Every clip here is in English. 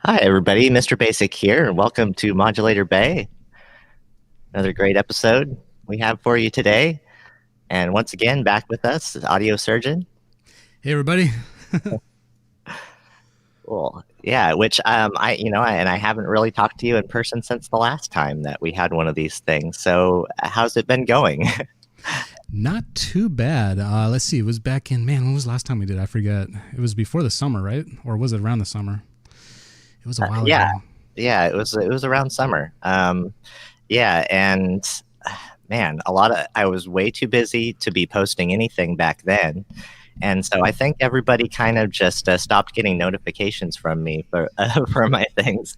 Hi, everybody. Mr. Basic here, and welcome to Modulator Bay. Another great episode we have for you today. And once again, back with us is AudiosErgeon. Hey, everybody. Cool. Yeah, which I haven't really talked to you in person since the last time that we had one of these things. So, how's it been going? Not too bad. Let's see. It was back in, man, when was the last time we did? I forget. It was before the summer, right? Or was it around the summer? It was a while Yeah, ago. yeah, it was around summer. Yeah, and man, I was way too busy to be posting anything back then. And so I think everybody kind of just stopped getting notifications from me for for my things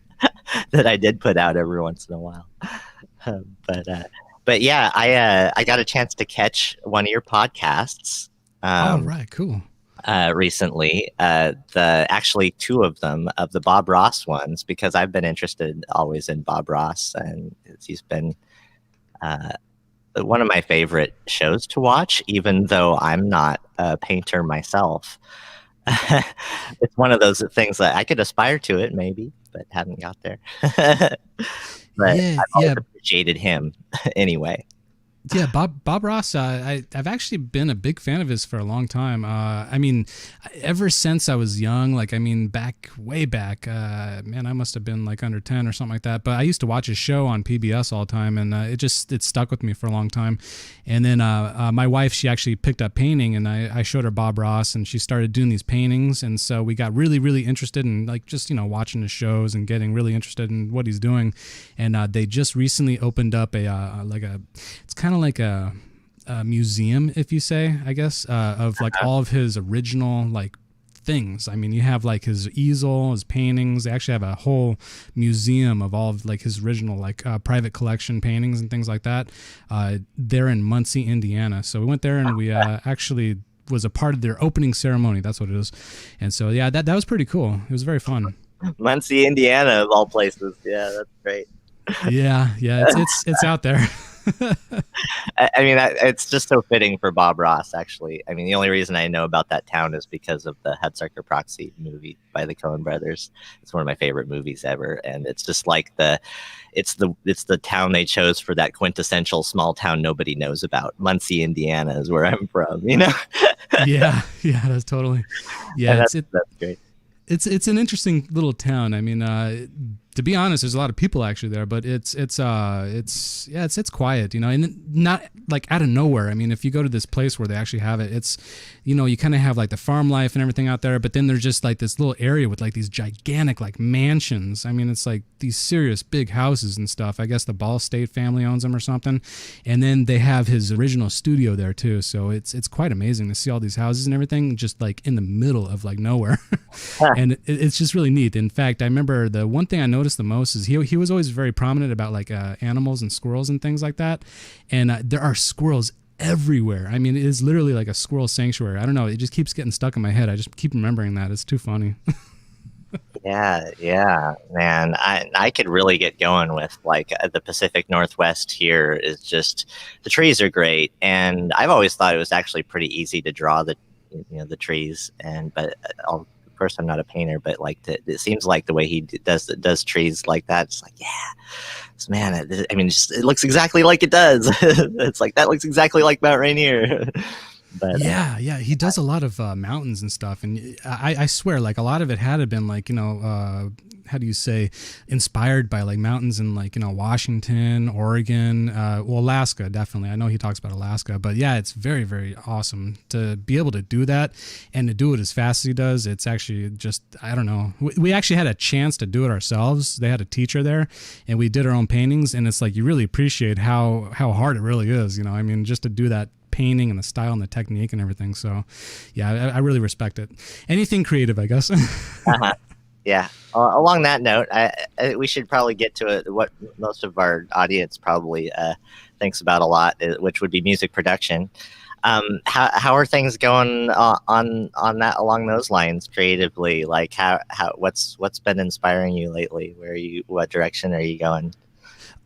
that I did put out every once in a while. Uh, but uh, but yeah, I got a chance to catch one of your podcasts Oh, right. Cool. recently. The actually two of them of the Bob Ross ones, because I've been interested always in Bob Ross, and he's been uh, one of my favorite shows to watch, even though I'm not a painter myself. It's one of those things that I could aspire to it, maybe, but haven't got there. But Yeah, I've always yeah. appreciated him anyway. Yeah, Bob Ross. I've actually been a big fan of his for a long time. I mean, ever since I was young, like back way back. Man, I must have been like under 10 or something like that. But I used to watch his show on PBS all the time, and it stuck with me for a long time. And then my wife, she actually picked up painting, and I showed her Bob Ross, and she started doing these paintings, and so we got really interested in like just watching his shows and getting really interested in what he's doing. And they just recently opened up it's kind of like a museum, if you say, I guess, of like all of his original like things. I mean, you have like his easel, his paintings. They actually have a whole museum of all of like his original like private collection paintings and things like that. They're in Muncie, Indiana. So we went there and we actually was a part of their opening ceremony. That's what it is. And so yeah, that was pretty cool. It was very fun. Muncie, Indiana, of all places. Yeah, that's great. Yeah, it's out there. I mean, it's just so fitting for Bob Ross, actually. I mean, the only reason I know about that town is because of the Hudsucker Proxy movie by the Coen brothers. It's one of my favorite movies ever, and it's just like it's the town they chose for that quintessential small town nobody knows about. Muncie, Indiana, is where I'm from. Yeah, that's totally. Yeah, And that's great. it's an interesting little town. I mean, to be honest, there's a lot of people actually there, but it's quiet, and not like out of nowhere. I mean, if you go to this place where they actually have it, it's, you kind of have like the farm life and everything out there, but then there's just like this little area with like these gigantic like mansions. I mean, it's like these serious big houses and stuff. I guess the Ball State family owns them or something, and then they have his original studio there too. So it's quite amazing to see all these houses and everything just like in the middle of like nowhere. And it's just really neat. In fact, I remember the one thing I noticed the most is he was always very prominent about like animals and squirrels and things like that. And there are squirrels everywhere. I mean, it is literally like a squirrel sanctuary. I don't know. It just keeps getting stuck in my head. I just keep remembering that. It's too funny. Yeah, man. I could really get going with like the Pacific Northwest here is just the trees are great, and I've always thought it was actually pretty easy to draw the trees, but of course I'm not a painter, but like it seems like the way he does trees like that, it's like man, I mean, it looks exactly like it does. It's like that looks exactly like Mount Rainier. But Yeah, he does a lot of mountains and stuff, and I swear, like a lot of it had to been like how do you say, inspired by like mountains in like Washington, Oregon, well Alaska definitely. I know he talks about Alaska, but yeah, it's very awesome to be able to do that and to do it as fast as he does. It's actually just, I don't know. We actually had a chance to do it ourselves. They had a teacher there, and we did our own paintings, and it's like you really appreciate how hard it really is. I mean, just to do that painting and the style and the technique and everything. So yeah, I really respect it. Anything creative, I guess. uh-huh. Yeah. Along that note, we should probably get to it. What most of our audience probably thinks about a lot, which would be music production. How are things going on that along those lines creatively? Like what's been inspiring you lately? What direction are you going?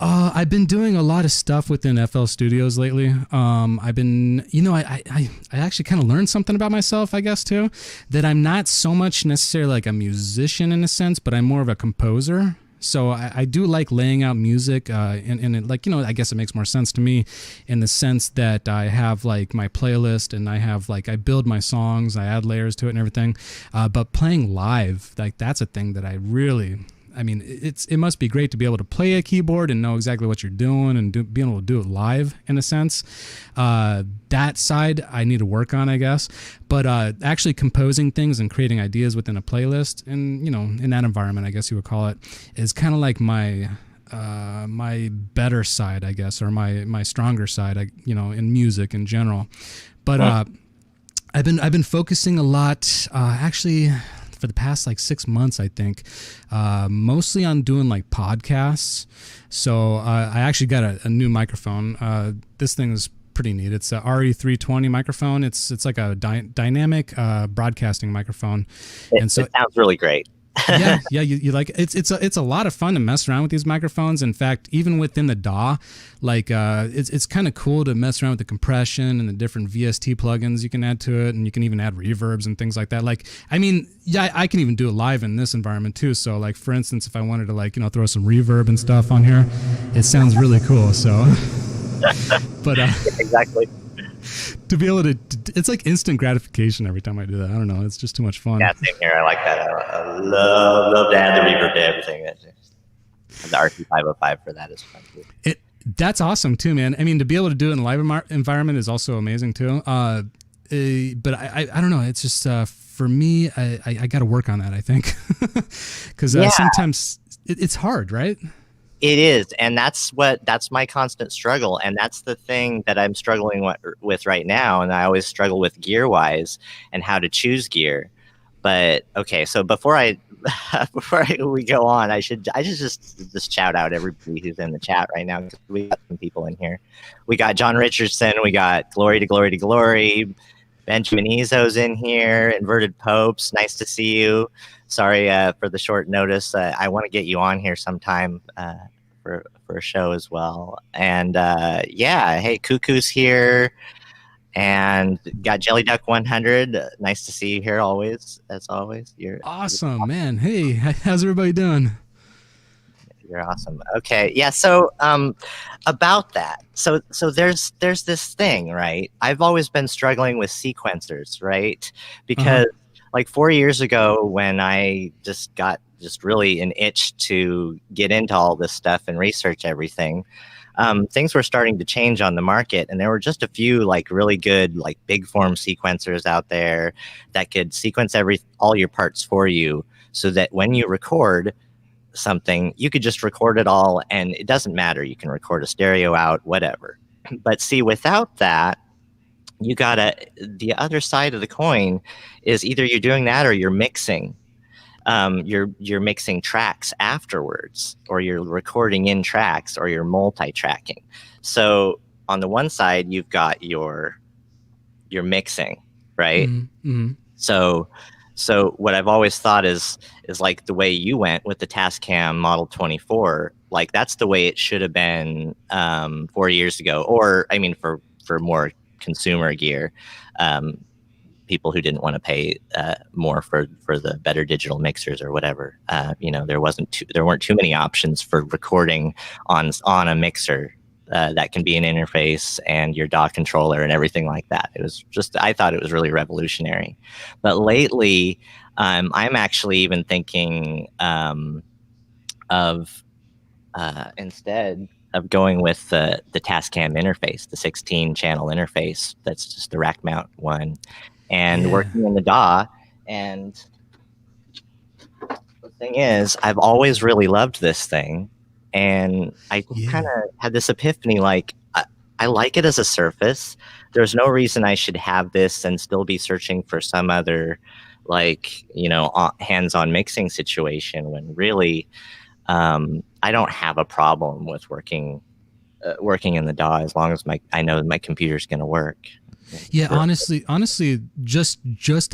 I've been doing a lot of stuff within FL Studios lately. I've been, I actually kind of learned something about myself, I guess, too, that I'm not so much necessarily like a musician in a sense, but I'm more of a composer. So I do like laying out music, and it, like, I guess it makes more sense to me in the sense that I have like my playlist and I have like, I build my songs, I add layers to it and everything. But playing live, like that's a thing that I really, I mean, it must be great to be able to play a keyboard and know exactly what you're doing and being able to do it live in a sense. That side I need to work on, I guess. But actually composing things and creating ideas within a playlist and, in that environment, I guess you would call it, is kind of like my better side, I guess, or my stronger side, in music in general. But I've been focusing a lot, actually, for the past like 6 months, I think, mostly on doing like podcasts. So I actually got a new microphone. This thing is pretty neat. It's a RE320 microphone. It's like a dynamic broadcasting microphone. And so it sounds really great. yeah, you like it. It's a lot of fun to mess around with these microphones. In fact, even within the DAW, like it's kind of cool to mess around with the compression and the different VST plugins you can add to it, and you can even add reverbs and things like that. Like, I mean, yeah, I can even do it live in this environment too. So, like for instance, if I wanted to like throw some reverb and stuff on here, it sounds really cool. So, but exactly. To be able to, it's like instant gratification every time I do that. I don't know. It's just too much fun. Yeah, same here. I like that. I love to add the reverb to everything. The RT505 for that is fun too. That's awesome too, man. I mean, to be able to do it in a live environment is also amazing too. But I don't know. It's just for me, I got to work on that, I think, because sometimes it's hard, right? It is, and that's my constant struggle, and that's the thing that I'm struggling with right now, and I always struggle with gear-wise and how to choose gear. But okay, so before we go on, I should just shout out everybody who's in the chat right now, because we got some people in here. We got John Richardson, we got Glory to Glory to Glory, Benjamin Ezo's in here, Inverted Popes, nice to see you. Sorry for the short notice. I want to get you on here sometime for a show as well. And hey, Cuckoo's here, and got Jelly Duck 100. Nice to see you here always, as always. You're awesome, man. Hey, how's everybody doing? You're awesome. Okay, yeah. So about that, so there's this thing, right? I've always been struggling with sequencers, right? Because like 4 years ago, when I got really an itch to get into all this stuff and research everything, things were starting to change on the market, and there were just a few like really good like big form sequencers out there that could sequence all your parts for you, so that when you record something, you could just record it all, and it doesn't matter. You can record a stereo out, whatever. But see, without that, the other side of the coin is either you're doing that or you're mixing. You're mixing tracks afterwards, or you're recording in tracks, or you're multi-tracking. So on the one side, you've got your mixing, right? Mm-hmm. So what I've always thought is like the way you went with the Tascam Model 24, like that's the way it should have been 4 years ago, or I mean for more consumer gear, people who didn't want to pay more for the better digital mixers or whatever. There weren't too many options for recording on a mixer that can be an interface and your DAW controller and everything like that. It was I thought it was really revolutionary. But lately, I'm actually even thinking of instead of going with the Tascam interface, the 16-channel interface. That's just the rack mount one, and working in the DAW. And the thing is, I've always really loved this thing, and I kind of had this epiphany, like, I like it as a surface. There's no reason I should have this and still be searching for some other, like, hands-on mixing situation, when really I don't have a problem with working in the DAW, as long as I know my computer's going to work. Yeah, For, honestly, just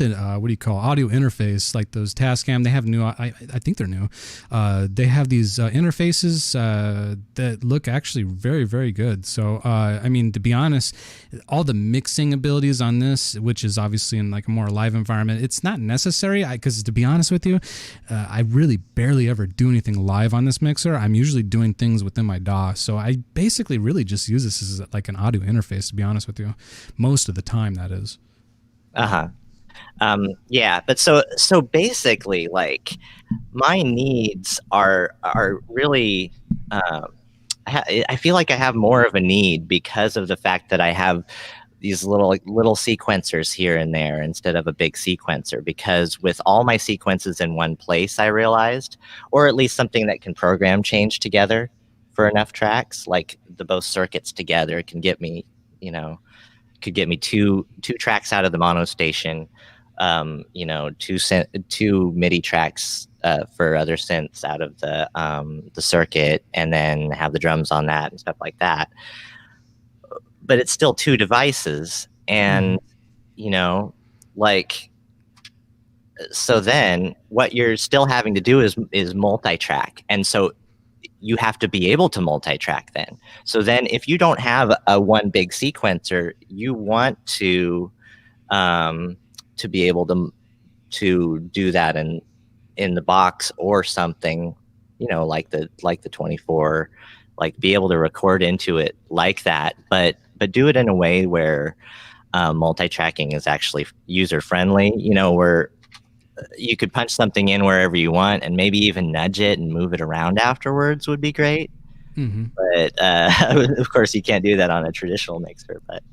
an what do you call audio interface like those Tascam? They have new. I think they're new. They have these interfaces that look actually very very good. So I mean, to be honest, all the mixing abilities on this, which is obviously in like a more live environment, it's not necessary. Because to be honest with you, I really barely ever do anything live on this mixer. I'm usually doing things within my DAW. So I basically really just use this as like an audio interface. To be honest with you, most of the time that is. uh-huh. Yeah, but so basically, like my needs are really. I feel like I have more of a need because of the fact that I have these little sequencers here and there instead of a big sequencer. Because with all my sequences in one place, I realized, or at least something that can program change together for enough tracks, like the both circuits together can get me, you know, could get me two tracks out of the mono station, two MIDI tracks for other synths out of the circuit, and then have the drums on that and stuff like that. But it's still two devices, and you know, like so then what you're still having to do is multi-track, and so you have to be able to multi-track then. So then if you don't have a one big sequencer, you want to be able to do that in the box or something, like the 24, like be able to record into it like that, but do it in a way where multi-tracking is actually user friendly, where you could punch something in wherever you want and maybe even nudge it and move it around afterwards would be great. Mm-hmm. But of course you can't do that on a traditional mixer, but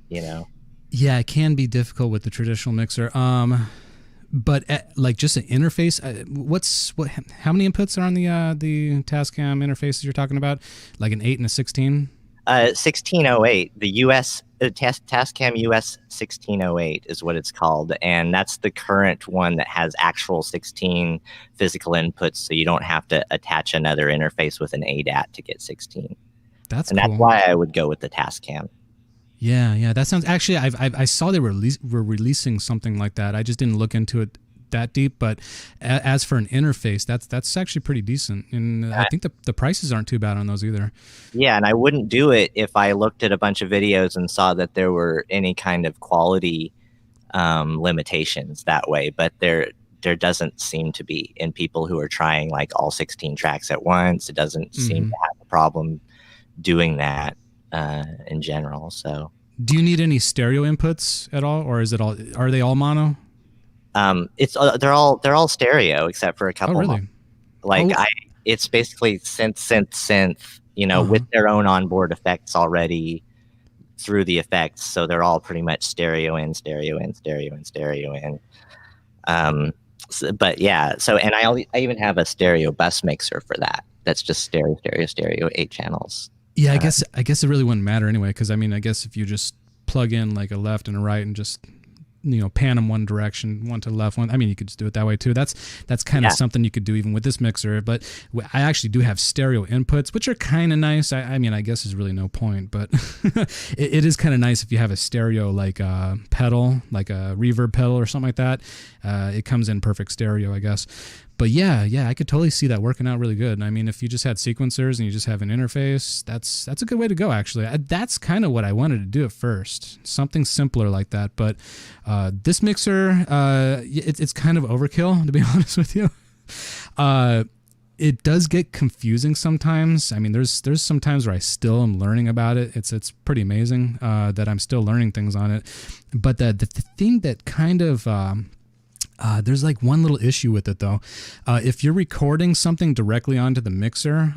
Yeah, it can be difficult with the traditional mixer. But like just an interface, how many inputs are on the Tascam interfaces you're talking about? Like an 8 and a 16? 1608, the US Tascam US 1608 is what it's called, and that's the current one that has actual 16 physical inputs, so you don't have to attach another interface with an ADAT to get 16. That's cool. That's why I would go with the Tascam. Yeah, that sounds. Actually, I saw they were releasing something like that. I just didn't look into it that deep, but as for an interface, that's actually pretty decent, and I think the prices aren't too bad on those either. Yeah, and I wouldn't do it if I looked at a bunch of videos and saw that there were any kind of quality limitations that way, but there doesn't seem to be in people who are trying like all 16 tracks at once. It doesn't seem to have a problem doing that in general. So do you need any stereo inputs at all, or are they all mono? They're all stereo except for a couple. Oh, really? It's basically synth, with their own onboard effects already through the effects. So they're all pretty much stereo in, stereo in, stereo in, stereo in. But yeah, so, and I even have a stereo bus mixer for that. That's just stereo, 8 channels. Yeah, I guess it really wouldn't matter anyway, because I mean, I guess if you just plug in like a left and a right and just pan them one direction, one to the left, one. I mean, you could just do it that way too. That's kind of something you could do even with this mixer. But I actually do have stereo inputs, which are kind of nice. I mean, I guess there's really no point, but it is kind of nice if you have a stereo like a pedal, like a reverb pedal or something like that. It comes in perfect stereo, I guess. But yeah, I could totally see that working out really good. And I mean, if you just had sequencers and you just have an interface, that's a good way to go, actually. That's kind of what I wanted to do at first, something simpler like that. But this mixer, it's kind of overkill, to be honest with you. It does get confusing sometimes. I mean, there's some times where I still am learning about it. It's pretty amazing that I'm still learning things on it. But the thing that kind of... there's like one little issue with it though. If you're recording something directly onto the mixer,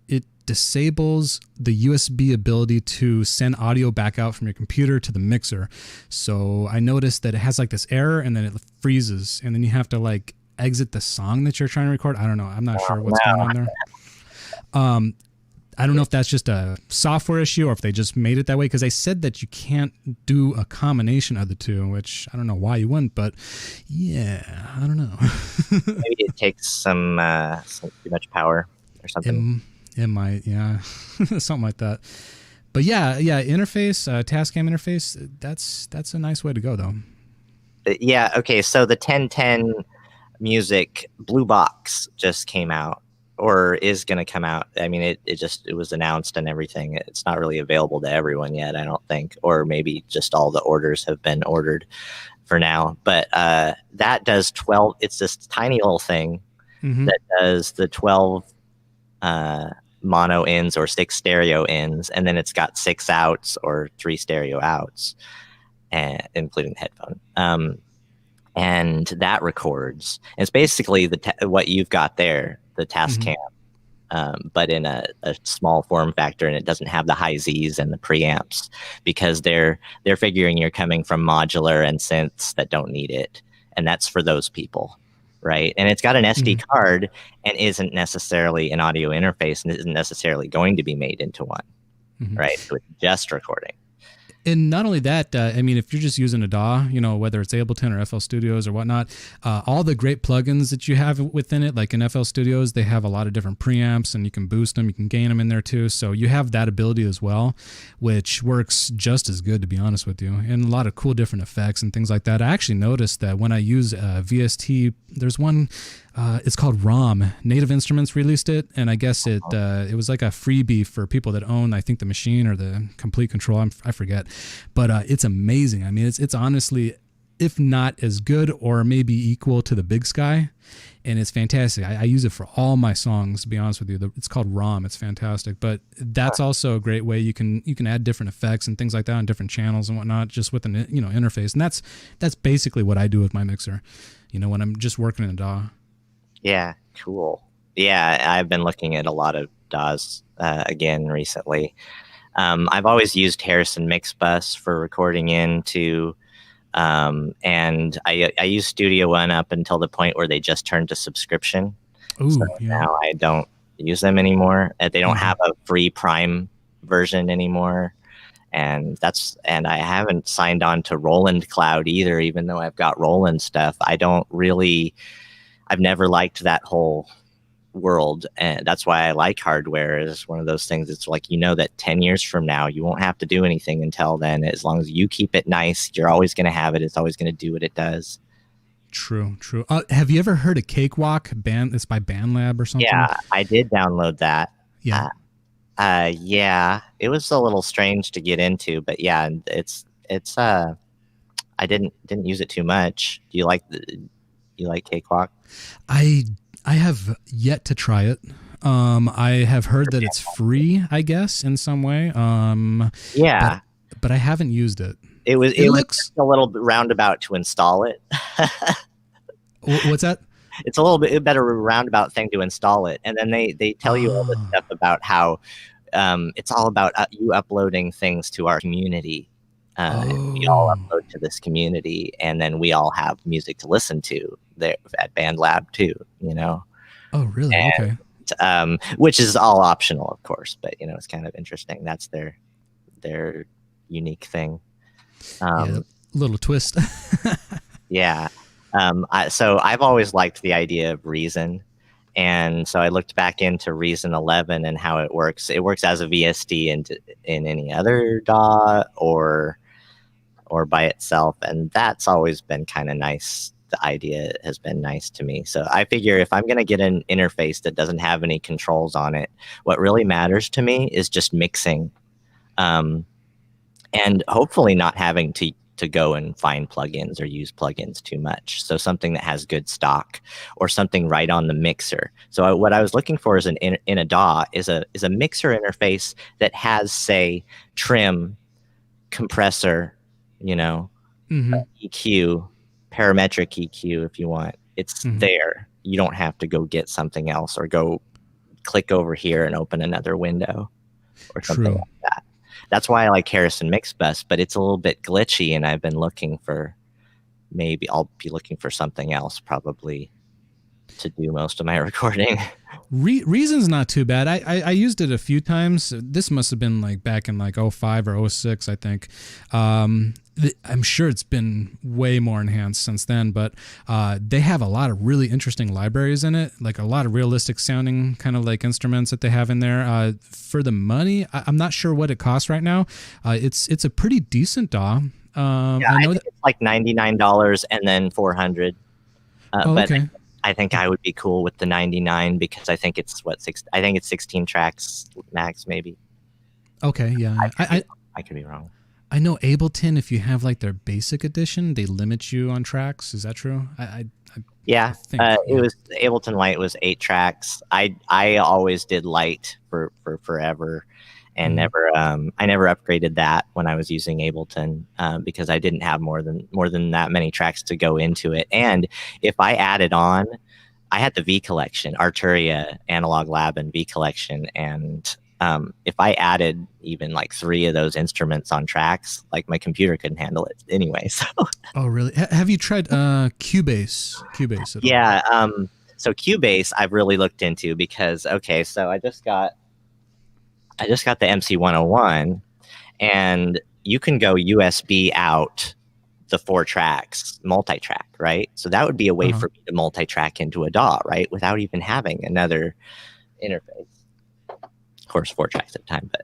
it disables the USB ability to send audio back out from your computer to the mixer. So I noticed that it has like this error and then it freezes and then you have to like exit the song that you're trying to record. I don't know. I'm not sure what's going on there. I don't know if that's just a software issue or if they just made it that way, because they said that you can't do a combination of the two, which I don't know why you wouldn't, but yeah, I don't know. Maybe it takes some too much power or something. It might, yeah, something like that. But yeah, interface, Tascam interface. That's a nice way to go though. Yeah. Okay. So the 1010 Music Blue Box just came out, or is going to come out. I mean, it was announced and everything. It's not really available to everyone yet, I don't think, or maybe just all the orders have been ordered for now. But that does 12. It's this tiny little thing that does the 12 mono ins or 6 stereo ins, and then it's got 6 outs or 3 stereo outs, and including the headphone. And that records. It's basically what you've got there, the Tascam, but in a small form factor, and it doesn't have the high Zs and the preamps because they're figuring you're coming from modular and synths that don't need it, and that's for those people, right? And it's got an SD card and isn't necessarily an audio interface and isn't necessarily going to be made into one, right? So it's just recording. And not only that, I mean, if you're just using a DAW, you know, whether it's Ableton or FL Studios or whatnot, all the great plugins that you have within it, like in FL Studios, they have a lot of different preamps and you can boost them, you can gain them in there too. So you have that ability as well, which works just as good, to be honest with you, and a lot of cool different effects and things like that. I actually noticed that when I use VST, there's one, it's called ROM. Native Instruments released it, and I guess it was like a freebie for people that own, I think, the machine or the complete control. I forget, but it's amazing. I mean, it's honestly, if not as good or maybe equal to the Big Sky, and it's fantastic. I use it for all my songs, to be honest with you. It's called ROM. It's fantastic, but that's also a great way you can add different effects and things like that on different channels and whatnot, just with an interface. And that's basically what I do with my mixer. You know, when I'm just working in a DAW. Yeah, cool. Yeah, I've been looking at a lot of DAWs again recently. I've always used Harrison Mixbus for recording into, and I used Studio One up until the point where they just turned to subscription. Ooh, so yeah. now I don't use them anymore. They don't have a free Prime version anymore. And I haven't signed on to Roland Cloud either, even though I've got Roland stuff. I've never liked that whole world, and that's why I like hardware. Is one of those things. It's like, you know, that 10 years from now you won't have to do anything until then. As long as you keep it nice, you're always going to have it. It's always going to do what it does. True. Have you ever heard of Cakewalk? It's by BandLab or something? Yeah, I did download that. Yeah. Yeah, it was a little strange to get into, but yeah, it's I didn't use it too much. Do you like Cakewalk? I have yet to try it. I have heard that it's free, I guess, in some way. Yeah, but I haven't used it. It looks a little bit roundabout to install it. What's that? It's a little bit better roundabout thing to install it, and then they tell you all this stuff about how it's all about you uploading things to our community. We all upload to this community, and then we all have music to listen to there at BandLab too, you know. Oh, really? And, okay. Which is all optional, of course, but you know, it's kind of interesting. That's their unique thing. Little twist. Yeah. So I've always liked the idea of Reason. And so I looked back into Reason 11 and how it works. It works as a VST in any other DAW or by itself. And that's always been kind of nice. The idea has been nice to me. So I figure if I'm going to get an interface that doesn't have any controls on it, what really matters to me is just mixing. And hopefully not having to go and find plugins or use plugins too much. So something that has good stock or something right on the mixer. So what I was looking for is in a DAW is a mixer interface that has, say, trim, compressor, you know, EQ, parametric EQ if you want. It's there. You don't have to go get something else or go click over here and open another window or something like that. That's why I like Harrison Mixbus, but it's a little bit glitchy, and I've been looking for, maybe I'll be looking for something else probably to do most of my recording. Reason's not too bad. I used it a few times. This must have been like back in like 05 or 06, I think. I'm sure it's been way more enhanced since then, but they have a lot of really interesting libraries in it, like a lot of realistic sounding kind of like instruments that they have in there. For the money, I'm not sure what it costs right now. It's a pretty decent DAW. Yeah, I I know think that. it's like $99 and then 400. Oh, But okay. I think I would be cool with the 99 because I think it's what six. I think it's 16 tracks max, maybe. Okay, yeah, I yeah. could be, I could be wrong. I know Ableton, if you have like their basic edition, they limit you on tracks. Is that true? I Yeah, think, it yeah. was Ableton Light was 8 tracks. I always did Light for forever, and Hmm. I never upgraded that when I was using Ableton because I didn't have more than that many tracks to go into it. And if I added on, I had the V collection, Arturia, Analog Lab, and V collection, and if I added even like 3 of those instruments on tracks, like my computer couldn't handle it anyway. So Oh, really? Have you tried Cubase at all? yeah, so Cubase I've really looked into because okay, so I just got the MC101, and you can go USB out the 4 tracks, multi-track, right? So that would be a way Uh-huh. for me to multi-track into a DAW, right, without even having another interface. Of course, 4 tracks at a time, but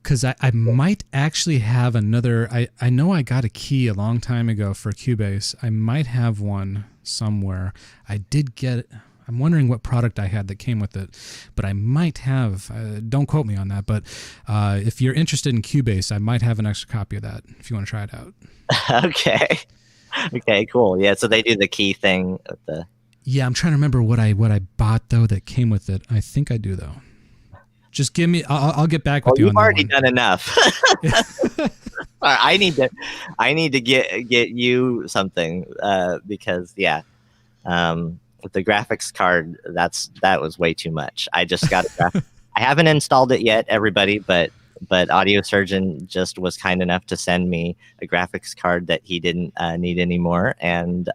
Because I might actually have another. I know I got a key a long time ago for Cubase. I might have one somewhere. I did get. I'm wondering what product I had that came with it, but I might have. Don't quote me on that. But if you're interested in Cubase, I might have an extra copy of that if you want to try it out. okay. Okay, cool. Yeah, so they do the key thing with the Yeah, I'm trying to remember what I bought though that came with it. I think I do though. Just give me. I'll get back well, with you you've on that already one. done enough. I need to get you something because yeah, with the graphics card that was way too much. I just got I haven't installed it yet, everybody, but AudioSurgeon just was kind enough to send me a graphics card that he didn't need anymore, and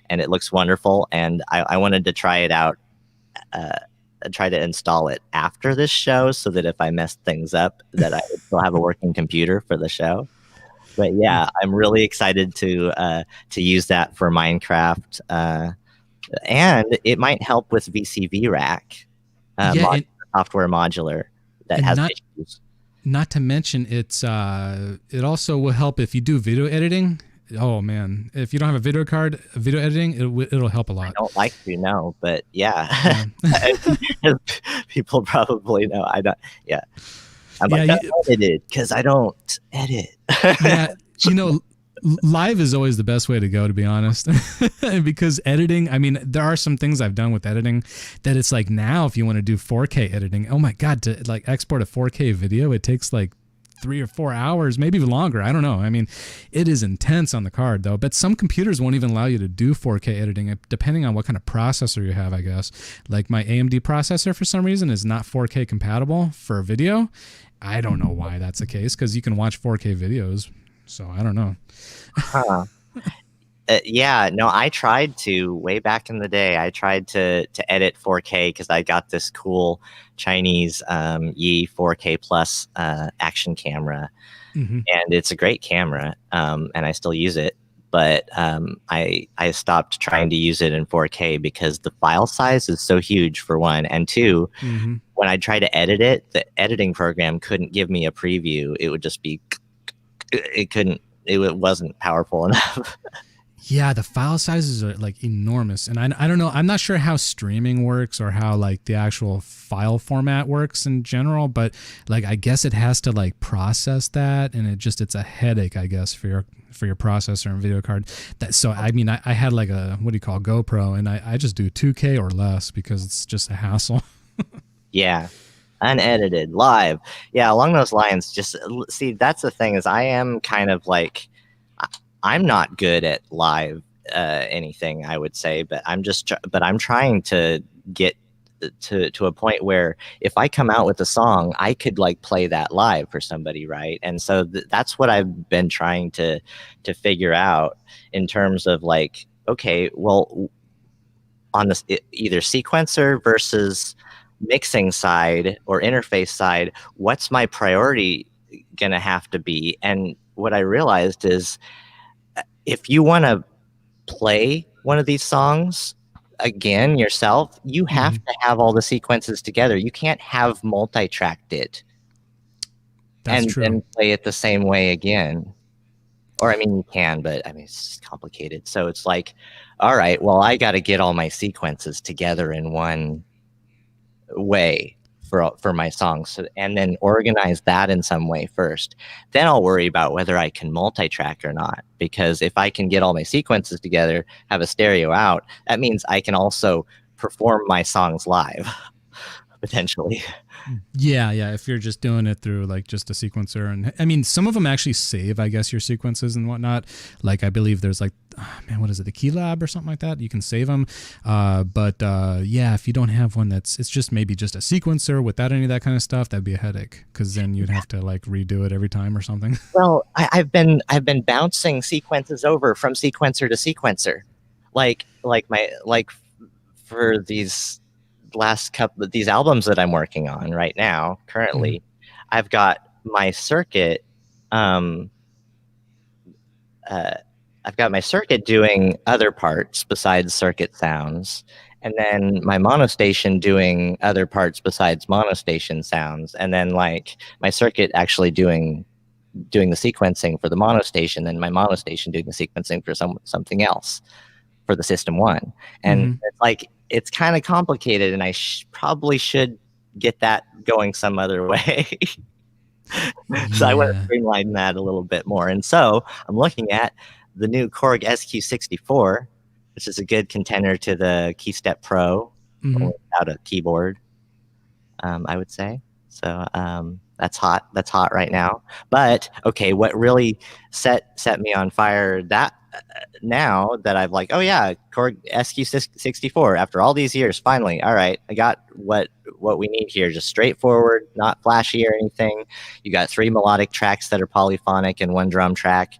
it looks wonderful. And I wanted to try it out, uh, try to install it after this show, so that if I messed things up, that I would still have a working computer for the show. But yeah, I'm really excited to use that for Minecraft, and it might help with VCV Rack, Yeah, software modular that and has not issues. not to mention it also will help if you do video editing. Oh man, if you don't have a video card, video editing, it'll help a I lot. don't like to know, but yeah, Yeah. people probably know. I don't. Yeah, I'm Yeah, like unedited because I don't edit. yeah, live is always the best way to go, to be honest. Because editing, I mean, there are some things I've done with editing that it's like now if you want to do 4K editing, oh my god, to like export a 4K video, it takes like 3 or 4 hours, maybe even longer. I don't know. I mean, it is intense on the card though. But some computers won't even allow you to do 4K editing, depending on what kind of processor you have, I guess. Like my AMD processor, for some reason, is not 4K compatible for video. I don't know why that's the case, because you can watch 4K videos. So I don't know. Huh. Yeah, no, I tried to way back in the day. I tried to edit 4K because I got this cool Chinese Yi 4K plus action camera, Mm-hmm. and it's a great camera, and I still use it. But I stopped trying to use it in 4K because the file size is so huge, for one, and two, Mm-hmm. when I tried to edit it, the editing program couldn't give me a preview. It would just be it couldn't. It wasn't powerful enough. Yeah, the file sizes are like enormous. And I don't know, I'm not sure how streaming works or how like the actual file format works in general, but like I guess it has to like process that, and it's a headache, I guess, for your processor and video card. So I mean I had like a what do you call GoPro, and I just do 2K or less because it's just a hassle. Yeah, unedited live. Yeah, along those lines. Just see, that's the thing, is I am kind of like I'm not good at live anything, I would say, but I'm trying to get to a point where if I come out with a song, I could like play that live for somebody, right? And so that's what I've been trying to figure out in terms of like, okay, well, on this either sequencer versus mixing side or interface side, what's my priority gonna have to be? And what I realized is if you want to play one of these songs again yourself, you have to have all the sequences together. You can't have multi-tracked it That's and true. then play it the same way again. Or I mean, you can, but I mean, it's just complicated. So it's like, all right, well, I got to get all my sequences together in one way for my songs, so, and then organize that in some way first. Then I'll worry about whether I can multi-track or not. Because if I can get all my sequences together, have a stereo out, that means I can also perform my songs live, potentially. Yeah, yeah. If you're just doing it through like just a sequencer, and I mean, some of them actually save, I guess, your sequences and whatnot. Like I believe there's like, man, what is it, the Key Lab or something like that? You can save them. But yeah, if you don't have one it's just maybe just a sequencer without any of that kind of stuff, that'd be a headache because then you'd have to like redo it every time or something. Well, I've been bouncing sequences over from sequencer to sequencer, like for these last couple of these albums that I'm working on right now, currently, I've got my circuit. Um, I've got my circuit doing other parts besides circuit sounds, and then my monostation doing other parts besides monostation sounds, and then like my circuit actually doing the sequencing for the monostation, and my monostation doing the sequencing for something else for the system one. And it's like it's kind of complicated, and I probably should get that going some other way. So I want to streamline that a little bit more. And so I'm looking at the new Korg SQ64, which is a good contender to the KeyStep Pro without a keyboard, I would say. So that's hot. That's hot right now. But okay, what really set me on fire that now that I've like, oh yeah, Korg SQ64 after all these years, finally, all right, I got what we need here, just straightforward, not flashy or anything. You got 3 melodic tracks that are polyphonic and 1 drum track.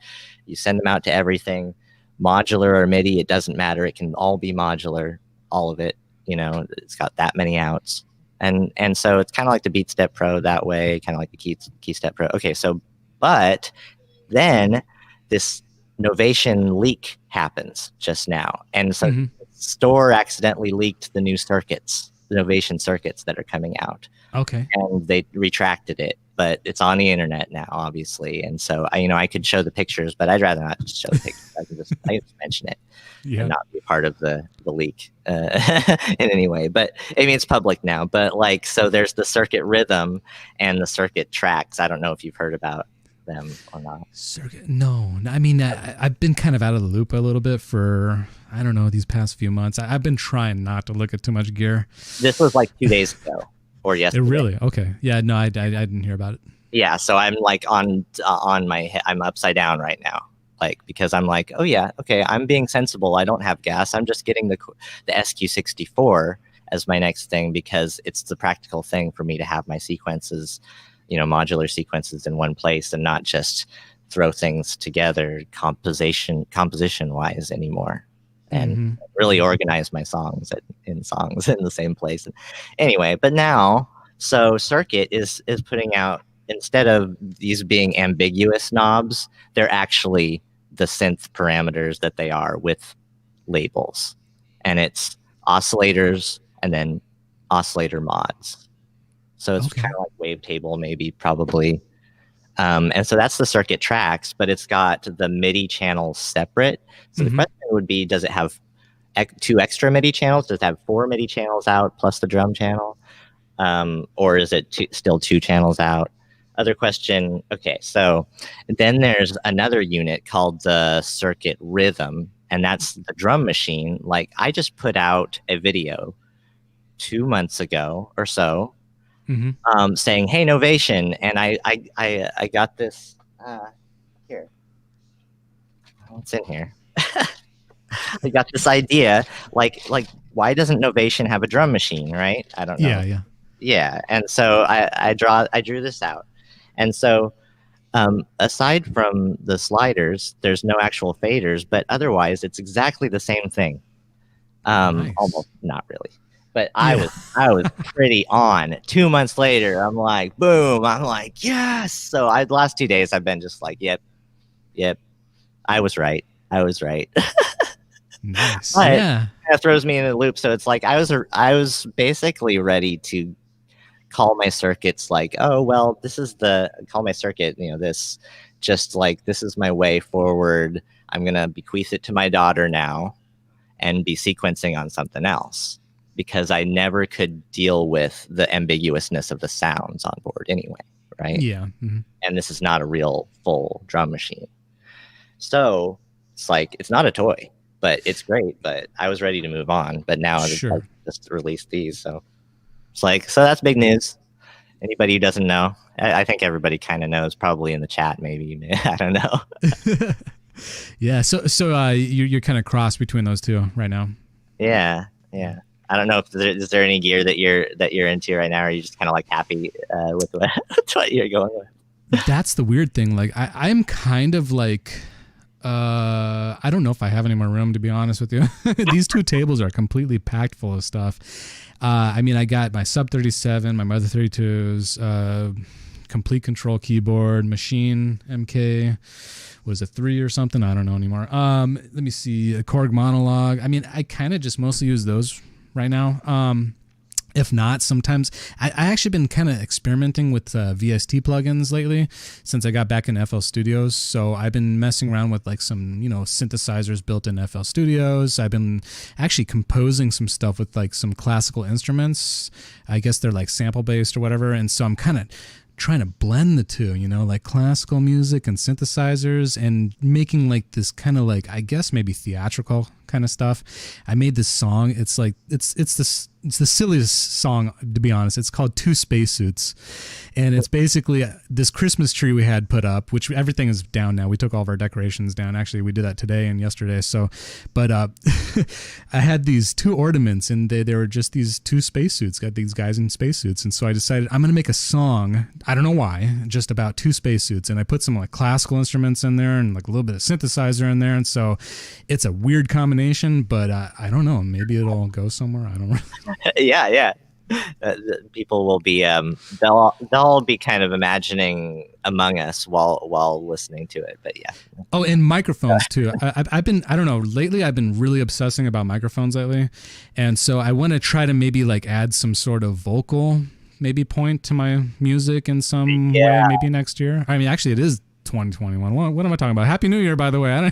You send them out to everything, modular or MIDI, it doesn't matter. It can all be modular, all of it. You know, it's got that many outs. And so it's kind of like the BeatStep Pro that way, kind of like the KeyStep Pro. Okay, so, but then this Novation leak happens just now. And so the store accidentally leaked the new circuits, the Novation circuits that are coming out. Okay. And they retracted it, but it's on the internet now, obviously. And so I could show the pictures, but I'd rather not just show the pictures. I can just mention it and not be part of the leak in any way. But I mean, it's public now. But like, so there's the circuit rhythm and the circuit tracks. I don't know if you've heard about them or not. Circuit? No. I mean, I've been kind of out of the loop a little bit for, I don't know, these past few months. I've been trying not to look at too much gear. This was like 2 days ago or yesterday. Really? Okay. Yeah, no, I didn't hear about it. Yeah, so I'm like on my head, I'm upside down right now. Like, because I'm like, oh yeah, okay, I'm being sensible. I don't have gas. I'm just getting the SQ64 as my next thing because it's the practical thing for me to have my sequences, modular sequences in one place and not just throw things together composition wise anymore, and really organize my songs in the same place. Anyway, but now, so Circuit is putting out, instead of these being ambiguous knobs, they're actually the synth parameters that they are with labels, and it's oscillators and then oscillator mods. So it's kind of like wavetable, maybe, probably. And so that's the circuit tracks, but it's got the MIDI channels separate. So the question would be, does it have 2 extra MIDI channels? Does it have 4 MIDI channels out plus the drum channel? Or is it still 2 channels out? Other question. Okay, so then there's another unit called the circuit rhythm, and that's the drum machine. Like, I just put out a video 2 months ago or so, saying, "Hey, Novation," and I got this here. What's in here? I got this idea, like why doesn't Novation have a drum machine, right? I don't know. Yeah. And so I drew this out. And so aside from the sliders, there's no actual faders, but otherwise it's exactly the same thing. Nice. Almost, not really. But I was pretty on. 2 months later, I'm like, boom. I'm like, yes. So the last 2 days I've been just like, yep, Yep. I was right. Nice. But Yeah. that throws me in a loop. So it's like I was basically ready to call my circuits like, oh well, call my circuit, this just like this is my way forward. I'm gonna bequeath it to my daughter now and be sequencing on something else because I never could deal with the ambiguousness of the sounds on board anyway, right? Yeah. Mm-hmm. And this is not a real full drum machine. So it's like, it's not a toy, but it's great. But I was ready to move on. But now it's like just released these. So it's like, so that's big news. Anybody who doesn't know, I think everybody kind of knows, probably in the chat, maybe. I don't know. Yeah. So you're kind of crossed between those two right now. Yeah. Yeah. I don't know if is there any gear that you're into right now, or are you just kind of like happy with what you're going with? That's the weird thing. Like I'm kind of like, I don't know if I have any more room, to be honest with you. These two tables are completely packed full of stuff. I mean, I got my Sub 37, my Mother 32s, Complete Control keyboard, Machine MK, was it 3 or something? I don't know anymore. Let me see, a Korg Monologue. I mean, I kind of just mostly use those right now. If not, sometimes I actually been kind of experimenting with VST plugins lately since I got back in FL Studios. So I've been messing around with like some, synthesizers built in FL Studios. I've been actually composing some stuff with like some classical instruments. I guess they're like sample based or whatever. And so I'm kind of trying to blend the two, like classical music and synthesizers, and making like this kind of like, I guess maybe theatrical kind of stuff. I made this song. It's like it's the silliest song, to be honest. It's called Two Spacesuits, and it's basically this Christmas tree we had put up, which everything is down now. We took all of our decorations down. Actually, we did that today and yesterday. So, but I had these two ornaments, and they were just these two spacesuits. Got these guys in spacesuits, and so I decided I'm gonna make a song. I don't know why, just about two spacesuits, and I put some like classical instruments in there and like a little bit of synthesizer in there, and so it's a weird combination. But I don't know. Maybe it'll go somewhere. I don't know. Yeah. People will be they'll be kind of imagining Among Us while listening to it. But yeah. Oh, and microphones too. I've been, I don't know, lately I've been really obsessing about microphones lately, and so I want to try to maybe like add some sort of vocal maybe point to my music in some way maybe next year. I mean, actually it is 2021. What am I talking about? Happy New Year, by the way.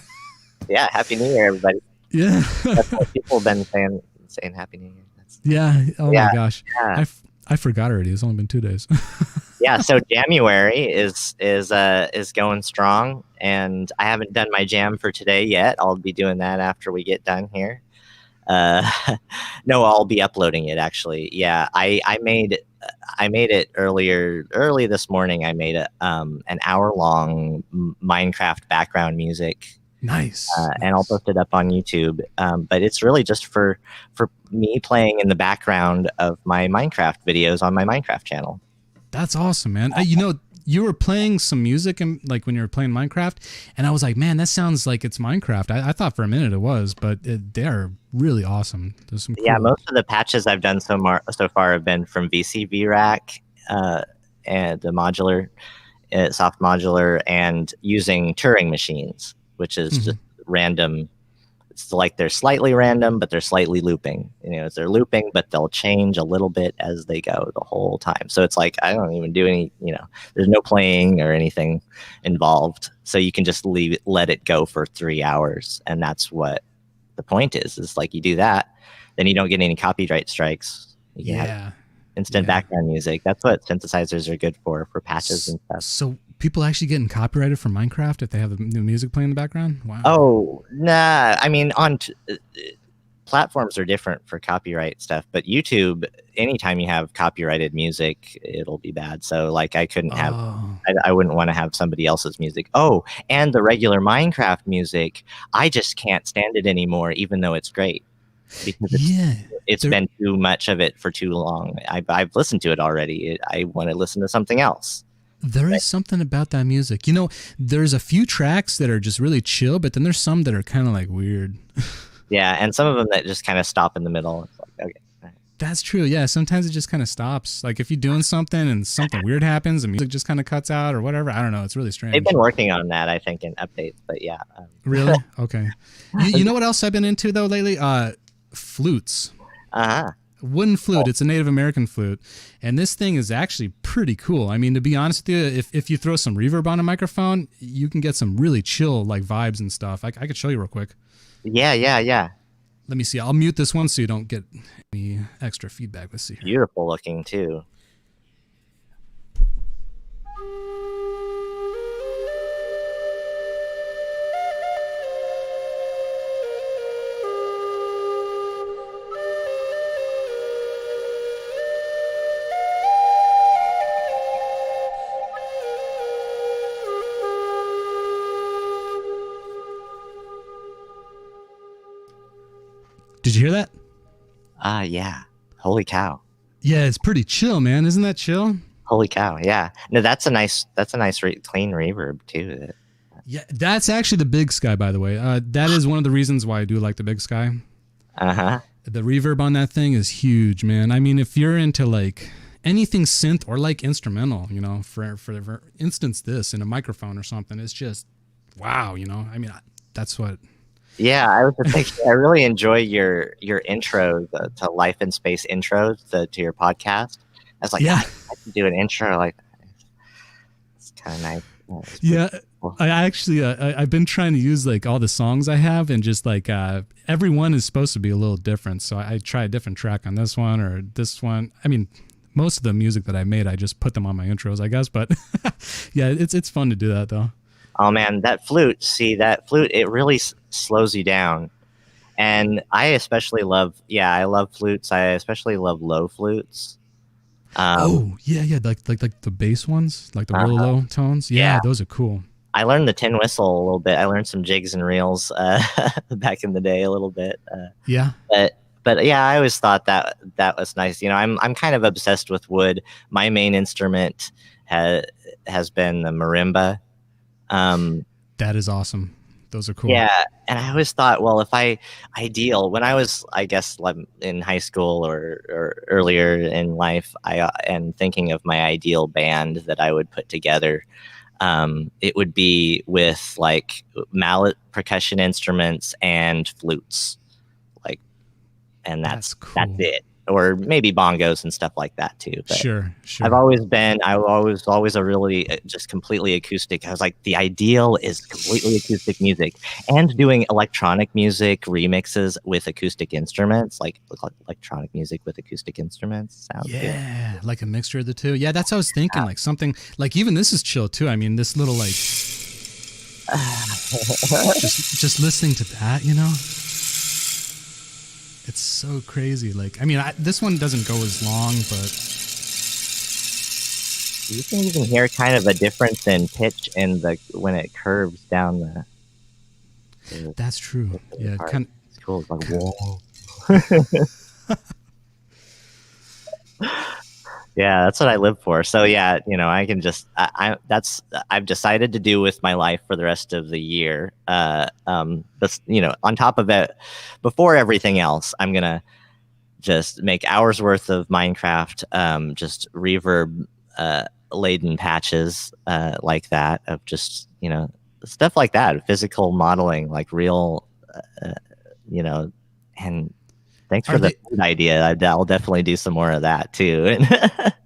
Yeah, Happy New Year, everybody. Yeah. That's what people have been saying Happy New Year. Yeah. Oh my gosh. Yeah. I forgot already. It's only been 2 days. Yeah. So January is going strong, and I haven't done my jam for today yet. I'll be doing that after we get done here. No, I'll be uploading it actually. Yeah. I made it early this morning. I made an hour-long Minecraft background music. Nice. And I'll post it up on YouTube. But it's really just for me playing in the background of my Minecraft videos on my Minecraft channel. That's awesome, man. You were playing some music and like when you were playing Minecraft, and I was like, man, that sounds like it's Minecraft. I thought for a minute it was, but they're really awesome. There's some cool... Yeah, most of the patches I've done so far have been from VCV Rack and the modular, soft modular, and using Turing machines, which is just random. It's like they're slightly random, but they're slightly looping. They're looping, but they'll change a little bit as they go the whole time. So it's like I don't even do any, there's no playing or anything involved. So you can just let it go for 3 hours, and that's what the point is. Is like you do that, then you don't get any copyright strikes. You have instant background music. That's what synthesizers are good for patches and stuff. So people actually getting copyrighted for Minecraft if they have the new music playing in the background? Wow. Oh, nah. I mean, platforms are different for copyright stuff, but YouTube, anytime you have copyrighted music, it'll be bad. So like I couldn't have, I wouldn't want to have somebody else's music. Oh, and the regular Minecraft music, I just can't stand it anymore, even though it's great. Because it's been too much of it for too long. I've listened to it already. I want to listen to something else. There is something about that music. There's a few tracks that are just really chill, but then there's some that are kind of like weird. Yeah, and some of them that just kind of stop in the middle. It's like, okay. That's true. Yeah, sometimes it just kind of stops. Like if you're doing something and something weird happens, the music just kind of cuts out or whatever. I don't know. It's really They've strange. been working on that, I think, in updates. But yeah, Really? Okay. You know what else I've been into though lately? Flutes. uh-huh. Wooden flute. It's a Native American flute, and this thing is actually pretty cool. I mean, to be honest with you, if you throw some reverb on a microphone, you can get some really chill like vibes and stuff. I could show you real quick. Yeah. Let me see. I'll mute this one so you don't get any extra feedback. Let's see here. Beautiful looking too. Did you hear that? Yeah. Holy cow. Yeah, it's pretty chill, man. Isn't that chill? Holy cow. Yeah. No, that's a nice clean reverb too. Yeah, that's actually the Big Sky, by the way. That is one of the reasons why I do like the Big Sky. Uh-huh. The reverb on that thing is huge, man. I mean, if you're into like anything synth or like instrumental, you know, for instance, this in a microphone or something, it's just wow, you know. I mean, that's what. Yeah, I was just thinking, I really enjoy your intro to Life in Space intros to your podcast. I was like, yeah, I can do an intro like that. It's kind of nice. Yeah, cool. I actually I've been trying to use like all the songs I have and just like every one is supposed to be a little different. So I try a different track on this one or this one. I mean, most of the music that I made, I just put them on my intros, I guess. But yeah, it's fun to do that though. Oh man, that flute! It really slows you down. And I especially love, I love flutes. I especially love low flutes. Like the bass ones, like the really low tones. Yeah, those are cool. I learned the tin whistle a little bit. I learned some jigs and reels back in the day a little bit. But yeah, I always thought that was nice. You know, I'm kind of obsessed with wood. My main instrument has been the marimba. That is awesome. Those are cool. Yeah, and I always thought, well, when I was, I guess, in high school or earlier in life, and thinking of my ideal band that I would put together, it would be with like mallet percussion instruments and flutes, like, and that's it. Or maybe bongos and stuff like that too. But sure. I was always a really just completely acoustic. I was like, the ideal is completely acoustic music and doing electronic music remixes with acoustic instruments, like electronic music with acoustic instruments. Sounds good. Like a mixture of the two. Yeah, that's what I was thinking. Like something like even this is chill too. I mean, this little like just listening to that, you know. It's so crazy. Like, I mean, this one doesn't go as long, but you can even hear kind of a difference in pitch when it curves down the. That's true. Yeah, kind of. It's cool. It's like whoa. Yeah, that's what I live for. So yeah, you know, I can just I've decided to do with my life for the rest of the year. But you know, on top of it, before everything else, I'm gonna just make hours worth of Minecraft, just reverb laden patches like that of just, you know, stuff like that, physical modeling, like real, you know, and. Thanks for the idea. I'll definitely do some more of that too.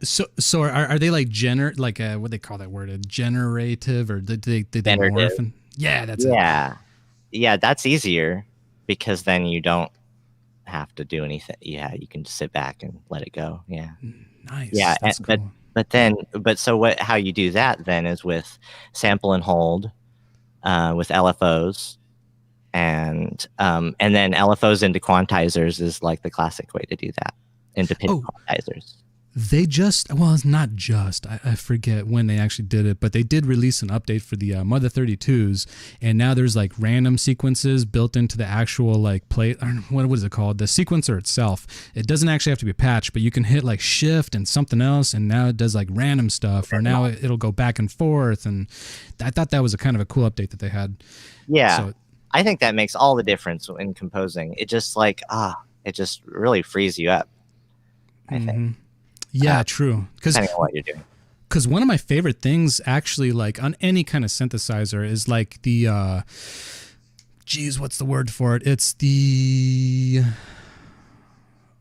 So are they like what they call that word? Generative or did they morph? And, yeah, that's it. Yeah, that's easier because then you don't have to do anything. Yeah, you can just sit back and let it go. Yeah, nice. Yeah, that's cool. but so how you do that then is with sample and hold, with LFOs. And then LFOs into quantizers is like the classic way to do that, into pitch quantizers. They it's not just, I forget when they actually did it, but they did release an update for the Mother 32s, and now there's like random sequences built into the actual like plate, or what is it called? The sequencer itself. It doesn't actually have to be patched, but you can hit like shift and something else, and now it does like random stuff, or now it'll go back and forth, and I thought that was a kind of a cool update that they had. Yeah. So, I think that makes all the difference in composing. It just it just really frees you up. I think, Yeah, true. depending on what you're doing. Because one of my favorite things actually, like on any kind of synthesizer, is like the geez, what's the word for it? It's the,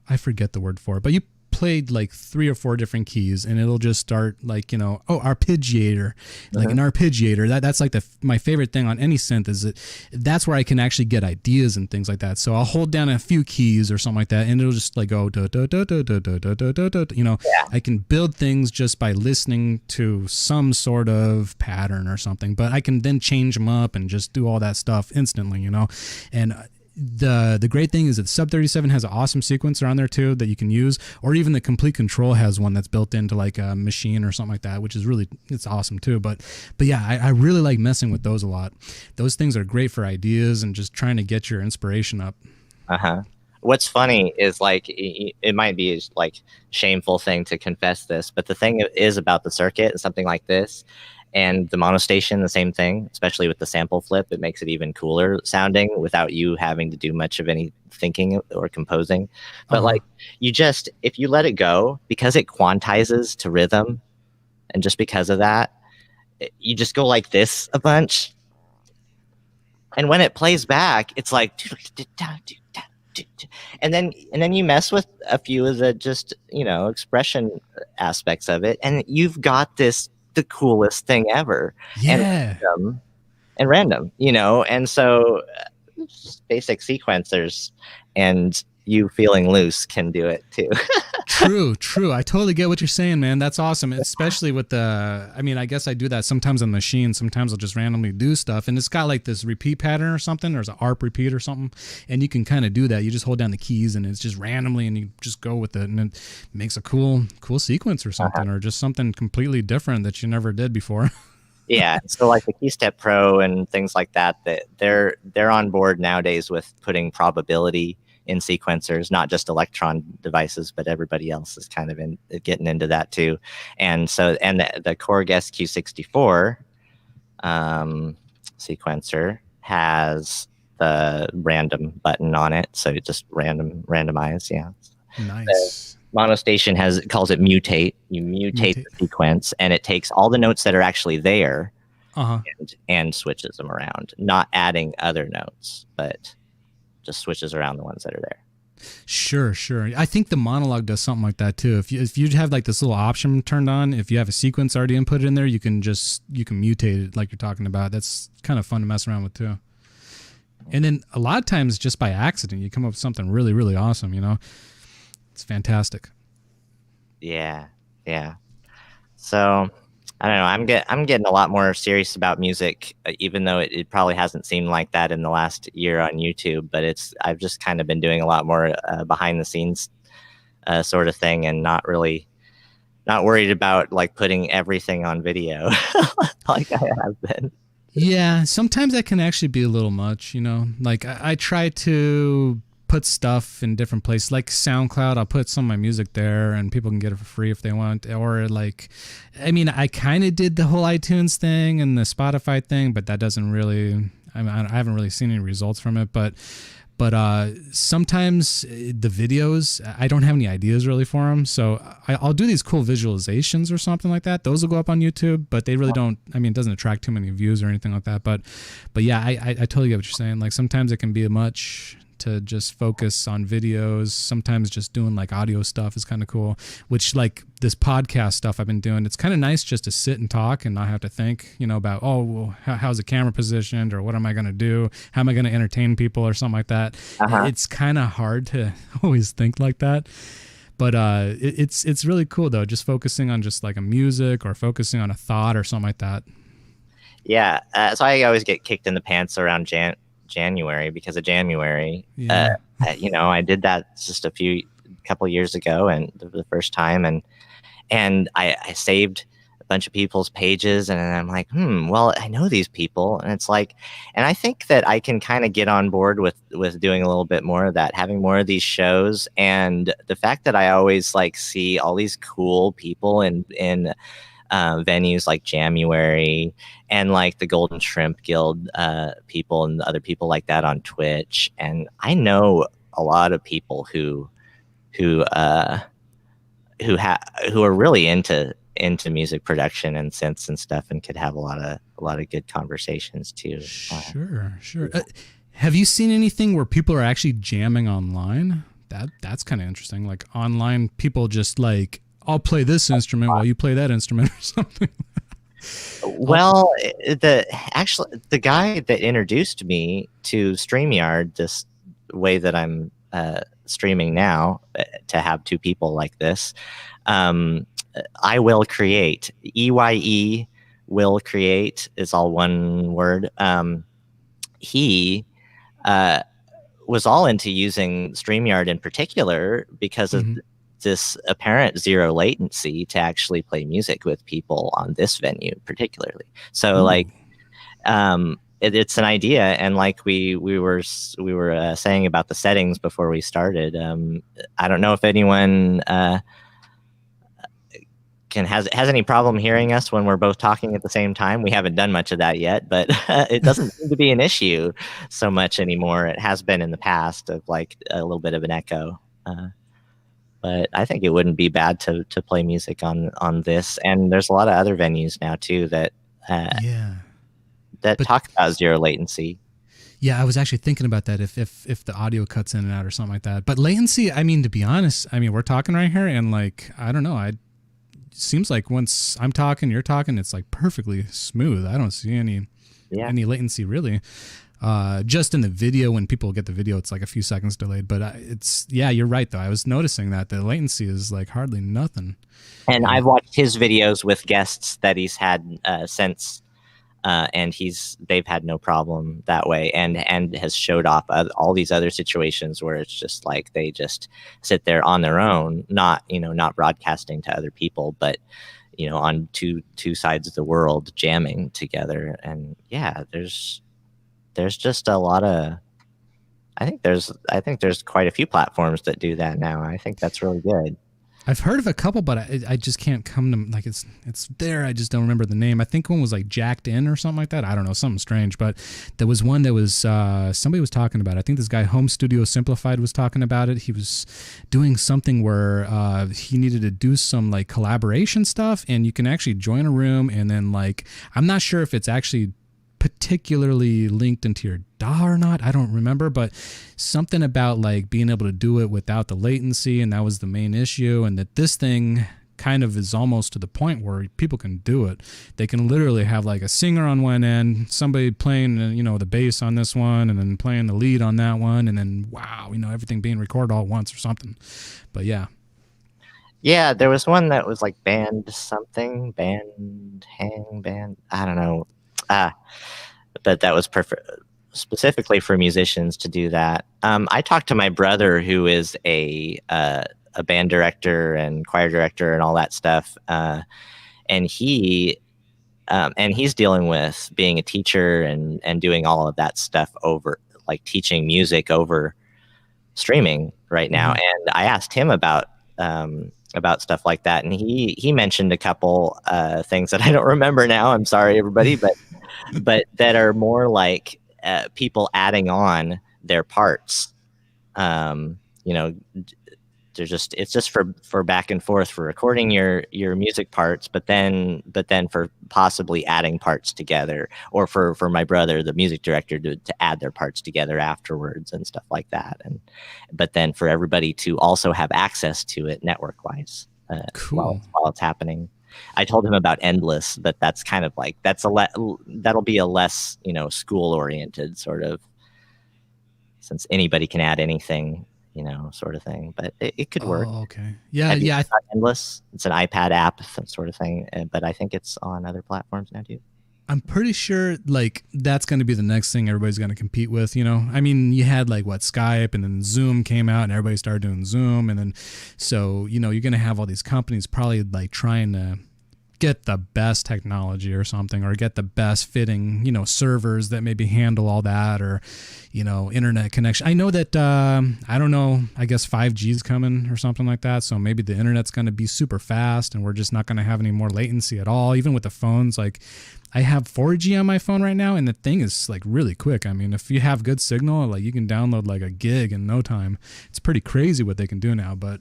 I forget the word for it, but you played like 3 or 4 different keys and it'll just start like, you know, arpeggiator, like an arpeggiator. That's like my favorite thing on any synth, is that that's where I can actually get ideas and things like that. So I'll hold down a few keys or something like that and it'll just like go da, da, da, da, da, da, da, da, da, da. You know, I can build things just by listening to some sort of pattern or something, but I can then change them up and just do all that stuff instantly, you know. And the great thing is that Sub 37 has an awesome sequencer on there too that you can use, or even the Complete Control has one that's built into like a machine or something like that, which is really, it's awesome too. But yeah, I really like messing with those a lot. Those things are great for ideas and just trying to get your inspiration up. What's funny is, like, it might be like shameful thing to confess this, but the thing is about the circuit and something like this, and the monostation, the same thing, especially with the sample flip, it makes it even cooler sounding without you having to do much of any thinking or composing. But like, you just, if you let it go, because it quantizes to rhythm, and just because of that, you just go like this a bunch. And when it plays back, it's like, and then you mess with a few of the just, you know, expression aspects of it, and you've got the coolest thing ever. Yeah. And random, you know. And so basic sequencers and you feeling loose can do it too. True. I totally get what you're saying, man. That's awesome. Especially with the, I mean, I guess I do that sometimes on the machine. Sometimes I'll just randomly do stuff and it's got like this repeat pattern or something. There's an ARP repeat or something. And you can kind of do that. You just hold down the keys and it's just randomly and you just go with it and it makes a cool sequence or something, or just something completely different that you never did before. Yeah. So like the KeyStep Pro and things like that, they're on board nowadays with putting probability in sequencers, not just Electron devices, but everybody else is kind of getting into that too. And so, and the Korg SQ64 sequencer has the random button on it, so it just randomize. Yeah, nice. The monostation calls it mutate. You mutate the sequence, and it takes all the notes that are actually there and switches them around, not adding other notes, but just switches around the ones that are there. Sure. I think the monologue does something like that too. If you have like this little option turned on, if you have a sequence already inputted in there, you can mutate it like you're talking about. That's kind of fun to mess around with too. And then a lot of times just by accident, you come up with something really, really awesome, you know? It's fantastic. Yeah. So I don't know. I'm getting a lot more serious about music, even though it probably hasn't seemed like that in the last year on YouTube. But I've just kind of been doing a lot more behind the scenes sort of thing, and not worried about like putting everything on video like I have been. Yeah, sometimes that can actually be a little much, you know. Like I try to put stuff in different places, like SoundCloud. I'll put some of my music there and people can get it for free if they want. Or like, I mean, I kind of did the whole iTunes thing and the Spotify thing, but that doesn't really, I haven't really seen any results from it. But sometimes the videos, I don't have any ideas really for them. So I'll do these cool visualizations or something like that. Those will go up on YouTube, but they really don't, I mean, it doesn't attract too many views or anything like that. But yeah, I totally get what you're saying. Like sometimes it can be a much to just focus on videos. Sometimes just doing like audio stuff is kind of cool, which like this podcast stuff I've been doing, it's kind of nice just to sit and talk and not have to think, you know, about, oh, well, how's the camera positioned, or what am I going to do? How am I going to entertain people or something like that? It's kind of hard to always think like that. But it's really cool though, just focusing on just like a music or focusing on a thought or something like that. Yeah. So I always get kicked in the pants around January because of January. Yeah. You know, I did that just couple years ago, and the first time, and I saved a bunch of people's pages, and I'm like, well, I know these people, and it's like, and I think that I can kind of get on board with doing a little bit more of that, having more of these shows, and the fact that I always like see all these cool people in venues like January and like the Golden Shrimp Guild people and other people like that on Twitch. And I know a lot of people who who are really into music production and synths and stuff, and could have a lot of good conversations too. Sure. Have you seen anything where people are actually jamming online? That's kind of interesting. Like online people just like, I'll play this instrument while you play that instrument or something. Well, the guy that introduced me to StreamYard, this way that I'm streaming now, to have two people like this, I will create, EYE will create is all one word. He was all into using StreamYard in particular because of this apparent zero latency to actually play music with people on this venue particularly. So like it's an idea, and like we were saying about the settings before we started, I don't know if anyone has any problem hearing us when we're both talking at the same time. We haven't done much of that yet, but it doesn't seem to be an issue so much anymore. It has been in the past, of like a little bit of an echo. But I think it wouldn't be bad to play music on this. And there's a lot of other venues now too that talk about zero latency. Yeah, I was actually thinking about that, if the audio cuts in and out or something like that. But latency, I mean, to be honest, I mean, we're talking right here, and like, I don't know, seems like once I'm talking, you're talking, it's like perfectly smooth. I don't see any latency really. Just in the video, when people get the video, it's like a few seconds delayed. But you're right though. I was noticing that the latency is like hardly nothing. And I've watched his videos with guests that he's had since, and they've had no problem that way, and has showed off all these other situations where it's just like they just sit there on their own, not broadcasting to other people, but on two sides of the world jamming together. And there's just a lot of, I think there's quite a few platforms that do that now. I think that's really good. I've heard of a couple, but I just can't come to, like, it's there. I just don't remember the name. I think one was like Jacked In or something like that. I don't know, something strange. But there was one that was somebody was talking about it. I think this guy Home Studio Simplified was talking about it. He was doing something where he needed to do some like collaboration stuff, and you can actually join a room, and then like, I'm not sure if it's actually particularly linked into your DAW or not, I don't remember, but something about like being able to do it without the latency, and that was the main issue. And that this thing kind of is almost to the point where people can do it. They can literally have like a singer on one end, somebody playing the bass on this one, and then playing the lead on that one, and then everything being recorded all at once or something. But yeah, there was one that was like band I don't know, but that was perfect specifically for musicians to do that. I talked to my brother, who is a band director and choir director and all that stuff, and he's dealing with being a teacher and doing all of that stuff over, like teaching music over streaming right now. And I asked him about stuff like that, and he mentioned a couple things that I don't remember now. I'm sorry, everybody, but that are more like people adding on their parts. It's just for back and forth for recording your music parts, but then for possibly adding parts together, or for my brother, the music director, to add their parts together afterwards and stuff like that. But then for everybody to also have access to it network wise, cool. while it's happening. I told him about Endless, but that's kind of like, that'll be a less school oriented sort of, since anybody can add anything, sort of thing. But it could work. Oh, okay. Yeah. Endless. It's an iPad app, sort of thing. But I think it's on other platforms now too. I'm pretty sure like that's going to be the next thing everybody's going to compete with. I mean, you had like Skype, and then Zoom came out, and everybody started doing Zoom, and then so you're going to have all these companies probably like trying to get the best technology or something, or get the best fitting servers that maybe handle all that, or internet connection. I know that I don't know, I guess 5G is coming or something like that, so maybe the internet's going to be super fast, and we're just not going to have any more latency at all, even with the phones. Like, I have 4G on my phone right now, and the thing is like really quick. I mean, if you have good signal, like you can download like a gig in no time. It's pretty crazy what they can do now. But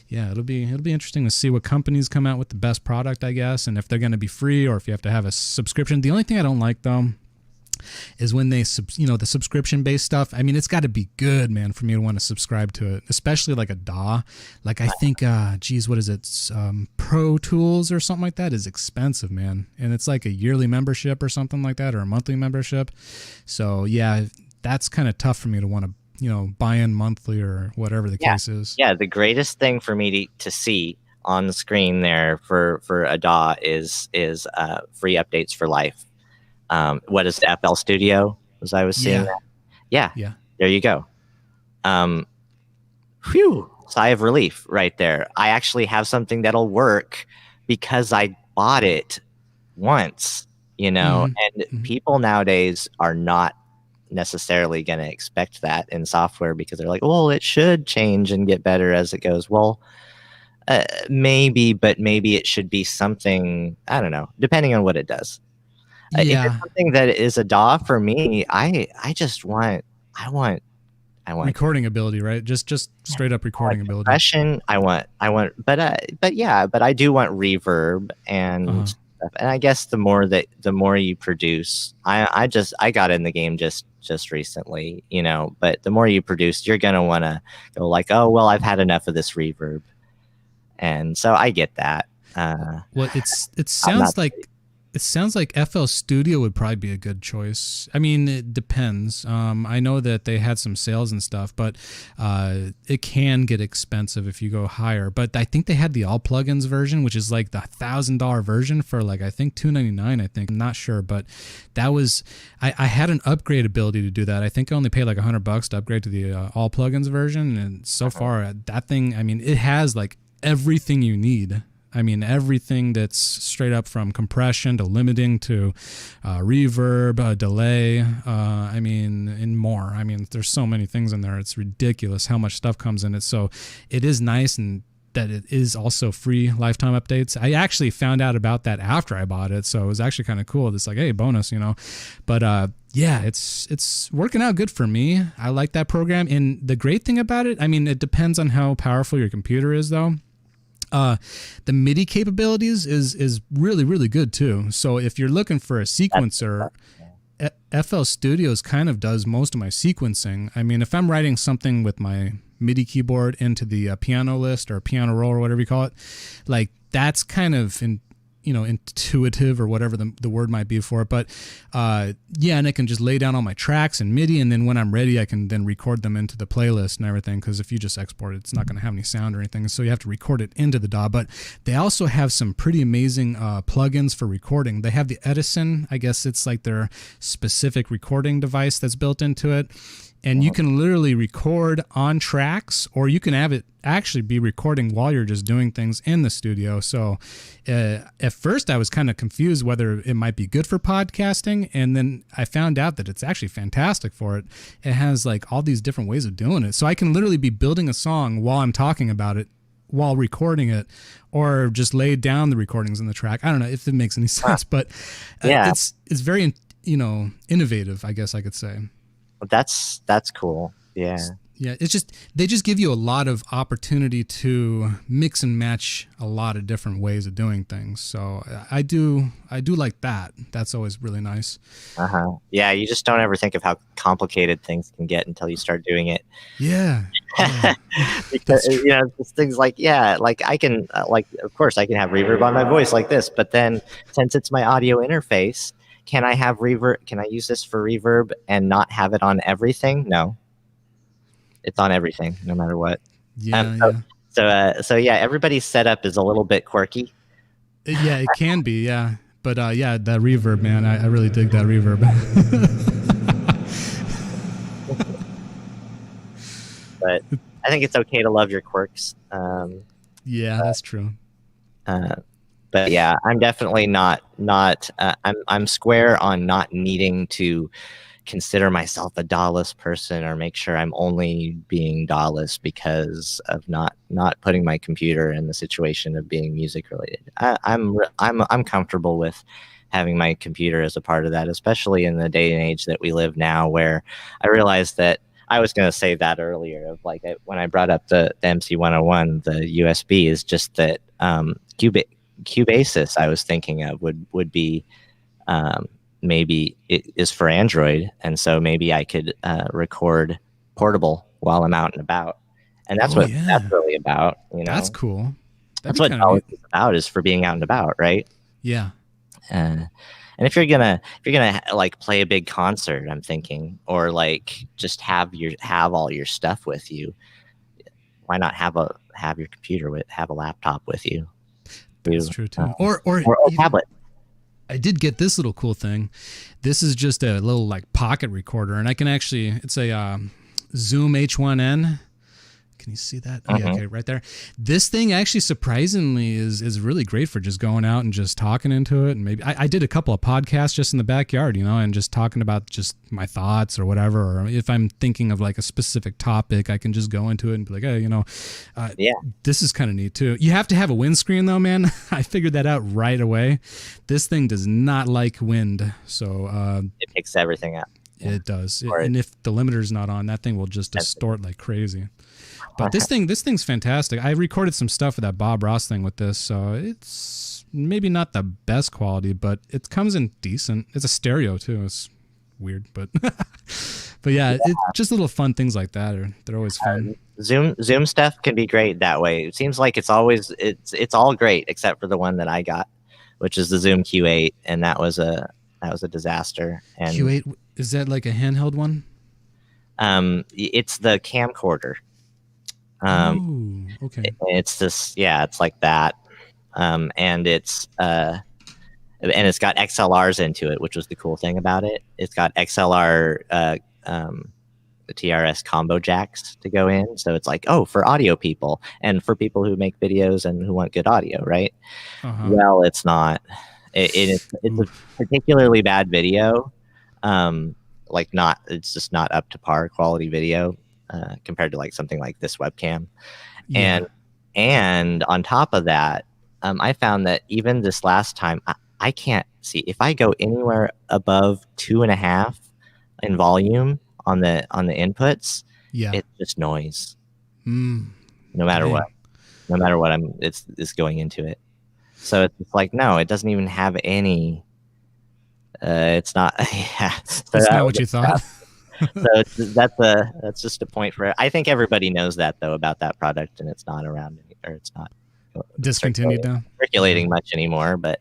yeah, it'll be interesting to see what companies come out with the best product, I guess, and if they're going to be free or if you have to have a subscription. The only thing I don't like though is when they, the subscription based stuff. I mean, it's got to be good, man, for me to want to subscribe to it, especially like a DAW. Like I think, what is it? Pro Tools or something like that is expensive, man. And it's like a yearly membership or something like that, or a monthly membership. So yeah, that's kind of tough for me to want to, buy in monthly or whatever the case is. Yeah. The greatest thing for me to see on the screen there for a DAW is free updates for life. What is the FL Studio, as I was seeing that? Yeah. There you go. Phew, sigh of relief right there. I actually have something that'll work because I bought it once, and people nowadays are not necessarily going to expect that in software because they're like, well, it should change and get better as it goes. Well, maybe, but maybe it should be something, I don't know, depending on what it does. If it's something that is a DAW for me, I want recording ability, right? Just straight up recording ability. Compression. I want, but I do want reverb and stuff. And I guess the more you produce, I got in the game just recently, but the more you produce, you're gonna want to go like, oh well, I've had enough of this reverb, and so I get that. Well, it sounds like FL Studio would probably be a good choice. I mean, it depends. I know that they had some sales and stuff, but it can get expensive if you go higher. But I think they had the all plugins version, which is like the $1,000 version for like, I think $299. I think, I'm not sure, but that was, I had an upgrade ability to do that. I think I only paid like $100 to upgrade to the all plugins version, and so far that thing, I mean, it has like everything you need. I mean, everything that's straight up from compression to limiting to reverb, delay, and more. I mean, there's so many things in there. It's ridiculous how much stuff comes in it. So it is nice and that it is also free lifetime updates. I actually found out about that after I bought it. So it was actually kind of cool. It's like, hey, bonus, But yeah, it's working out good for me. I like that program. And the great thing about it, I mean, it depends on how powerful your computer is, though. The MIDI capabilities is really, really good too. So if you're looking for a sequencer, FL Studios kind of does most of my sequencing. I mean, if I'm writing something with my MIDI keyboard into the piano list or piano roll or whatever you call it, like that's kind of intuitive or whatever the word might be for it. But and I can just lay down all my tracks in MIDI, and then when I'm ready, I can then record them into the playlist and everything, because if you just export it, it's not going to have any sound or anything, so you have to record it into the DAW. But they also have some pretty amazing plugins for recording. They have the Edison, I guess it's like their specific recording device that's built into it. And you can literally record on tracks, or you can have it actually be recording while you're just doing things in the studio. So at first I was kind of confused whether it might be good for podcasting. And then I found out that it's actually fantastic for it. It has like all these different ways of doing it. So I can literally be building a song while I'm talking about it, while recording it, or just lay down the recordings in the track. I don't know if it makes any sense, but it's very, innovative, I guess I could say. That's cool. Yeah. Yeah, it's just they just give you a lot of opportunity to mix and match a lot of different ways of doing things. So I do like that. That's always really nice. Yeah, you just don't ever think of how complicated things can get until you start doing it. Yeah. Because it's things like I can of course I can have reverb on my voice like this, but then since it's my audio interface, can I have reverb? Can I use this for reverb and not have it on everything? No. It's on everything, no matter what. So everybody's setup is a little bit quirky. Yeah, it can be, yeah. But that reverb, man, I really dig that reverb. But I think it's okay to love your quirks. That's true. But yeah, I'm definitely not. I'm square on not needing to consider myself a DAW-less person or make sure I'm only being DAW-less because of not putting my computer in the situation of being music related. I'm comfortable with having my computer as a part of that, especially in the day and age that we live now, where I realized that I was going to say that earlier of like when I brought up the MC101, the USB is just that Cubasis I was thinking of would be maybe it is for Android, and so maybe I could record portable while I'm out and about, and that's Oh what yeah, that's really about. that's cool. That'd That's be what kind of college neat. is about, is for being out and about, right? Yeah. And if you're gonna like play a big concert, I'm thinking, or like just have all your stuff with you, why not have your computer have a laptop with you? That's To, true too. Or or a even tablet. I did get this little cool thing. This is just a little like pocket recorder, and I can actually, it's a Zoom H1N. Can you see that? Oh, yeah, okay, right there. This thing actually surprisingly is really great for just going out and just talking into it. And maybe I did a couple of podcasts just in the backyard, and just talking about just my thoughts or whatever. Or if I'm thinking of like a specific topic, I can just go into it and be like, hey, Yeah. This is kind of neat too. You have to have a windscreen though, man. I figured that out right away. This thing does not like wind. So It picks everything up. it does. And if the limiter's not on, that thing will just distort like crazy. But this thing's fantastic. I recorded some stuff with that Bob Ross thing with this, so it's maybe not the best quality, but it comes in decent. It's a stereo too. It's weird, but but yeah, it's just little fun things like that. They're always fun. Zoom stuff can be great that way. It seems like it's all great except for the one that I got, which is the Zoom Q8, and that was a disaster. And Q8, is that like a handheld one? It's the camcorder. Okay. It's this, yeah, it's like that, and it's got XLRs into it, which was the cool thing about it. It's got XLR TRS combo jacks to go in, so it's like, oh, for audio people and for people who make videos and who want good audio, right? Well, it's not. It's a particularly bad video. It's just not up to par quality video. Compared to like something like this webcam. Yeah. And on top of that, I found that even this last time, I can't see if I go anywhere above 2.5 in volume on the inputs. Yeah. It's just noise. No matter what, it's going into it. So it's like, no, it doesn't even have any. It's not. Yeah. So it's not what you thought. So that's just a point for it. I think everybody knows that though about that product, and it's not around or it's not discontinued now, circulating much anymore. But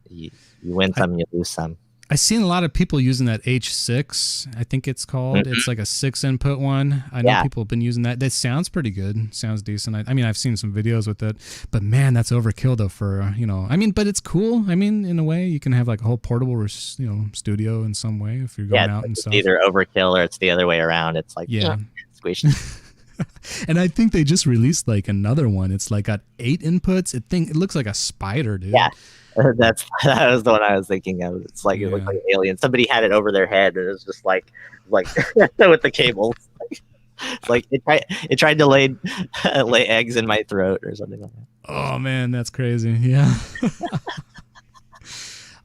you win some, you lose some. I've seen a lot of people using that H6. I think it's called. It's like a 6-input one. I know people have been using that. That sounds pretty good. Sounds decent. I mean, I've seen some videos with it, but man, that's overkill though for, I mean, but it's cool. I mean, in a way you can have like a whole portable, studio in some way if you're going out and stuff. Either overkill or it's the other way around. It's like, squish. And I think they just released like another one. It's like got 8 inputs. It looks like a spider, dude. Yeah. That was the one I was thinking of. It's like, it looked like an alien. Somebody had it over their head, and it was just like with the cables. It's like it tried to lay eggs in my throat or something like that. Oh man, that's crazy. Yeah.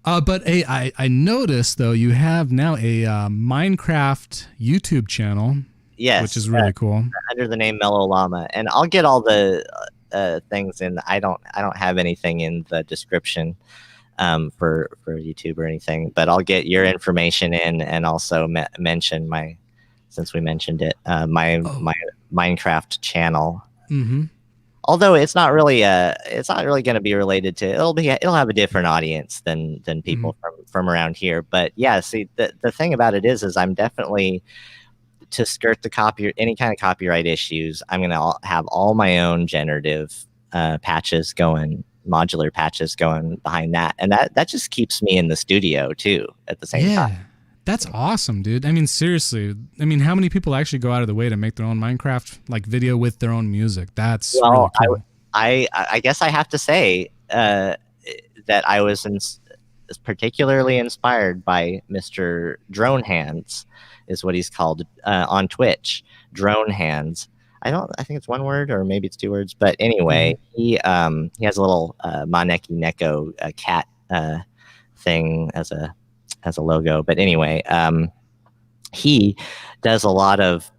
But hey, I noticed though you have now a Minecraft YouTube channel. Yes, which is really cool. Under the name Mellow Llama, and I'll get all the things in. I don't have anything in the description for YouTube or anything, but I'll get your information in, and also mention since we mentioned it, my Minecraft channel. Although it's not really going to be related to. It'll have a different audience than people from around here. But yeah, see, the thing about it is I'm definitely, to skirt any kind of copyright issues, I'm going to have all my own generative patches going, modular patches going behind that. And that just keeps me in the studio too at the same time. That's awesome, dude. I mean, seriously. I mean, how many people actually go out of the way to make their own Minecraft like video with their own music? That's really cool. I guess I have to say that I was particularly inspired by Mr. Drone Hands, is what he's called on Twitch. Drone Hands. I think it's one word, or maybe it's 2 words, but anyway, he has a little Maneki Neko cat thing as a logo. But anyway, he does a lot of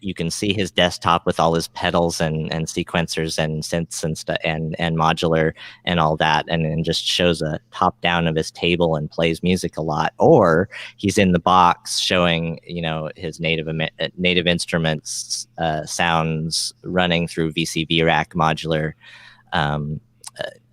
you can see his desktop with all his pedals and sequencers and synths and stuff and modular and all that, and then just shows a top down of his table and plays music a lot. Or he's in the box showing his native instruments sounds running through VCV rack modular um,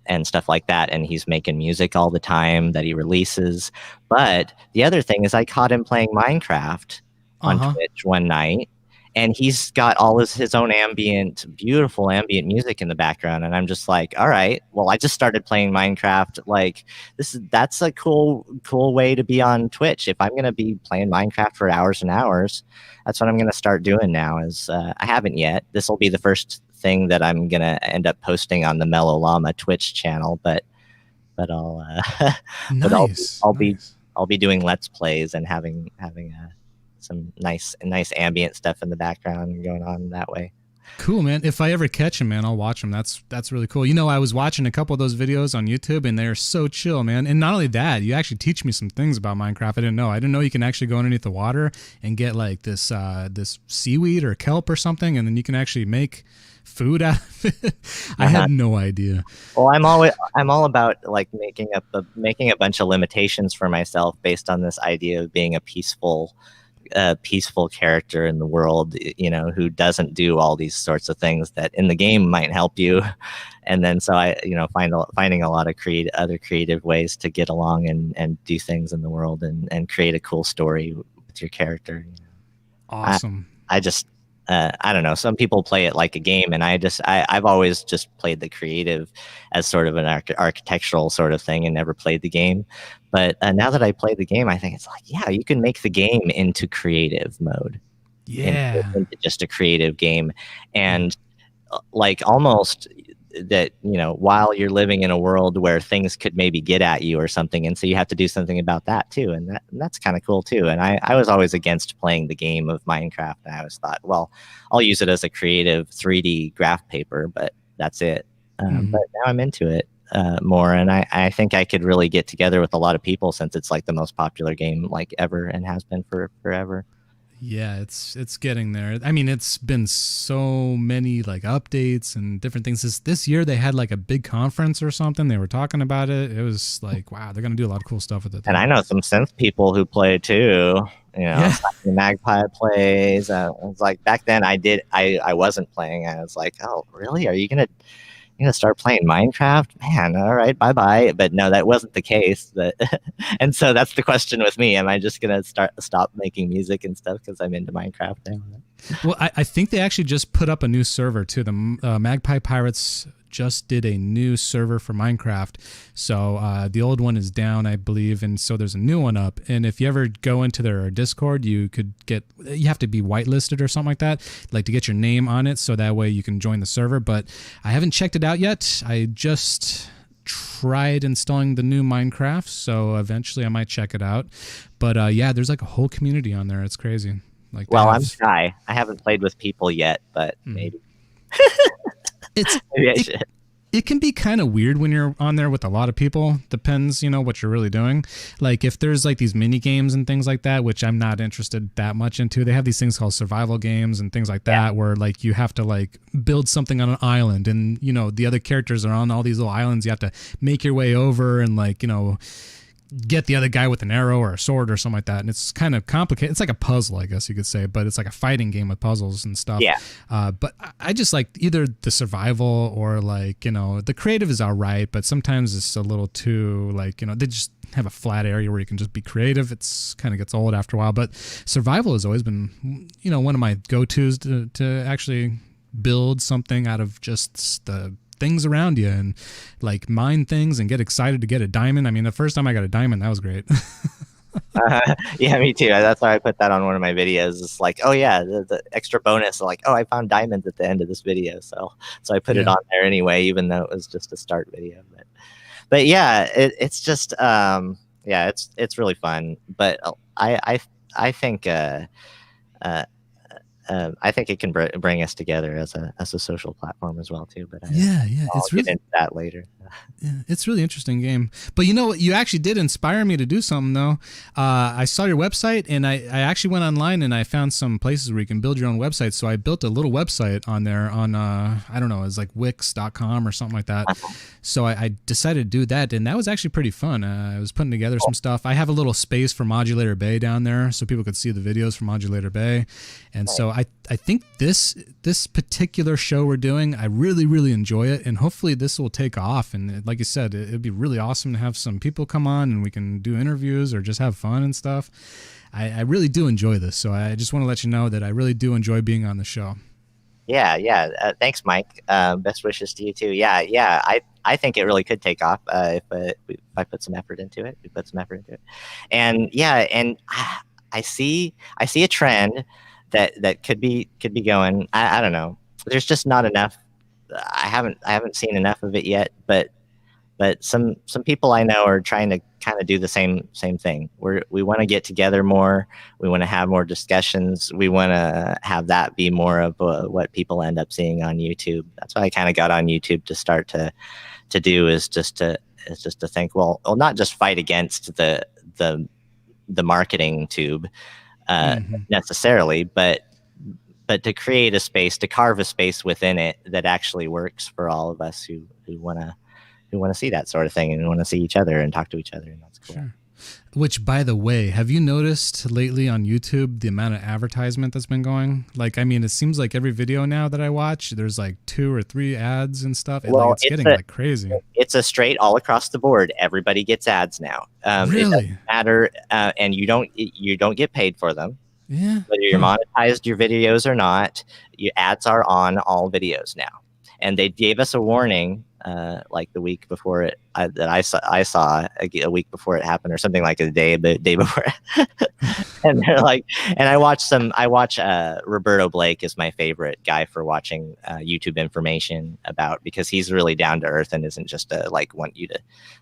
and stuff like that. And he's making music all the time that he releases. But the other thing is I caught him playing Minecraft on Twitch one night, and he's got all his own beautiful ambient music in the background. And I'm just like, all right, well, I just started playing Minecraft. Like that's a cool way to be on Twitch. If I'm going to be playing Minecraft for hours and hours, that's what I'm going to start doing now. I haven't yet. This will be the first thing that I'm gonna end up posting on the Mellow Llama Twitch channel, but I'll nice. I'll be doing Let's Plays and having some nice ambient stuff in the background going on that way. Cool, man. If I ever catch him, man, I'll watch him. That's really cool. I was watching a couple of those videos on YouTube, and they're so chill, man. And not only that, you actually teach me some things about Minecraft I didn't know. I didn't know you can actually go underneath the water and get like this seaweed or kelp or something, and then you can actually make food out of it. I had no idea. Well, I'm all about like making a bunch of limitations for myself based on this idea of being a peaceful character in the world, who doesn't do all these sorts of things that in the game might help you. And then so I, finding a lot of other creative ways to get along and do things in the world and create a cool story with your character. Awesome. I don't know. Some people play it like a game, and I've always just played the creative as sort of an architectural sort of thing and never played the game. But now that I play the game, I think it's like, yeah, you can make the game into creative mode. Yeah. Into just a creative game. And like almost that, while you're living in a world where things could maybe get at you or something. And so you have to do something about that too. And that's kind of cool too. And I was always against playing the game of Minecraft. And I always thought, well, I'll use it as a creative 3D graph paper, but that's it. But now I'm into it more. And I think I could really get together with a lot of people since it's like the most popular game like ever and has been for forever. Yeah, it's getting there. I mean, it's been so many like updates and different things. This year they had like a big conference or something. They were talking about it. It was like, wow, they're gonna do a lot of cool stuff with it. And I know some synth people who play too. Yeah. Magpie plays. It was like back then I wasn't playing. I was like, oh, really? Are you gonna start playing Minecraft? Man, all right, bye-bye. But no, that wasn't the case. And so that's the question with me. Am I just going to stop making music and stuff because I'm into Minecraft now? Well, I think they actually just put up a new server too. The Magpie Pirates just did a new server for Minecraft. So the old one is down, I believe, and so there's a new one up. And if you ever go into their Discord, you have to be whitelisted or something like that, like to get your name on it, so that way you can join the server. But I haven't checked it out yet. I just tried installing the new Minecraft, so eventually I might check it out. But yeah, there's like a whole community on there. It's crazy. Like, well, I'm shy. I haven't played with people yet, but maybe. Maybe I should. It can be kind of weird when you're on there with a lot of people. Depends, what you're really doing. Like if there's like these mini games and things like that, which I'm not interested that much into. They have these things called survival games and things like that, where like you have to like build something on an island, and the other characters are on all these little islands. You have to make your way over and like get the other guy with an arrow or a sword or something like that. And it's kind of complicated. It's like a puzzle, I guess you could say, but it's like a fighting game with puzzles and stuff. Yeah. But I just like either the survival or like, the creative is all right, but sometimes it's a little too like, they just have a flat area where you can just be creative. It's kind of gets old after a while, but survival has always been, one of my go-tos to actually build something out of just the things around you and like mine things and get excited to get a diamond. I mean, the first time I got a diamond, that was great. Yeah, me too. That's why I put that on one of my videos. It's like, oh yeah, the extra bonus. Like, oh, I found diamonds at the end of this video, so I put it on there anyway, even though it was just a start video. But yeah, it's just it's really fun. But I think I think it can bring us together as a social platform as well too. But Yeah, I'll it's get really into that later. it's really interesting game. But you know what? You actually did inspire me to do something though. I saw your website and I actually went online and I found some places where you can build your own website. So I built a little website on there on I don't know, it's like Wix.com or something like that. So I decided to do that, and that was actually pretty fun. I was putting together some stuff. I have a little space for Modulator Bay down there, so people could see the videos from Modulator Bay. And so I think this particular show we're doing, I really enjoy it, and hopefully this will take off. And like you said, it'd be really awesome to have some people come on and we can do interviews or just have fun and stuff. I really do enjoy this, so I just want to let you know that I really do enjoy being on the show. Yeah. Thanks, Mike. Best wishes to you too. Yeah. I think it really could take off if I put some effort into it. We put some effort into it, and I see a trend that could be going. I don't know. There's just not enough. I haven't seen enough of it yet, but some people I know are trying to kind of do the same thing. We want to get together more. We want to have more discussions. We want to have that be more of what people end up seeing on YouTube. That's why I kind of got on YouTube to start to do is just to think, well, not just fight against the marketing tube necessarily, but to create a space, to carve a space within it that actually works for all of us who want to see that sort of thing and want to see each other and talk to each other. And that's cool. Sure. Which, by the way, have you noticed lately on YouTube the amount of advertisement that's been going? Like, I mean, it seems like every video now that I watch, there's like 2 or 3 ads and stuff. Well, it's getting like crazy. It's a straight all across the board. Everybody gets ads now. Really? It doesn't matter, and you don't get paid for them. Yeah. Whether you're monetized your videos or not, your ads are on all videos now. And they gave us a warning like the week before it that I saw a week before it happened, or something like the day before. And they're like, and I watch Roberto Blake is my favorite guy for watching YouTube information about, because he's really down to earth and isn't just a like want you to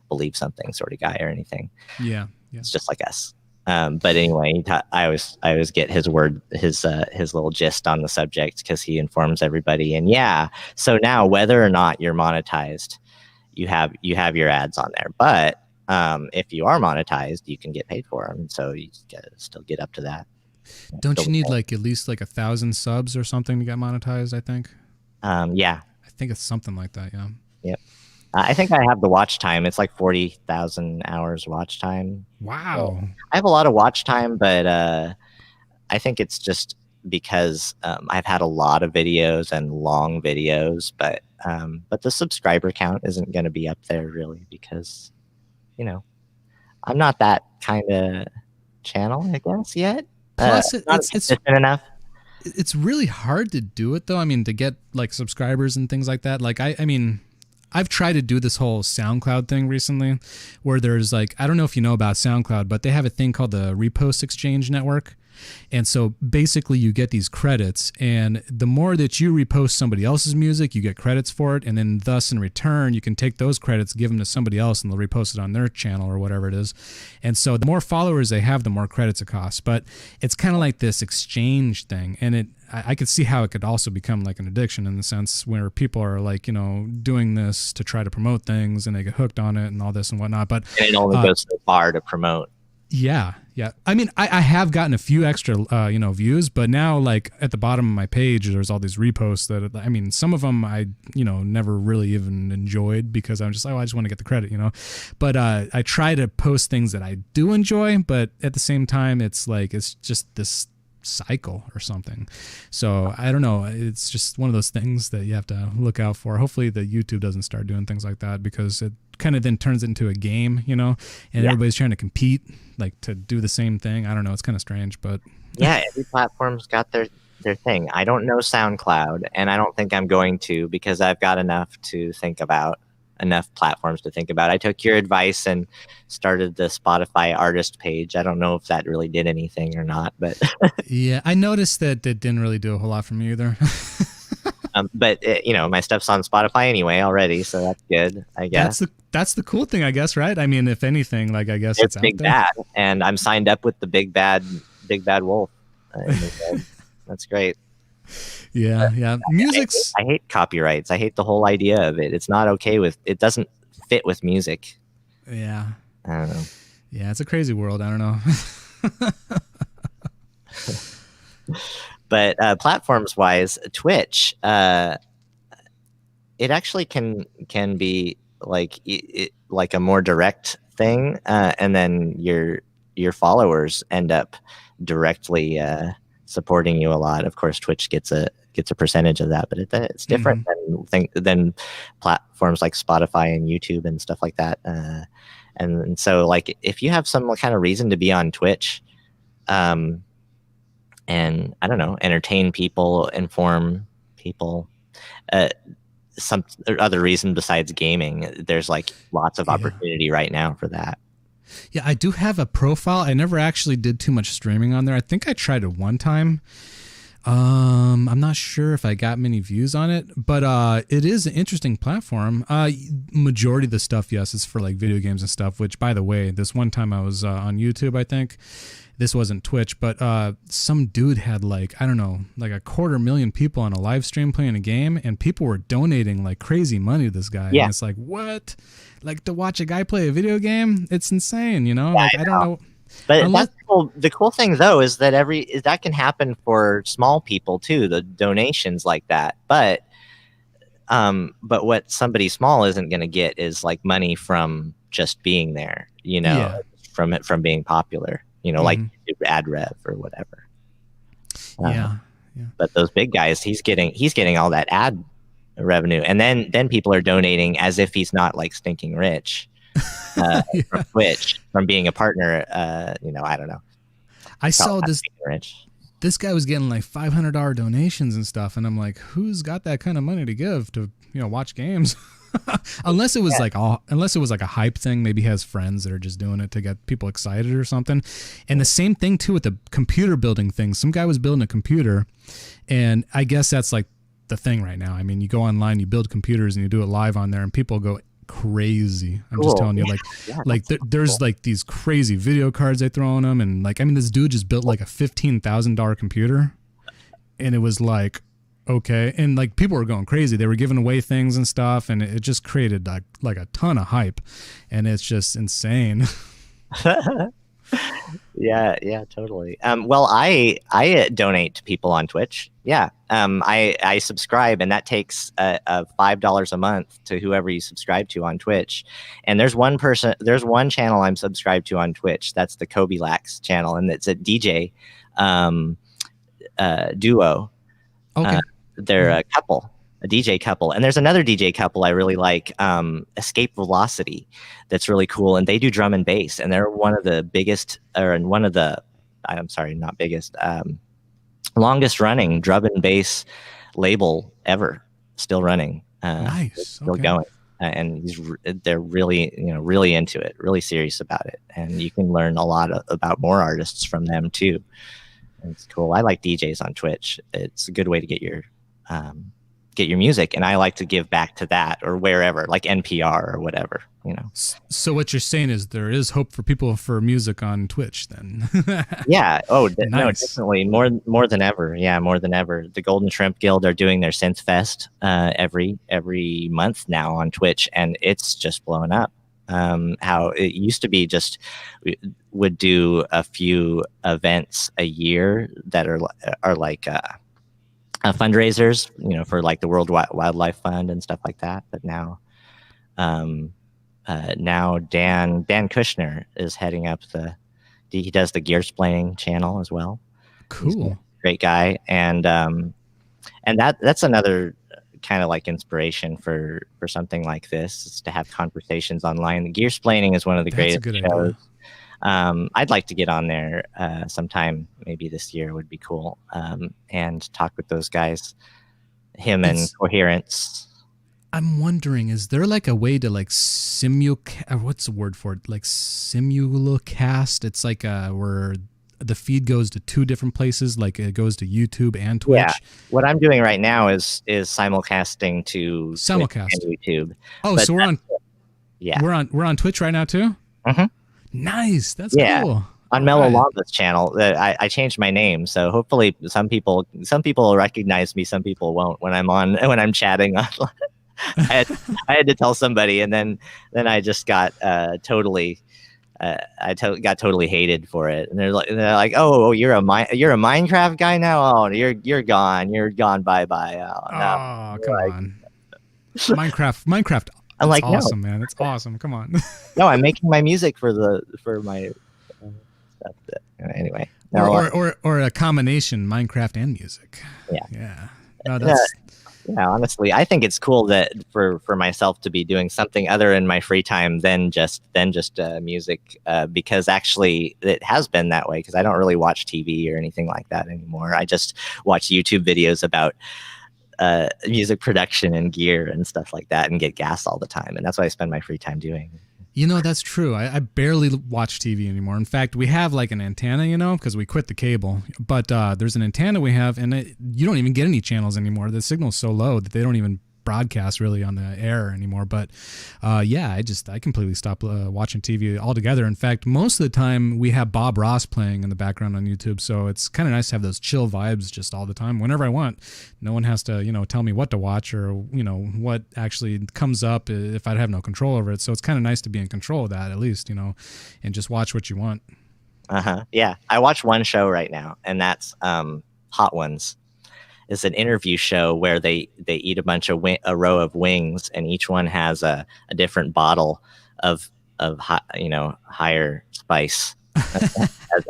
believe something sort of guy or anything. Yeah. It's just like us. But anyway, I always get his little gist on the subject because he informs everybody. And yeah, so now whether or not you're monetized, you have your ads on there. But if you are monetized, you can get paid for them. So you still get up to that. Don't you need like at least like 1,000 subs or something to get monetized? I think. Yeah. I think it's something like that. Yeah. Yep. I think I have the watch time. It's like 40,000 hours watch time. Wow. So I have a lot of watch time, but I think it's just because I've had a lot of videos and long videos, but the subscriber count isn't going to be up there really because, I'm not that kind of channel, I guess, yet. Plus, it's enough. It's really hard to do it though. I mean, to get like subscribers and things like that. Like I mean, I've tried to do this whole SoundCloud thing recently where there's like, I don't know if you know about SoundCloud, but they have a thing called the Repost Exchange Network. And so basically you get these credits, and the more that you repost somebody else's music, you get credits for it. And then thus in return, you can take those credits, give them to somebody else, and they'll repost it on their channel or whatever it is. And so the more followers they have, the more credits it costs. But it's kind of like this exchange thing. And I could see how it could also become like an addiction in the sense where people are like, doing this to try to promote things and they get hooked on it and all this and whatnot. But and it only goes so far to promote. Yeah. I mean, I have gotten a few extra, views, but now like at the bottom of my page, there's all these reposts that, I mean, some of them I, never really even enjoyed because I'm just like, I just want to get the credit, but I try to post things that I do enjoy, but at the same time, it's like, it's just this cycle or something. So I don't know. It's just one of those things that you have to look out for. Hopefully the YouTube doesn't start doing things like that, because it kind of then turns into a game, and everybody's trying to compete, like to do the same thing. I don't know. It's kind of strange, but yeah, every platform's got their thing. I don't know SoundCloud, and I don't think I'm going to, because I've got enough platforms to think about. I took your advice and started the Spotify artist page. I don't know if that really did anything or not, but yeah, I noticed that it didn't really do a whole lot for me either. But my stuff's on Spotify anyway already, so that's good, I guess. That's the cool thing, I guess, right? I mean, if anything, like I guess it's out Big there. Bad, and I'm signed up with the Big Bad Wolf. That's great. Yeah. Music's I hate copyrights. I hate the whole idea of it. It's not okay with. It doesn't fit with music. yeah. I don't know. Yeah, it's a crazy world. I don't know. But platforms wise, Twitch, it actually can be like like a more direct thing, and then your followers end up directly supporting you a lot. Of course, Twitch gets a percentage of that, but it's different than platforms like Spotify and YouTube and stuff like that. And so, like, if you have some kind of reason to be on Twitch, and I don't know, entertain people, inform people, some other reason besides gaming, there's like lots of opportunity right now for that. Yeah, I do have a profile. I never actually did too much streaming on there. I think I tried it one time. I'm not sure if I got many views on it, but it is an interesting platform. Majority of the stuff, yes, is for like video games and stuff, which, by the way, this one time I was on YouTube, I think. This wasn't Twitch, but some dude had like, I don't know, like 250,000 people on a live stream playing a game, and people were donating like crazy money to this guy. Yeah. And it's like, what? Like, to watch a guy play a video game? It's insane, you know? Yeah, like, I don't know. But that's cool. The cool thing though is that that can happen for small people too, the donations like that. But what somebody small isn't going to get is like money from just being there, you know, from being popular, you know, like ad rev or whatever. Yeah. But those big guys, he's getting all that ad revenue, and then people are donating as if he's not like stinking rich. From Twitch, from being a partner, you know, I don't know. I saw this guy was getting like $500 donations and stuff, and I'm like, who's got that kind of money to give to, you know, watch games? unless it was like a hype thing. Maybe he has friends that are just doing it to get people excited or something. And the same thing too with the computer building thing. Some guy was building a computer, and I guess that's like the thing right now. I mean, you go online, you build computers, and you do it live on there, and people go crazy. I'm just telling you, like there's like these crazy video cards they throw on them, and like, I mean, this dude just built like a $15,000 computer, and it was like, okay, and like people were going crazy. They were giving away things and stuff, and it just created like a ton of hype, and it's just insane. Yeah, totally. Well, I donate to people on Twitch. Yeah. I subscribe, and that takes $5 a month to whoever you subscribe to on Twitch. And there's one channel I'm subscribed to on Twitch. That's the Kobe Lax channel, and it's a DJ duo. Okay. They're a couple. A DJ couple, and there's another DJ couple I really like, Escape Velocity, that's really cool, and they do drum and bass, and they're one of the biggest, or one of the, I'm sorry, not biggest, longest running drum and bass label ever, still running, nice, still going, and they're really, you know, really into it, really serious about it, and you can learn a lot about more artists from them too. And it's cool. I like DJs on Twitch. It's a good way to get your music, and I like to give back to that, or wherever, like NPR or whatever, you know. So what you're saying is there is hope for people for music on Twitch then. Yeah. Oh, nice. No, definitely more than ever. Yeah, more than ever. The Golden Shrimp Guild are doing their Synth Fest every month now on Twitch, and it's just blowing up. How it used to be just, we would do a few events a year that are like fundraisers, you know, for like the World Wildlife Fund and stuff like that. But now Dan Kushner is heading up he does the Gearsplaining channel as well. Cool. Great guy. And that's another kind of like inspiration for something like this, is to have conversations online. The Gearsplaining is one of the greatest shows. I'd like to get on there sometime, maybe this year would be cool, and talk with those guys, and Coherence. I'm wondering, is there like a way to like what's the word for it? Like simulcast? It's like where the feed goes to two different places, like it goes to YouTube and Twitch. Yeah. What I'm doing right now is simulcasting to Twitch and YouTube. Oh, so we're on Twitch right now too? Mm-hmm. Nice. That's cool. on All Mellow right. Llama's channel. I changed my name, so hopefully some people will recognize me, some people won't when I'm chatting on. I had, I had to tell somebody, and then I just got totally. Got totally hated for it, and they're like, oh, you're a Minecraft guy now. Oh, you're gone, bye bye. Oh no, Oh, come like, on. Minecraft. I'm It's like, no, awesome, man. It's awesome. Come on. no, I'm making my music for my stuff. Anyway, or, no, or or or a combination Minecraft and music. yeah. Yeah. No, Uh, that's Yeah, honestly, I think it's cool that for myself to be doing something other in my free time than just music, because actually it has been that way. Because I don't really watch TV or anything like that anymore. I just watch YouTube videos about music production and gear and stuff like that, and get gas all the time, and that's what I spend my free time doing. that's true. I barely watch TV anymore. In fact, we have like an antenna, because we quit the cable. But there's an antenna we have, and you don't even get any channels anymore. The signal's so low that they don't even broadcast really on the air anymore. But yeah, I completely stopped watching TV altogether. In fact, most of the time we have Bob Ross playing in the background on YouTube, so it's kind of nice to have those chill vibes just all the time whenever I want. No one has to tell me what to watch, or what actually comes up if I have no control over it. So it's kind of nice to be in control of that, at least, and just watch what you want. Yeah, I watch one show right now, and that's Hot Ones. Is an interview show where they eat a row of wings, and each one has a different bottle of higher spice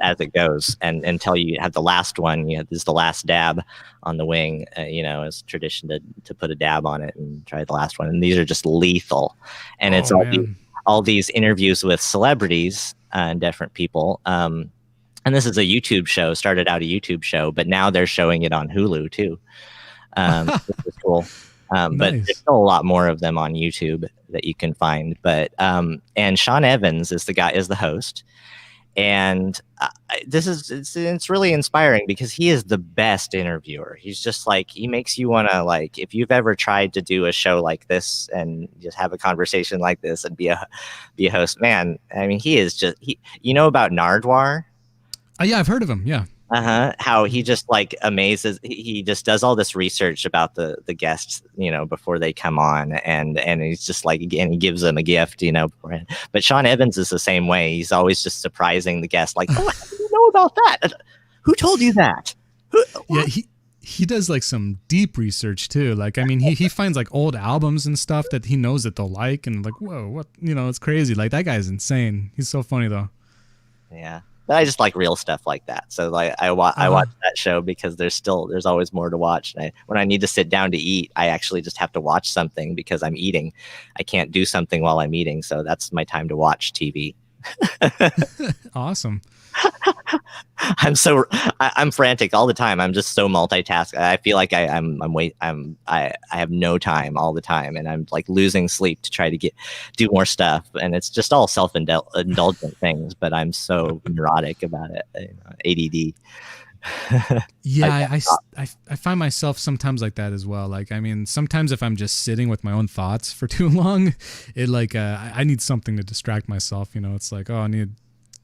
as it goes, and until you have the last one, this is the last dab on the wing. It's tradition to put a dab on it and try the last one, and these are just lethal. And it's all these interviews with celebrities and different people. And this is a YouTube show, started out a YouTube show, but now they're showing it on Hulu too. Which is cool. But Nice. there's still a lot more of them on YouTube that you can find. But and Sean Evans is the host. And it's really inspiring because he is the best interviewer. He's just like, he makes you want to, like, if you've ever tried to do a show like this and just have a conversation like this and be a host, man, I mean, he is just, about Nardwar. Yeah, I've heard of him. Yeah. How he just like amazes. He just does all this research about the guests, before they come on, and he's just like, and he gives them a gift, beforehand. But Sean Evans is the same way. He's always just surprising the guest, like, oh, how do you know about that? Who told you that? Yeah, he does like some deep research too. Like, I mean, he finds like old albums and stuff that he knows that they'll like, and like, whoa, what, it's crazy. Like, that guy's insane. He's so funny though. Yeah. But I just like real stuff like that. So like I watch that show because there's always more to watch. And when I need to sit down to eat, I actually just have to watch something because I'm eating. I can't do something while I'm eating, so that's my time to watch TV. Awesome. I'm frantic all the time. I'm just so multitask. I feel like I have no time all the time, and I'm like losing sleep to try to do more stuff. And it's just all self-indulgent things, but I'm so neurotic about it. ADD. Yeah, I find myself sometimes like that as well. Like, I mean, sometimes if I'm just sitting with my own thoughts for too long, it like I need something to distract myself. It's like, oh, I need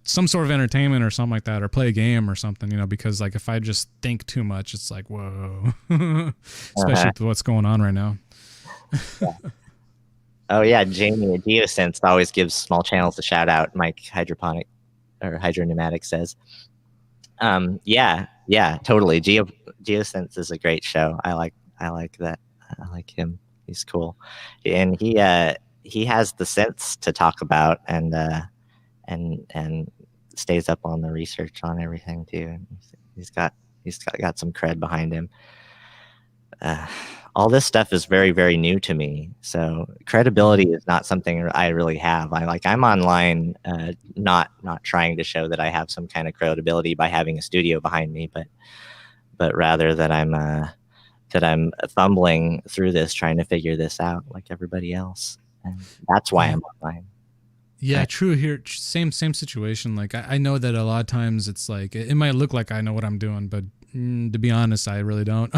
some sort of entertainment or something like that, or play a game or something, because like if I just think too much, it's like, whoa, especially with what's going on right now. Yeah. Oh yeah, Jamie at Geosense always gives small channels a shout out. Mike Hydropneumatic says, yeah, totally. Geosense is a great show. I like that. I like him. He's cool, and he has the sense to talk about and stays up on the research on everything too. And he's got some cred behind him. All this stuff is very, very new to me, so credibility is not something I really have. I'm online, not trying to show that I have some kind of credibility by having a studio behind me, but rather that I'm fumbling through this, trying to figure this out like everybody else, and that's why I'm online. Yeah, true here. Same situation. Like, I know that a lot of times it's like, it might look like I know what I'm doing, but To be honest, I really don't.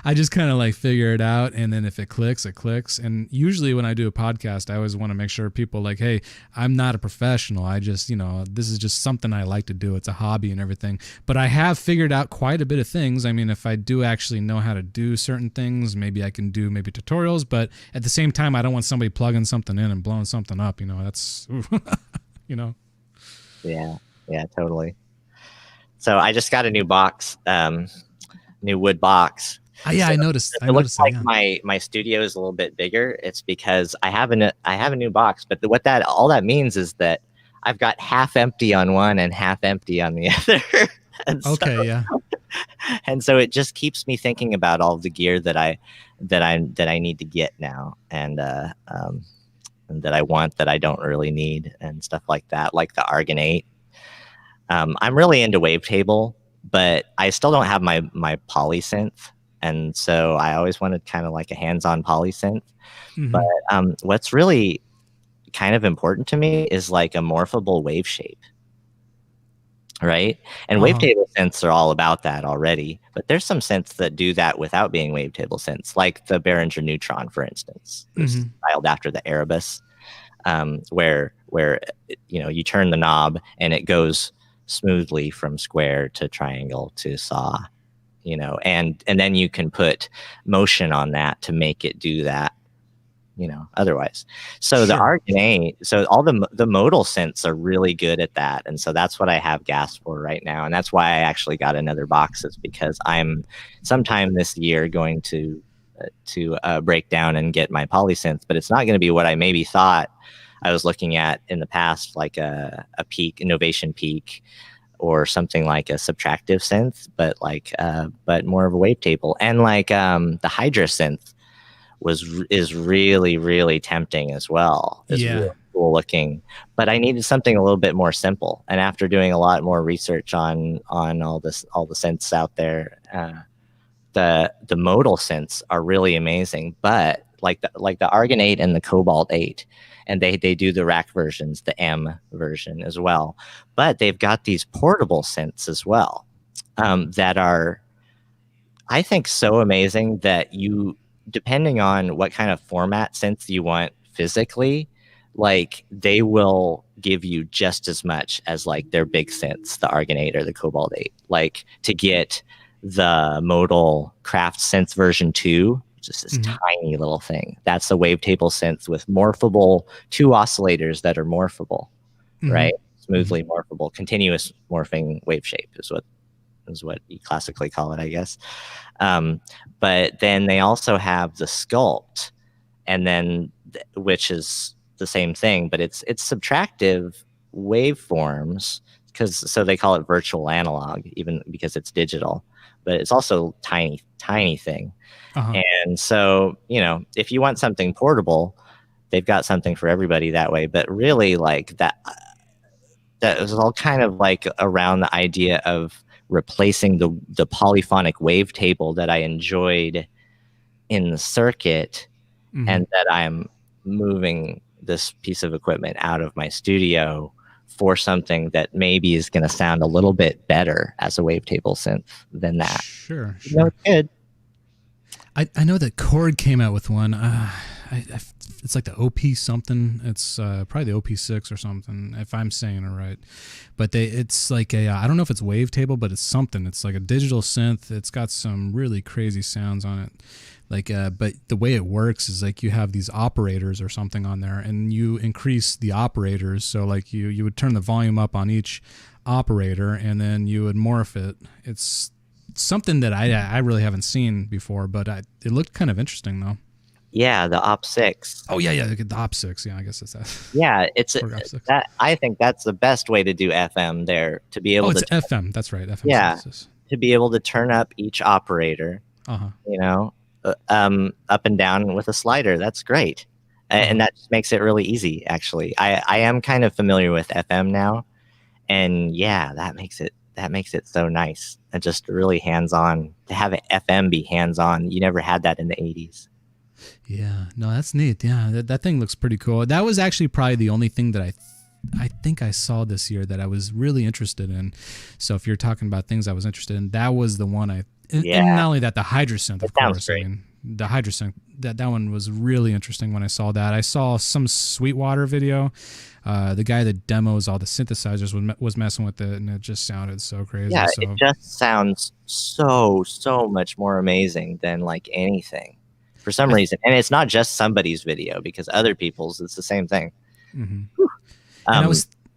I just kind of like figure it out, and then if it clicks, it clicks. And usually when I do a podcast, I always want to make sure people like, hey, I'm not a professional. I just, this is just something I like to do. It's a hobby and everything. But I have figured out quite a bit of things. I mean, if I do actually know how to do certain things, maybe I can do maybe tutorials. But at the same time, I don't want somebody plugging something in and blowing something up. That's, Yeah, totally. So I just got a new box, new wood box. Yeah, so I noticed. It looks like my studio is a little bit bigger. It's because I have a new box, but all that means is that I've got half empty on one and half empty on the other. Okay, yeah. And so it just keeps me thinking about all the gear that I need to get now, and that I want that I don't really need, and stuff like that, like the Argon 8. I'm really into wavetable, but I still don't have my polysynth, and so I always wanted kind of like a hands-on polysynth. Mm-hmm. But what's really kind of important to me is like a morphable wave shape, right? And wavetable synths are all about that already, but there's some synths that do that without being wavetable synths, like the Behringer Neutron, for instance, styled after the Erebus, where you turn the knob and it goes smoothly from square to triangle to saw, and then you can put motion on that to make it do that, otherwise. So the Argon 8, so all the modal synths are really good at that, and so that's what I have gas for right now, and that's why I actually got another box, is because I'm sometime this year going to break down and get my polysynth, but it's not going to be what I maybe thought I was looking at in the past, like a Peak, Innovation Peak, or something like a subtractive synth, but more of a wavetable. And like the Hydra synth is really, really tempting as well. It's really cool looking, but I needed something a little bit more simple. And after doing a lot more research on all the synths out there, the modal synths are really amazing. But like the Argon 8 and the Cobalt 8, and they do the rack versions, the M version as well. But they've got these portable synths as well, that are, I think, so amazing that you, depending on what kind of format synth you want physically, like they will give you just as much as like their big synths, the Argon 8 or the Cobalt 8. Like to get the modal Craft Synth version 2, just this tiny little thing. That's the wavetable synth with morphable, 2 oscillators that are morphable, right? Smoothly morphable, continuous morphing wave shape is what you classically call it, I guess. But then they also have the Sculpt, and then which is the same thing, but it's subtractive waveforms, so they call it virtual analog, even because it's digital. But it's also tiny thing. And so, if you want something portable, they've got something for everybody that way. But really, like that was all kind of like around the idea of replacing the polyphonic wavetable that I enjoyed in the circuit, and that I'm moving this piece of equipment out of my studio for something that maybe is going to sound a little bit better as a wavetable synth than that. Sure. It's good. I know that Chord came out with one. It's like the OP something. It's probably the OP6 or something, if I'm saying it right. But it's like I don't know if it's wavetable, but it's something. It's like a digital synth. It's got some really crazy sounds on it. But the way it works is like you have these operators or something on there, and you increase the operators. So like you would turn the volume up on each operator, and then you would morph it. It's something that I really haven't seen before, but it looked kind of interesting though. Yeah, the Op6. Oh yeah, the Op6. Yeah, I guess it's that. Yeah, that. I think that's the best way to do FM there, to be able to. Oh, it's FM. That's right. FM. Yeah, to be able to turn up each operator. Up and down with a slider. That's great. And that just makes it really easy, actually. I am kind of familiar with FM now, and yeah, that makes it so nice and just really hands-on. To have an FM be hands-on, you never had that in the 80s. Yeah, no, that's neat. Yeah, that thing looks pretty cool. That was actually probably the only thing that I I think I saw this year that I was really interested in. So if you're talking about things I was interested in, that was the one and not only that, the hydrosynth, of course. Great. I mean, the hydrosynth, that one was really interesting when I saw that. I saw some Sweetwater video. The guy that demos all the synthesizers was messing with it, and it just sounded so crazy. Yeah, so it just sounds so much more amazing than like anything for some reason. And it's not just somebody's video, because other people's, it's the same thing. And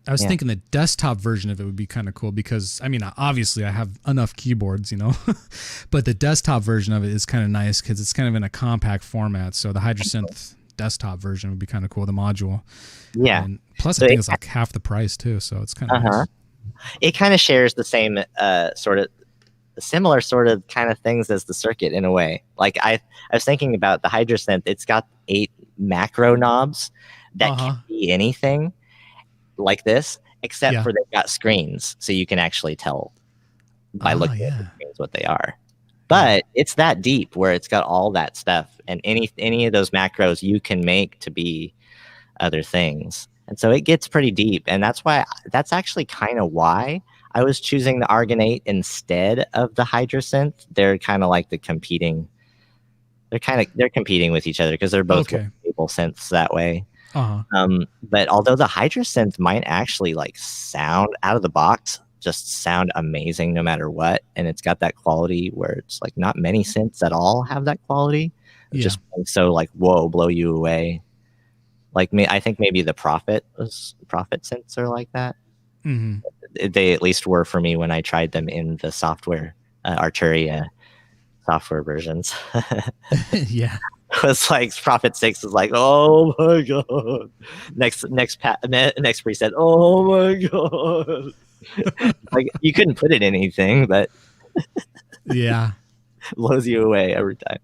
I was thinking the desktop version of it would be kind of cool, because I mean, obviously I have enough keyboards, you know, but the desktop version of it is kind of nice because it's kind of in a compact format. So the hydrosynth desktop version would be kind of cool, the module. Yeah. And plus, I think it's like half the price too, so it's kind of nice. It kind of shares the same similar sort of kind of things as the circuit in a way. Like I was thinking about the hydrosynth. It's got 8 macro knobs that can be anything like this, except for they've got screens, so you can actually tell by looking at the screens what they are. But it's that deep where it's got all that stuff, and any of those macros you can make to be other things. And so it gets pretty deep, and that's actually kind of why I was choosing the Argon 8 instead of the hydrosynth. They're kind of like they're competing with each other, because they're both stable synths that way. But although the hydrosynth might actually like sound out of the box, just sound amazing no matter what, and it's got that quality where it's like not many synths at all have that quality. Just so like, whoa, blow you away. Like I think maybe the Prophet synths are like that. They at least were for me when I tried them in the software Arturia software versions. Yeah. It was like Prophet 6 is like, oh my god. Next preset, oh my god. Like you couldn't put it in anything, but yeah, blows you away every time.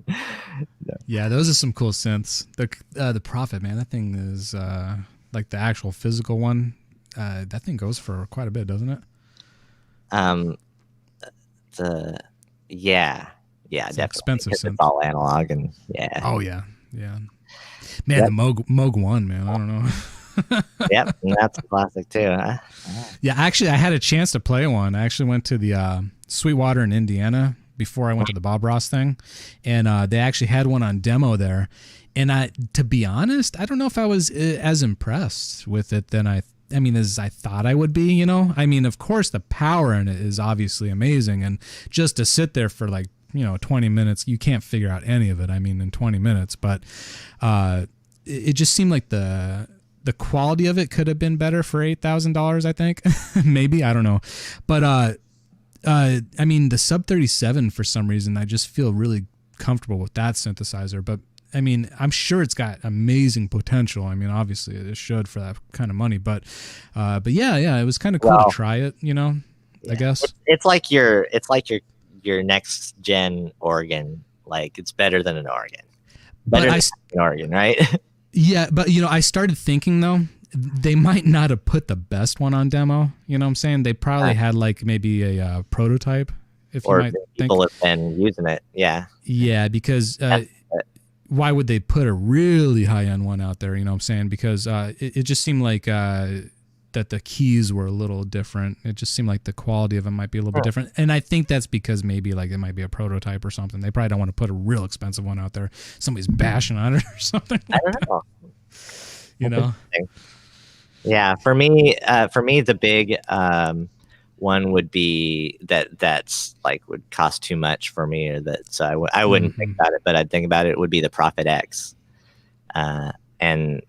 Yeah, those are some cool synths. The Prophet, man, that thing is like the actual physical one. That thing goes for quite a bit, doesn't it? Yeah, it's definitely. Expensive synth. It's all analog, and Oh yeah. Man, the Moog 1, man, I don't know. Yep, and that's a classic too. Huh? Yeah, actually, I had a chance to play one. I actually went to the Sweetwater in Indiana before I went to the Bob Ross thing, and they actually had one on demo there. And to be honest, I don't know if I was as impressed with it than as I thought I would be. You know, I mean, of course, the power in it is obviously amazing, and just to sit there for 20 minutes, you can't figure out any of it. I mean, in 20 minutes, but it just seemed like the quality of it could have been better for $8,000, I think. Maybe, I don't know. But I mean, the Sub 37, for some reason, I just feel really comfortable with that synthesizer. But I mean, I'm sure it's got amazing potential. I mean, obviously it should for that kind of money. But yeah, it was kind of cool to try it, I guess. It's like your next gen organ. Like, it's better than an organ. Better than an organ, right? Yeah, but I started thinking though, they might not have put the best one on demo. You know what I'm saying? They probably had like maybe a prototype. If or you might people think. have been using it. Yeah. Yeah, because why would they put a really high end one out there? You know what I'm saying? Because it just seemed like that the keys were a little different. It just seemed like the quality of them might be a little bit different. And I think that's because maybe like it might be a prototype or something. They probably don't want to put a real expensive one out there. Somebody's bashing on it or something. I don't know. You know? Yeah, for me, the big one would be that's like would cost too much for me, or that so I wouldn't think about it, but I'd think about it would be the Prophet X, and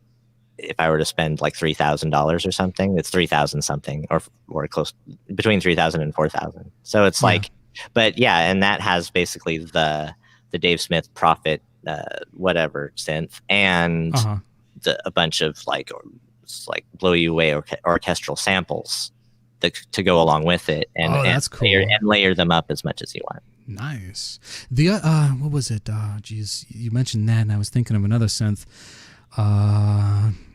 if I were to spend like $3,000 or something, it's 3,000 something, or close between 3,000 and 4,000. So it's like, but yeah, and that has basically the Dave Smith Prophet whatever synth and a bunch of like blow you away orchestral samples to go along with it, and that's cool. layer them up as much as you want. Nice. The what was it? Geez, you mentioned that, and I was thinking of another synth.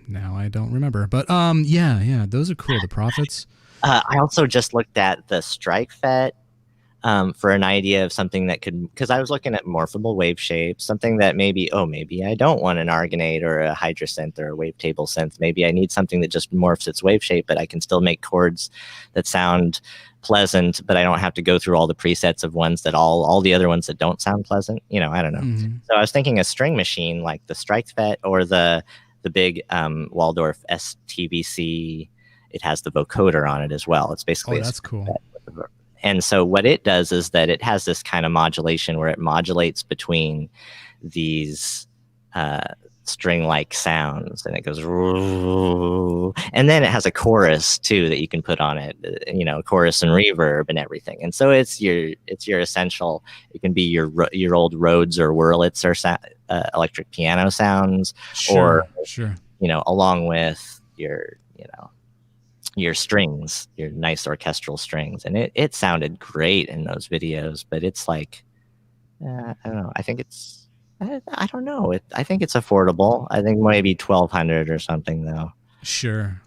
Now I don't remember, but yeah, those are cool. The Prophets. I also just looked at the Strike Fet for an idea of something that could, because I was looking at morphable wave shapes, something that maybe I don't want an argonate or a hydrosynth or a wavetable synth. Maybe I need something that just morphs its wave shape, but I can still make chords that sound pleasant, but I don't have to go through all the presets of ones that all the other ones that don't sound pleasant. I don't know. Mm-hmm. So I was thinking a string machine like the Streichfett or the big Waldorf STVC. It has the vocoder on it as well. It's basically that's cool. And so what it does is that it has this kind of modulation where it modulates between these string-like sounds, and it goes, and then it has a chorus too that you can put on it, chorus and reverb and everything. And so it's your essential. It can be your old Rhodes or Wurlitz or electric piano sounds, sure. Along with your strings, your nice orchestral strings. And it sounded great in those videos, but it's like, I don't know. I think it's, I don't know. I think it's affordable. I think maybe 1,200 or something though. Sure.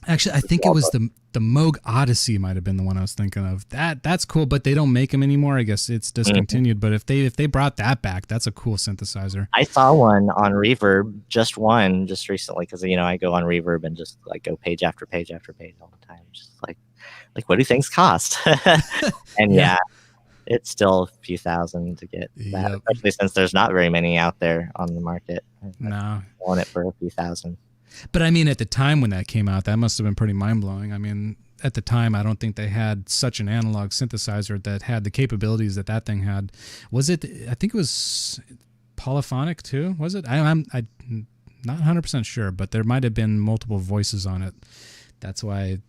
Actually, I think it was the Moog Odyssey might have been the one I was thinking of. That's cool, but they don't make them anymore. I guess it's discontinued. Mm-hmm. But if they brought that back, that's a cool synthesizer. I saw one on Reverb, just recently, because I go on Reverb and just like go page after page after page all the time, just like what do things cost? And yeah, it's still a few thousand to get that, especially since there's not very many out there on the market. No, I want it for a few thousand. But I mean, at the time when that came out, that must have been pretty mind-blowing. I mean, at the time, I don't think they had such an analog synthesizer that had the capabilities that thing had. Was it? I think it was polyphonic too. Was it? I'm not 100% sure, but there might have been multiple voices on it. That's why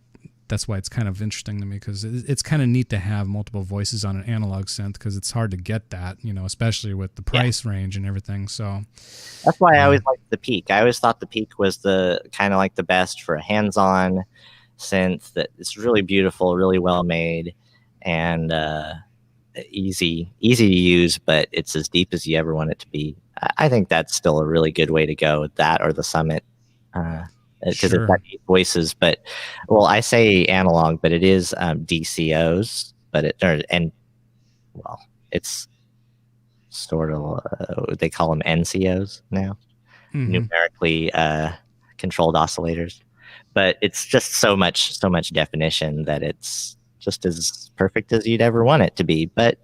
it's kind of interesting to me, because it's kind of neat to have multiple voices on an analog synth, because it's hard to get that, especially with the price range and everything. So that's why I always liked the Peak. I always thought the Peak was the kind of like the best for a hands-on synth that is really beautiful, really well made, and easy to use, but it's as deep as you ever want it to be. I think that's still a really good way to go with that, or the Summit. Because it's got 8 voices, but I say analog, but it is DCOs, but it's sort of they call them NCOs now, numerically controlled oscillators. But it's just so much definition that it's just as perfect as you'd ever want it to be. But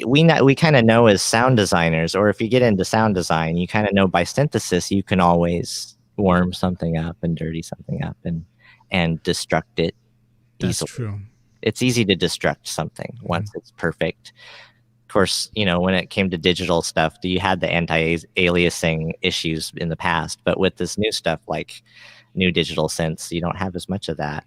we kind of know as sound designers, or if you get into sound design, you kind of know by synthesis you can always warm something up and dirty something up and destruct it easily. That's true. It's easy to destruct something once it's perfect. Of course, when it came to digital stuff, you had the anti-aliasing issues in the past, but with this new stuff, like new digital synths, you don't have as much of that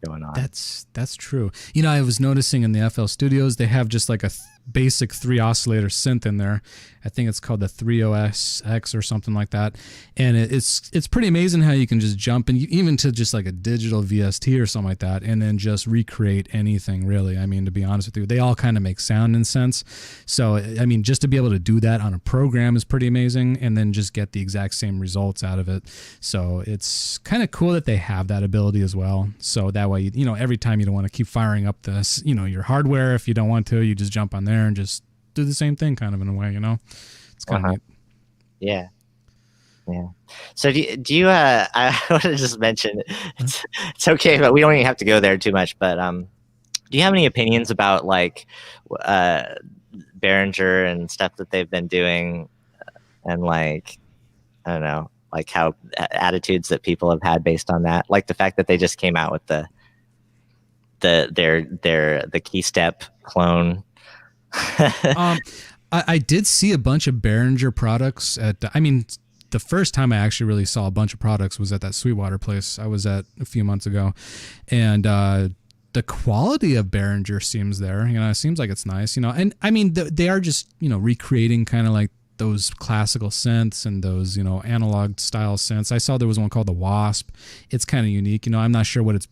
going on. That's true. I was noticing in the FL Studios, they have just like a basic 3 oscillator synth in there. I think it's called the 30SX or something like that. And it's pretty amazing how you can just jump and even to just like a digital VST or something like that, and then just recreate anything, really. I mean, to be honest with you, they all kind of make sound and sense. So, I mean, just to be able to do that on a program is pretty amazing, and then just get the exact same results out of it. So it's kind of cool that they have that ability as well. So that way, every time you don't want to keep firing up this, your hardware. If you don't want to, you just jump on there and just do the same thing, kind of, in a way. It's kind of neat. Yeah. So do you I want to just mention, it's okay, but we don't even have to go there too much, but do you have any opinions about like Behringer and stuff that they've been doing, and like, I don't know, like how attitudes that people have had based on that, like the fact that they just came out with the key step clone? I did see a bunch of Behringer products the first time I actually really saw a bunch of products was at that Sweetwater place I was at a few months ago, and the quality of Behringer seems there. It seems like it's nice. And I mean they are just recreating kind of like those classical synths and those analog style synths. I saw there was one called the Wasp. It's kind of unique. I'm not sure what it's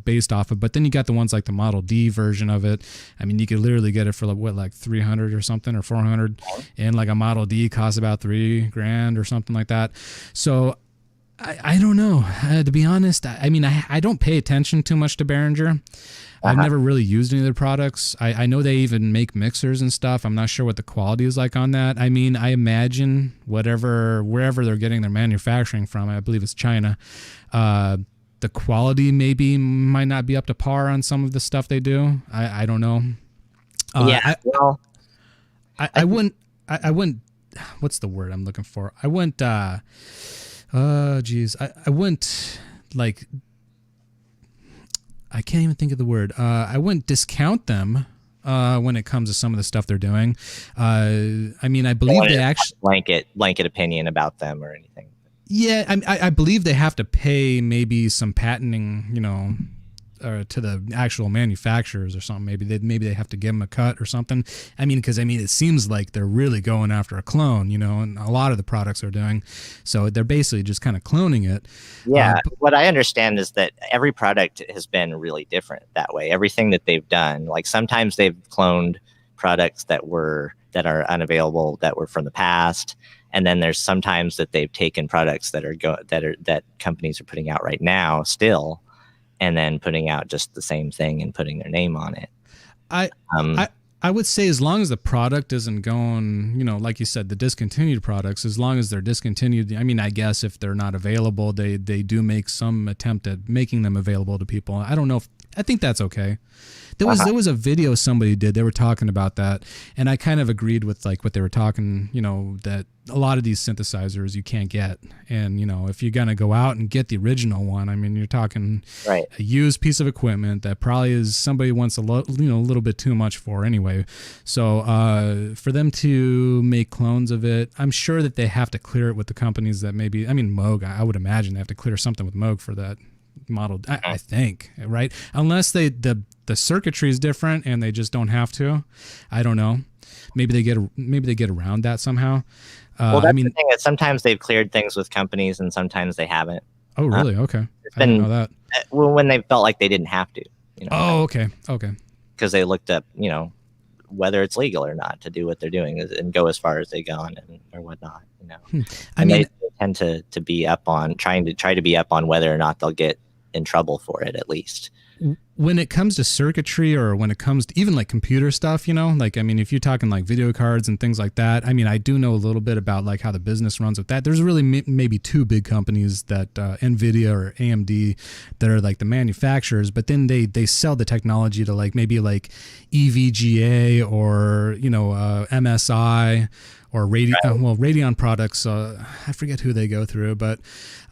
based off of, but then you got the ones like the Model D version of it. I mean, you could literally get it for like $300 or something, or $400, and like a Model D costs about $3,000 or something like that. So I don't know. To be honest, I mean, I don't pay attention too much to Behringer. I've Uh-huh. never really used any of their products. I know they even make mixers and stuff. I'm not sure what the quality is like on that. I mean, I imagine wherever they're getting their manufacturing from, I believe it's China, the quality maybe might not be up to par on some of the stuff they do. I don't know. Yeah, well, I wouldn't, I wouldn't, what's the word I'm looking for? I wouldn't, geez, I wouldn't like, I can't even think of the word. I wouldn't discount them when it comes to some of the stuff they're doing. I mean, I believe they actually blanket opinion about them or anything. Yeah, I believe they have to pay maybe some patenting, to the actual manufacturers or something. Maybe they have to give them a cut or something. I mean, because it seems like they're really going after a clone, and a lot of the products they're doing. So they're basically just kind of cloning it. Yeah, what I understand is that every product has been really different that way. Everything that they've done, like sometimes they've cloned products that are unavailable that were from the past, and then there's sometimes that they've taken products that companies are putting out right now still, and then putting out just the same thing and putting their name on it. I would say as long as the product isn't going, like you said, the discontinued products, as long as they're discontinued, I mean, I guess if they're not available, they do make some attempt at making them available to people. I don't know I think that's okay. There was a video somebody did. They were talking about that, and I kind of agreed with like what they were talking. That a lot of these synthesizers you can't get, and if you're gonna go out and get the original one, I mean, you're talking right. a used piece of equipment that probably is somebody wants a little bit too much for anyway. So for them to make clones of it, I'm sure that they have to clear it with the companies that maybe. I mean, Moog. I would imagine they have to clear something with Moog for that model. I think, right? Unless the circuitry is different and they just don't have to. I don't know. Maybe they get around that somehow. Well, that's the thing. Is sometimes they've cleared things with companies, and sometimes they haven't. Oh, really? Okay. I didn't know that. Well, when they felt like they didn't have to. Oh, okay. Because they looked up, whether it's legal or not to do what they're doing and go as far as they go or whatnot. I mean, they tend to be up on try to be up on whether or not they'll get in trouble for it, at least. When it comes to circuitry, or when it comes to even like computer stuff, like, I mean, if you're talking like video cards and things like that, I mean, I do know a little bit about like how the business runs with that. There's really maybe two big companies that NVIDIA or AMD that are like the manufacturers, but then they sell the technology to like maybe like EVGA or, MSI or Radeon products. I forget who they go through, but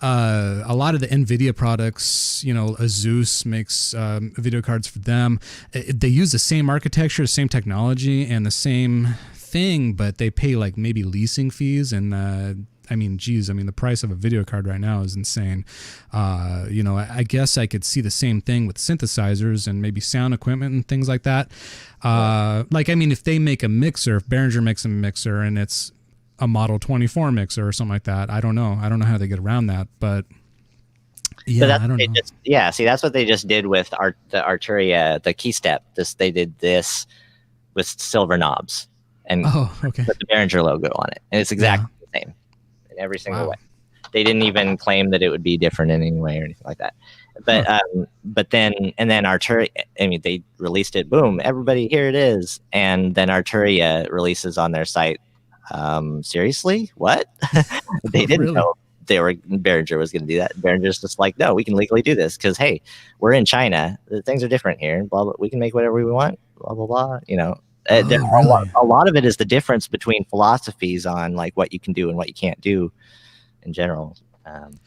a lot of the NVIDIA products, Asus makes video cards for them. They use the same architecture, same technology, and the same thing, but they pay like maybe leasing fees. And I mean, the price of a video card right now is insane. I guess I could see the same thing with synthesizers and maybe sound equipment and things like that. Like, I mean, if they make a mixer, if Behringer makes a mixer and it's a Model 24 mixer or something like that, I don't know how they get around that, but yeah, I don't know. See, that's what they just did with the Arturia, the Keystep. They did this with silver knobs and put the Behringer logo on it, and it's exactly the same in every single way. They didn't even claim that it would be different in any way or anything like that. But then Arturia, I mean, they released it. Boom! Everybody, here it is. And then Arturia releases on their site. Seriously, what? They didn't know Behringer was going to do that. Behringer's just like, no, we can legally do this because hey, we're in China. Things are different here. Blah blah. We can make whatever we want. Blah blah blah. A lot of it is the difference between philosophies on like what you can do and what you can't do in general. On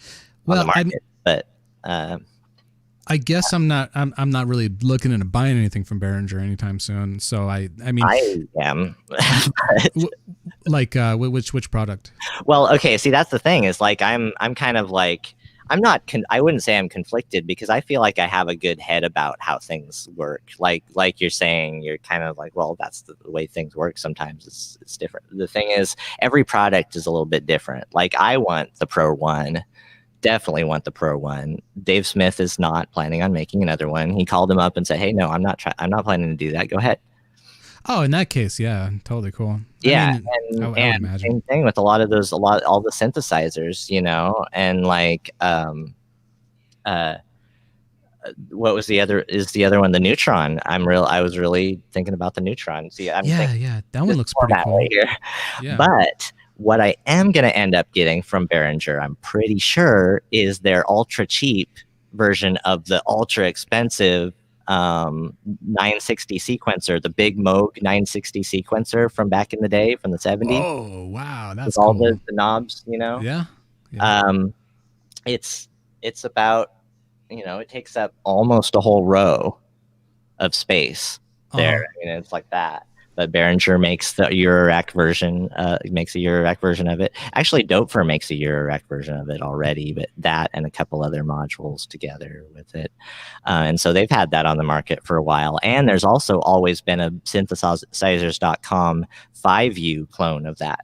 the market. But I guess I'm not really looking into buying anything from Behringer anytime soon. So I mean, I am. Like which product? Well, okay. See, that's the thing is like I'm kind of like I'm not. I wouldn't say I'm conflicted because I feel like I have a good head about how things work. Like you're saying, you're kind of like, well, that's the way things work. Sometimes it's different. The thing is, every product is a little bit different. Like I want the Pro One. Definitely want the Pro One. Dave Smith is not planning on making another one. He called him up and said, "Hey, no, I'm not planning to do that. Go ahead." Oh, in that case, yeah, totally cool. I Yeah, mean, I would and imagine. same thing with a lot of those, all the synthesizers, you know, and like uh what was the other one, the Neutron. I was really thinking about the Neutron. See, I'm Yeah, thinking yeah, that one this looks pretty format right cool. here. Yeah. But what I am going to end up getting from Behringer, I'm pretty sure, is their ultra cheap version of the ultra expensive 960 sequencer, the big Moog 960 sequencer from back in the day, from the 70s, Whoa, wow, with that's all cool. the knobs, you know. Yeah, yeah. Um, it's it's about, you know, it takes up almost a whole row of space there. Uh-huh. I mean, it's like that. But Behringer makes the Eurorack version, makes a Eurorack version of it. Actually, Dopefer makes a Eurorack version of it already, but that and a couple other modules together with it. And so they've had that on the market for a while. And there's also always been a synthesizers.com 5U clone of that.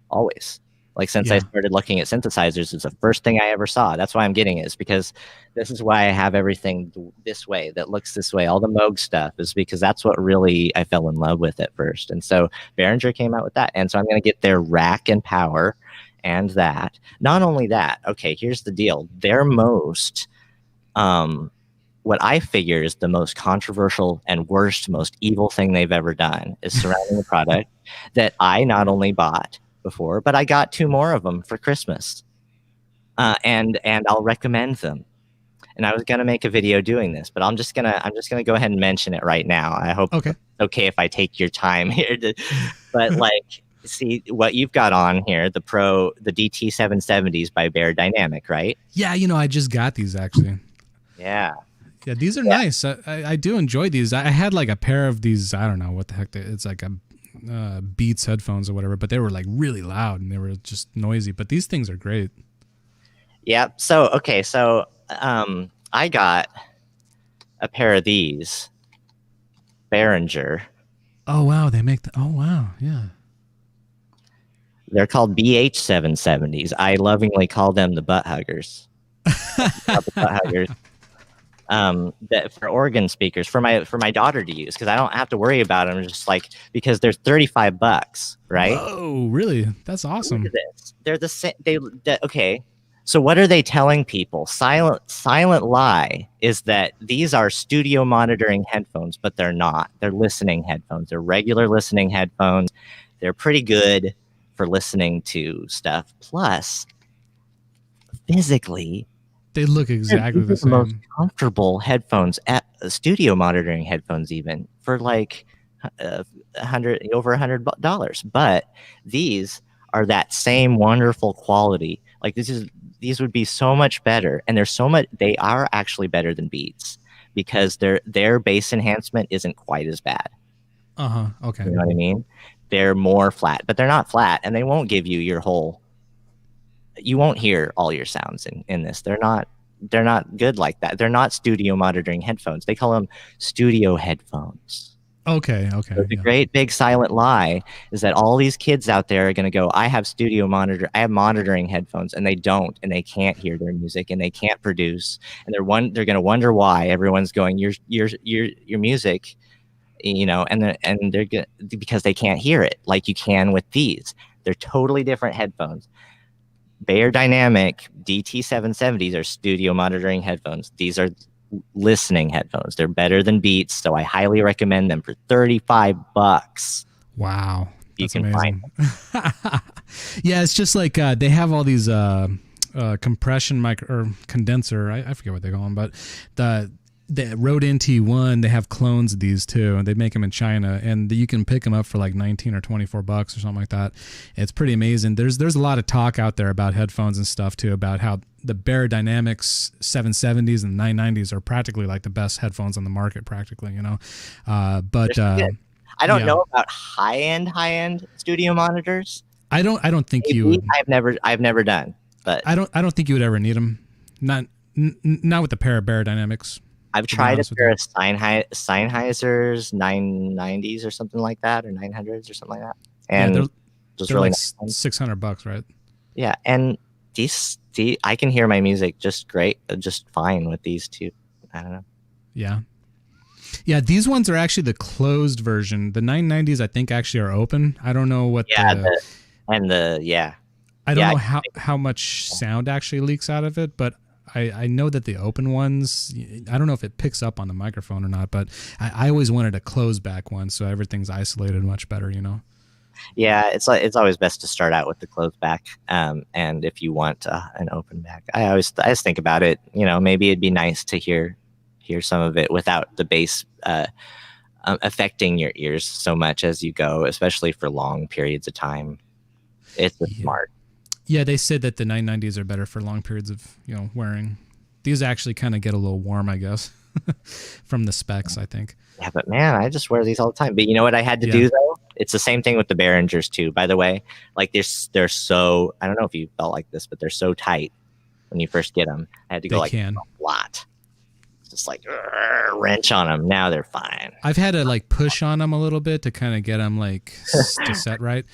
Always. Like, since I Yeah. started looking at synthesizers, it's the first thing I ever saw. That's why I'm getting it, is because this is why I have everything this way, that looks this way. All the Moog stuff is because that's what really I fell in love with at first. And so Behringer came out with that. And so I'm going to get their rack and power and that. Not only that, okay, here's the deal. Their most, what I figure is the most controversial and worst, most evil thing they've ever done is surrounding a product that I not only bought before, but I got 2 more of them for Christmas, and I'll recommend them. And I was gonna make a video doing this, but I'm just gonna go ahead and mention it right now. I hope Okay. it's okay if I take your time here, but like, see what you've got on here, the DT 770s by Bear Dynamic, right? Yeah, I just got these actually. Yeah. Yeah, these are nice. I do enjoy these. I had like a pair of these. I don't know what the heck. It's like a Beats headphones or whatever, but they were like really loud and they were just noisy. But these things are great. Yeah. So okay. So I got a pair of these Behringer. Oh wow, they make the. Oh wow, yeah. They're called BH 770s. I lovingly call them the butt huggers. The butt huggers. That for organ speakers for my daughter to use, because I don't have to worry about them. Just like, because they're $35, right? Whoa, really? That's awesome. Look at this. They're the same. Okay. So what are they telling people? Silent lie is that these are studio monitoring headphones, but they're not. They're listening headphones. They're regular listening headphones. They're pretty good for listening to stuff. Plus, physically, They look exactly the these are the most same. comfortable headphones, at studio monitoring headphones, even for like over $100. But these are that same wonderful quality. Like, these would be so much better, and they are actually better than Beats, because their bass enhancement isn't quite as bad. Okay. You know what I mean? They're more flat, but they're not flat, and they won't give you you won't hear all your sounds in this. They're not good like that. They're not studio monitoring headphones. They call them studio headphones. Okay. So the great big silent lie is that all these kids out there are going to go, I have monitoring headphones, and they don't, and they can't hear their music, and they can't produce, and they're going to wonder why everyone's going, your music, and they're because they can't hear it like you can with these. They're totally different headphones. Bear Dynamic DT 770s are studio monitoring headphones. These are listening headphones. They're better than Beats, so I highly recommend them for $35. Wow, that's can amazing. Yeah, it's just like they have all these compression or condenser. I forget what they call them, but the Rode NT1, they have clones of these too, and they make them in China, and you can pick them up for like 19 or $24 or something like that. It's pretty amazing. There's a lot of talk out there about headphones and stuff too, about how the Bear Dynamics 770s and 990s are practically like the best headphones on the market, practically, but I don't know about high-end studio monitors. I don't think Maybe. you would. I've never done, but I don't think you would ever need them. Not with the pair of Bear Dynamics. I've tried a pair of Sennheisers 990s or something like that, or 900s or something like that, and they're really like $600, right? Yeah, and I can hear my music just great, just fine with these two. I don't know. Yeah. Yeah, these ones are actually the closed version. The 990s, I think, actually are open. I don't know what Yeah, yeah, I don't yeah. know how much sound actually leaks out of it, but I know that the open ones, I don't know if it picks up on the microphone or not, but I always wanted a closed back one, so everything's isolated much better, you know? Yeah, it's always best to start out with the closed back, and if you want an open back, I always think about it. You know, maybe it'd be nice to hear some of it without the bass affecting your ears so much as you go, especially for long periods of time. It's just Yeah. smart. Yeah, they said that the 990s are better for long periods of, wearing. These actually kind of get a little warm, I guess, from the specs, I think. Yeah, but man, I just wear these all the time. But you know what I had to do though? It's the same thing with the Behringers too. By the way, like they're so, I don't know if you felt like this, but they're so tight when you first get them. I had to go a lot, just like wrench on them. Now they're fine. I've had to like push on them a little bit to kind of get them like to set right.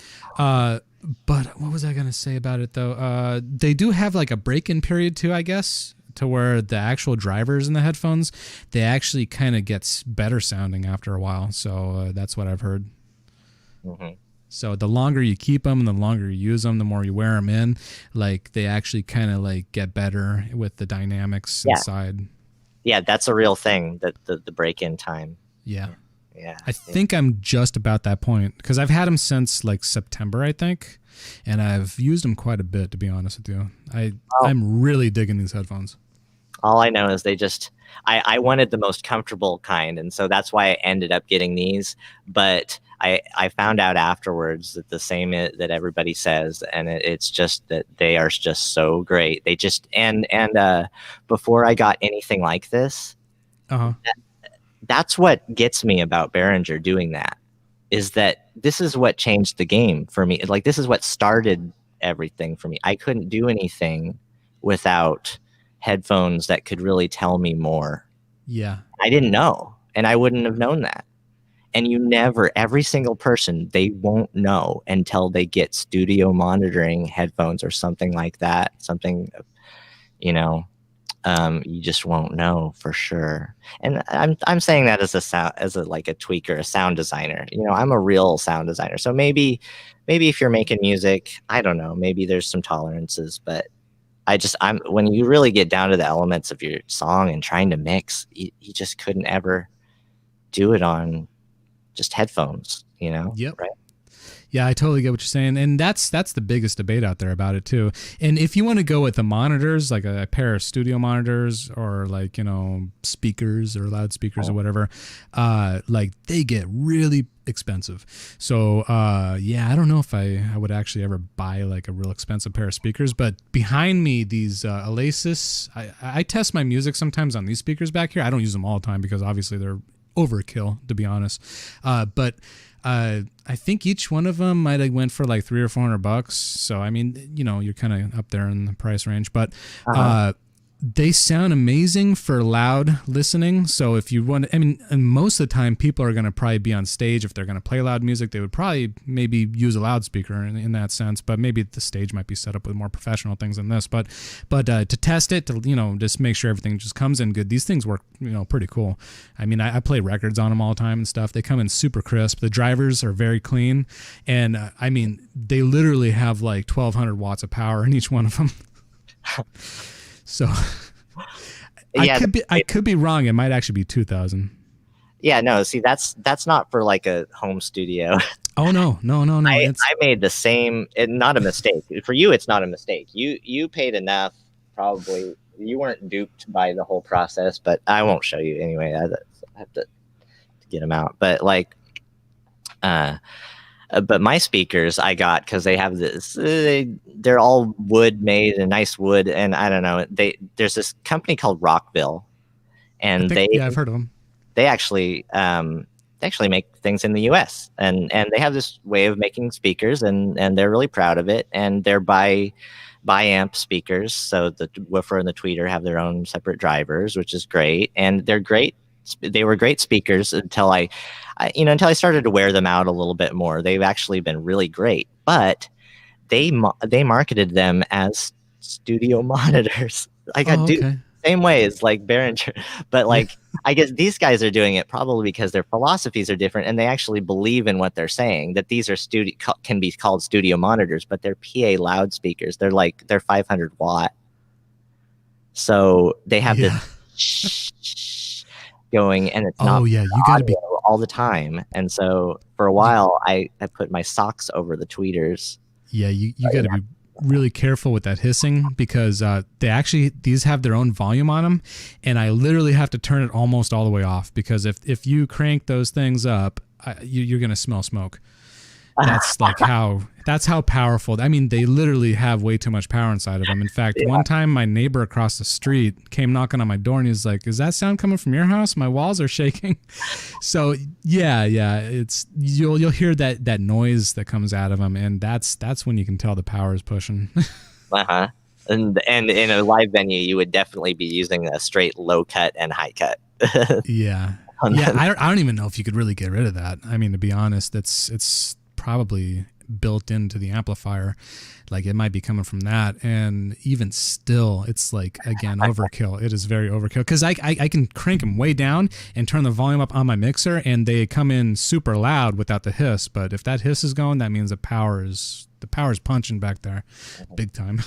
But what was I gonna say about it though? They do have like a break-in period too, I guess, to where the actual drivers in the headphones, they actually kind of gets better sounding after a while. So that's what I've heard. Mm-hmm. So the longer you keep them and the longer you use them, the more you wear them in, like they actually kind of like get better with the dynamics inside. Yeah, that's a real thing, that the break-in time. Yeah. Yeah. I think I'm just about that point because I've had them since like September, I think, and I've used them quite a bit, to be honest with you. I'm really digging these headphones. All I know is I wanted the most comfortable kind, and so that's why I ended up getting these. But I found out afterwards that the same that everybody says, and it's just that they are just so great. They just and before I got anything like this, that's what gets me about Behringer doing that, is that this is what changed the game for me. Like this is what started everything for me. I couldn't do anything without headphones that could really tell me more. Yeah. I didn't know, and I wouldn't have known that. And every single person, they won't know until they get studio monitoring headphones or something like that. Something, you just won't know for sure. And I'm saying that as a tweaker, a sound designer. I'm a real sound designer. So maybe if you're making music, I don't know, maybe there's some tolerances, but when you really get down to the elements of your song and trying to mix, you just couldn't ever do it on just headphones, Yep. Right? Yeah, I totally get what you're saying, and that's the biggest debate out there about it too. And if you want to go with the monitors, like a pair of studio monitors, or like speakers or loudspeakers or whatever, like they get really expensive. So I don't know if I would actually ever buy like a real expensive pair of speakers. But behind me, these Alesis, I test my music sometimes on these speakers back here. I don't use them all the time because obviously they're overkill, to be honest. But I think each one of them might have went for like $300 or $400. So I mean, you're kind of up there in the price range, but they sound amazing for loud listening. So if you want, and most of the time people are going to probably be on stage. If they're going to play loud music, they would probably maybe use a loudspeaker in that sense, but maybe the stage might be set up with more professional things than this. But to test it, to, just make sure everything just comes in good. These things work, pretty cool. I mean, I play records on them all the time and stuff. They come in super crisp. The drivers are very clean. And I mean, they literally have like 1,200 watts of power in each one of them. So I could be wrong. It might actually be 2,000. Yeah, no. See, that's not for like a home studio. Oh no. I made the same. Not a mistake for you. It's not a mistake. You paid enough. Probably you weren't duped by the whole process. But I won't show you anyway. I have to get them out. But like, but my speakers I got because they have this. They're all wood made, and nice wood, and I don't know. There's this company called Rockville, and I've heard of them. They actually make things in the U.S. and they have this way of making speakers, and they're really proud of it. And they're bi-amp speakers, so the woofer and the tweeter have their own separate drivers, which is great, and they're great. They were great speakers until I started to wear them out a little bit more. They've actually been really great, but they marketed them as studio monitors. I got duped. same way as like Behringer, but Yeah. like I guess these guys are doing it probably because their philosophies are different and they actually believe in what they're saying. That these are can be called studio monitors, but they're PA loudspeakers. They're 500 watt, so they have Yeah. this going, and it's not Oh yeah, you got to audio be all the time. And so for a while, I put my socks over the tweeters. yeah, you got to be really careful with that hissing because these have their own volume on them, and I literally have to turn it almost all the way off because if you crank those things up, you're gonna smell smoke. That's how powerful. I mean, they literally have way too much power inside of them. In fact, one time my neighbor across the street came knocking on my door and he's like, "Is that sound coming from your house? My walls are shaking." So yeah, it's you'll hear that noise that comes out of them, and that's when you can tell the power is pushing. Uh-huh. And in a live venue, you would definitely be using a straight low cut and high cut. Yeah. Yeah, I don't even know if you could really get rid of that. I mean, to be honest, it's probably built into the amplifier. Like it might be coming from that, and even still, it's like, again, overkill. It is very overkill because I can crank them way down and turn the volume up on my mixer, and they come in super loud without the hiss. But if that hiss is going, that means the power is punching back there, big time.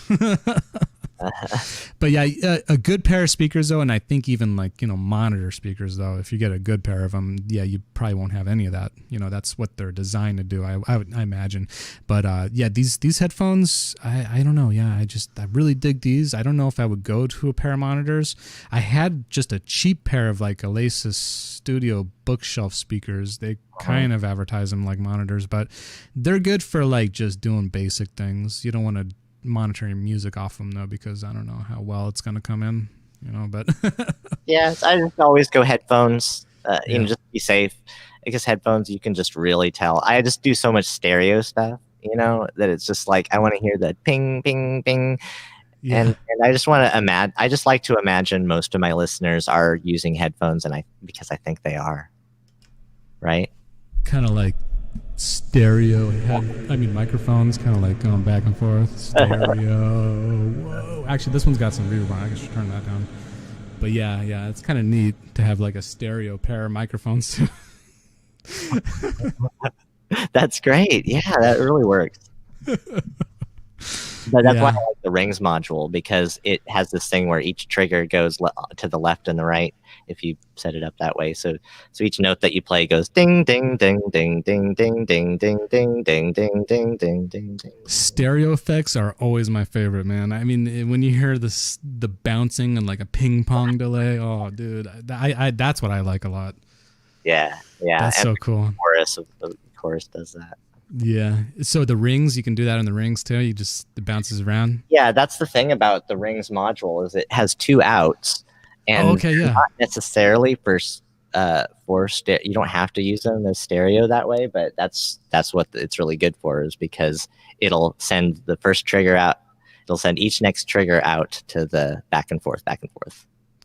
But yeah, a good pair of speakers though, and I think even like, monitor speakers though, if you get a good pair of them, yeah, you probably won't have any of that. That's what they're designed to do, I imagine. But yeah, these headphones, I don't know. Yeah, I really dig these. I don't know if I would go to a pair of monitors. I had just a cheap pair of like Alesis Studio bookshelf speakers. They kind of advertise them like monitors, but they're good for like just doing basic things. You don't want to monitoring music off them though, because I don't know how well it's going to come in, but Yeah, I just always go headphones, Yeah. just to be safe. I guess headphones, you can just really tell. I just do so much stereo stuff, that it's just like I want to hear the ping, ping, ping, Yeah. and I just want to imagine. I just like to imagine most of my listeners are using headphones, because I think they are, right? Kind of like microphones, kind of like going back and forth. Stereo. Whoa. Actually, this one's got some reverb on. I should turn that down. But yeah, it's kind of neat to have like a stereo pair of microphones too. That's great. Yeah, that really works. But that's why I like the rings module, because it has this thing where each trigger goes to the left and the right if you set it up that way. So each note that you play goes ding, ding, ding, ding, ding, ding, ding, ding, ding, ding, ding, ding, ding, ding, ding. Stereo effects are always my favorite, man. I mean, when you hear the bouncing and like a ping pong delay, oh, dude, I that's what I like a lot. Yeah. That's so cool. The chorus does that. Yeah. So the rings, you can do that in the rings too. It bounces around. Yeah, that's the thing about the rings module, is it has two outs, and not necessarily for you don't have to use them as stereo that way, but that's what it's really good for, is because it'll send the first trigger out. It'll send each next trigger out to the back and forth.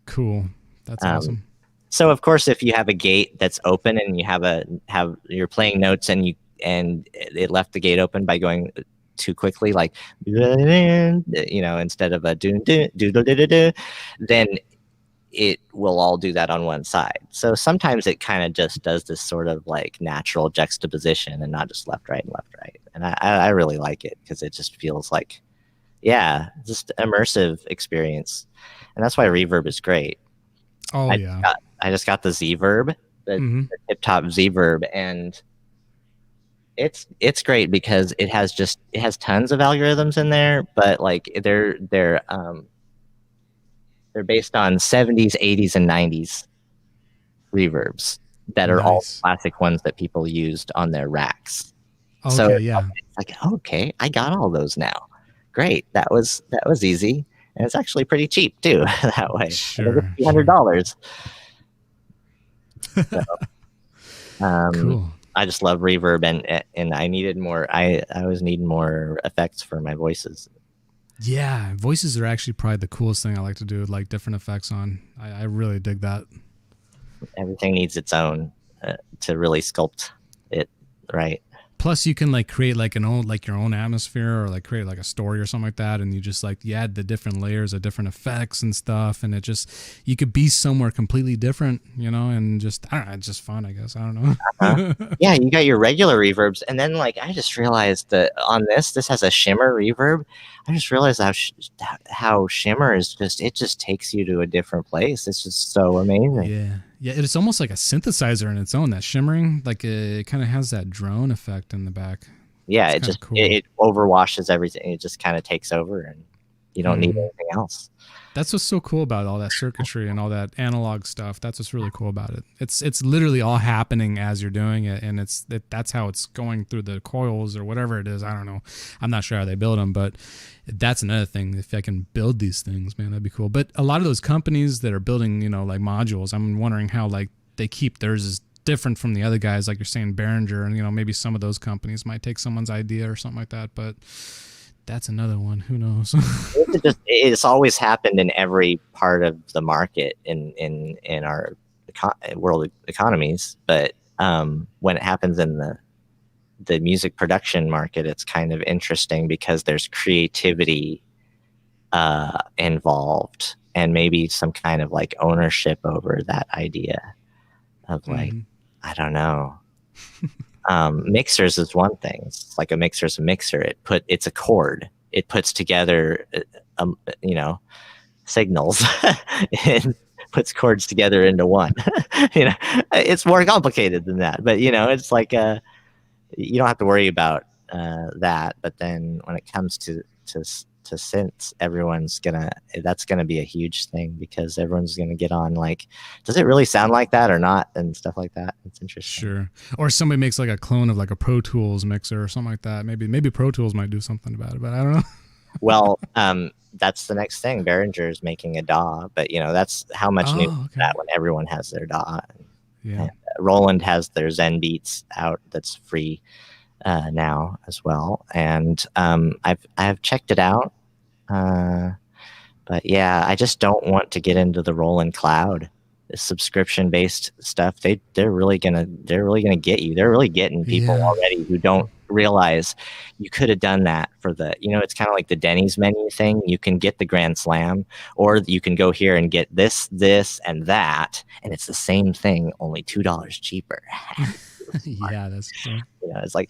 Cool. That's awesome. So of course, if you have a gate that's open and you're playing notes and it left the gate open by going too quickly, like instead of a do, then it will all do that on one side. So sometimes it kind of just does this sort of like natural juxtaposition and not just left, right, and left, right. And I really like it because it just feels like, just immersive experience. And that's why reverb is great. Oh, I just got the Z-Verb, the tip-top Z-Verb, and it's great because it has tons of algorithms in there, but like they're based on 70s, 80s, and 90s reverbs that are all classic ones that people used on their racks. Okay, so yeah. It's like, okay, I got all those now. Great, that was easy, and it's actually pretty cheap too. That way, sure, $300. So, cool. I just love reverb, and I needed more. I always need more effects for my voices. Yeah, voices are actually probably the coolest thing I like to do, like different effects on. I really dig that. Everything needs its own to really sculpt it right. plus you can like create like your own atmosphere, or like create like a story or something like that, and you just like you add the different layers of different effects and stuff, and it just, you could be somewhere completely different, you know, and just, I don't know, it's just fun, I guess. I don't know. Yeah, you got your regular reverbs, and then like I just realized that on this has a shimmer reverb. I just realized how shimmer is just, it just takes you to a different place. It's just so amazing. Yeah, it's almost like a synthesizer in its own. That shimmering, like it kind of has that drone effect in the back. Yeah, It's it just cool. it overwashes everything. It just kind of takes over, and you don't need anything else. That's what's so cool about all that circuitry and all that analog stuff. That's what's really cool about it. It's literally all happening as you're doing it, and that's how it's going through the coils or whatever it is. I don't know. I'm not sure how they build them, but that's another thing. If I can build these things, man, that'd be cool. But a lot of those companies that are building, you know, like modules, I'm wondering how like they keep theirs is different from the other guys. Like you're saying, Behringer, and you know, maybe some of those companies might take someone's idea or something like that, but that's another one. Who knows? It's always happened in every part of the market in our world economies. But when it happens in the music production market, it's kind of interesting because there's creativity involved, and maybe some kind of like ownership over that idea of like, I don't know. Mixers is one thing. It's like a mixer's a mixer. It's a chord. It puts together, you know, signals and puts chords together into one. You know, it's more complicated than that. But you know, it's like you don't have to worry about that. But then when it comes to synths, that's gonna be a huge thing, because everyone's gonna get on like, does it really sound like that or not, and stuff like that. It's interesting. Sure. Or somebody makes like a clone of like a Pro Tools mixer or something like that. Maybe Pro Tools might do something about it, but I don't know. Well, that's the next thing. Behringer is making a DAW, but you know, that's how much new that when everyone has their DAW. Yeah. And Roland has their Zen Beats out that's free now as well, and I've checked it out. But yeah, I just don't want to get into the Roland Cloud, the subscription based stuff. They're really gonna get you. They're really getting people already who don't realize you could have done that for the, you know, it's kind of like the Denny's menu thing. You can get the Grand Slam, or you can go here and get this, and that, and it's the same thing, only $2 cheaper. Yeah, that's true. You know, it's like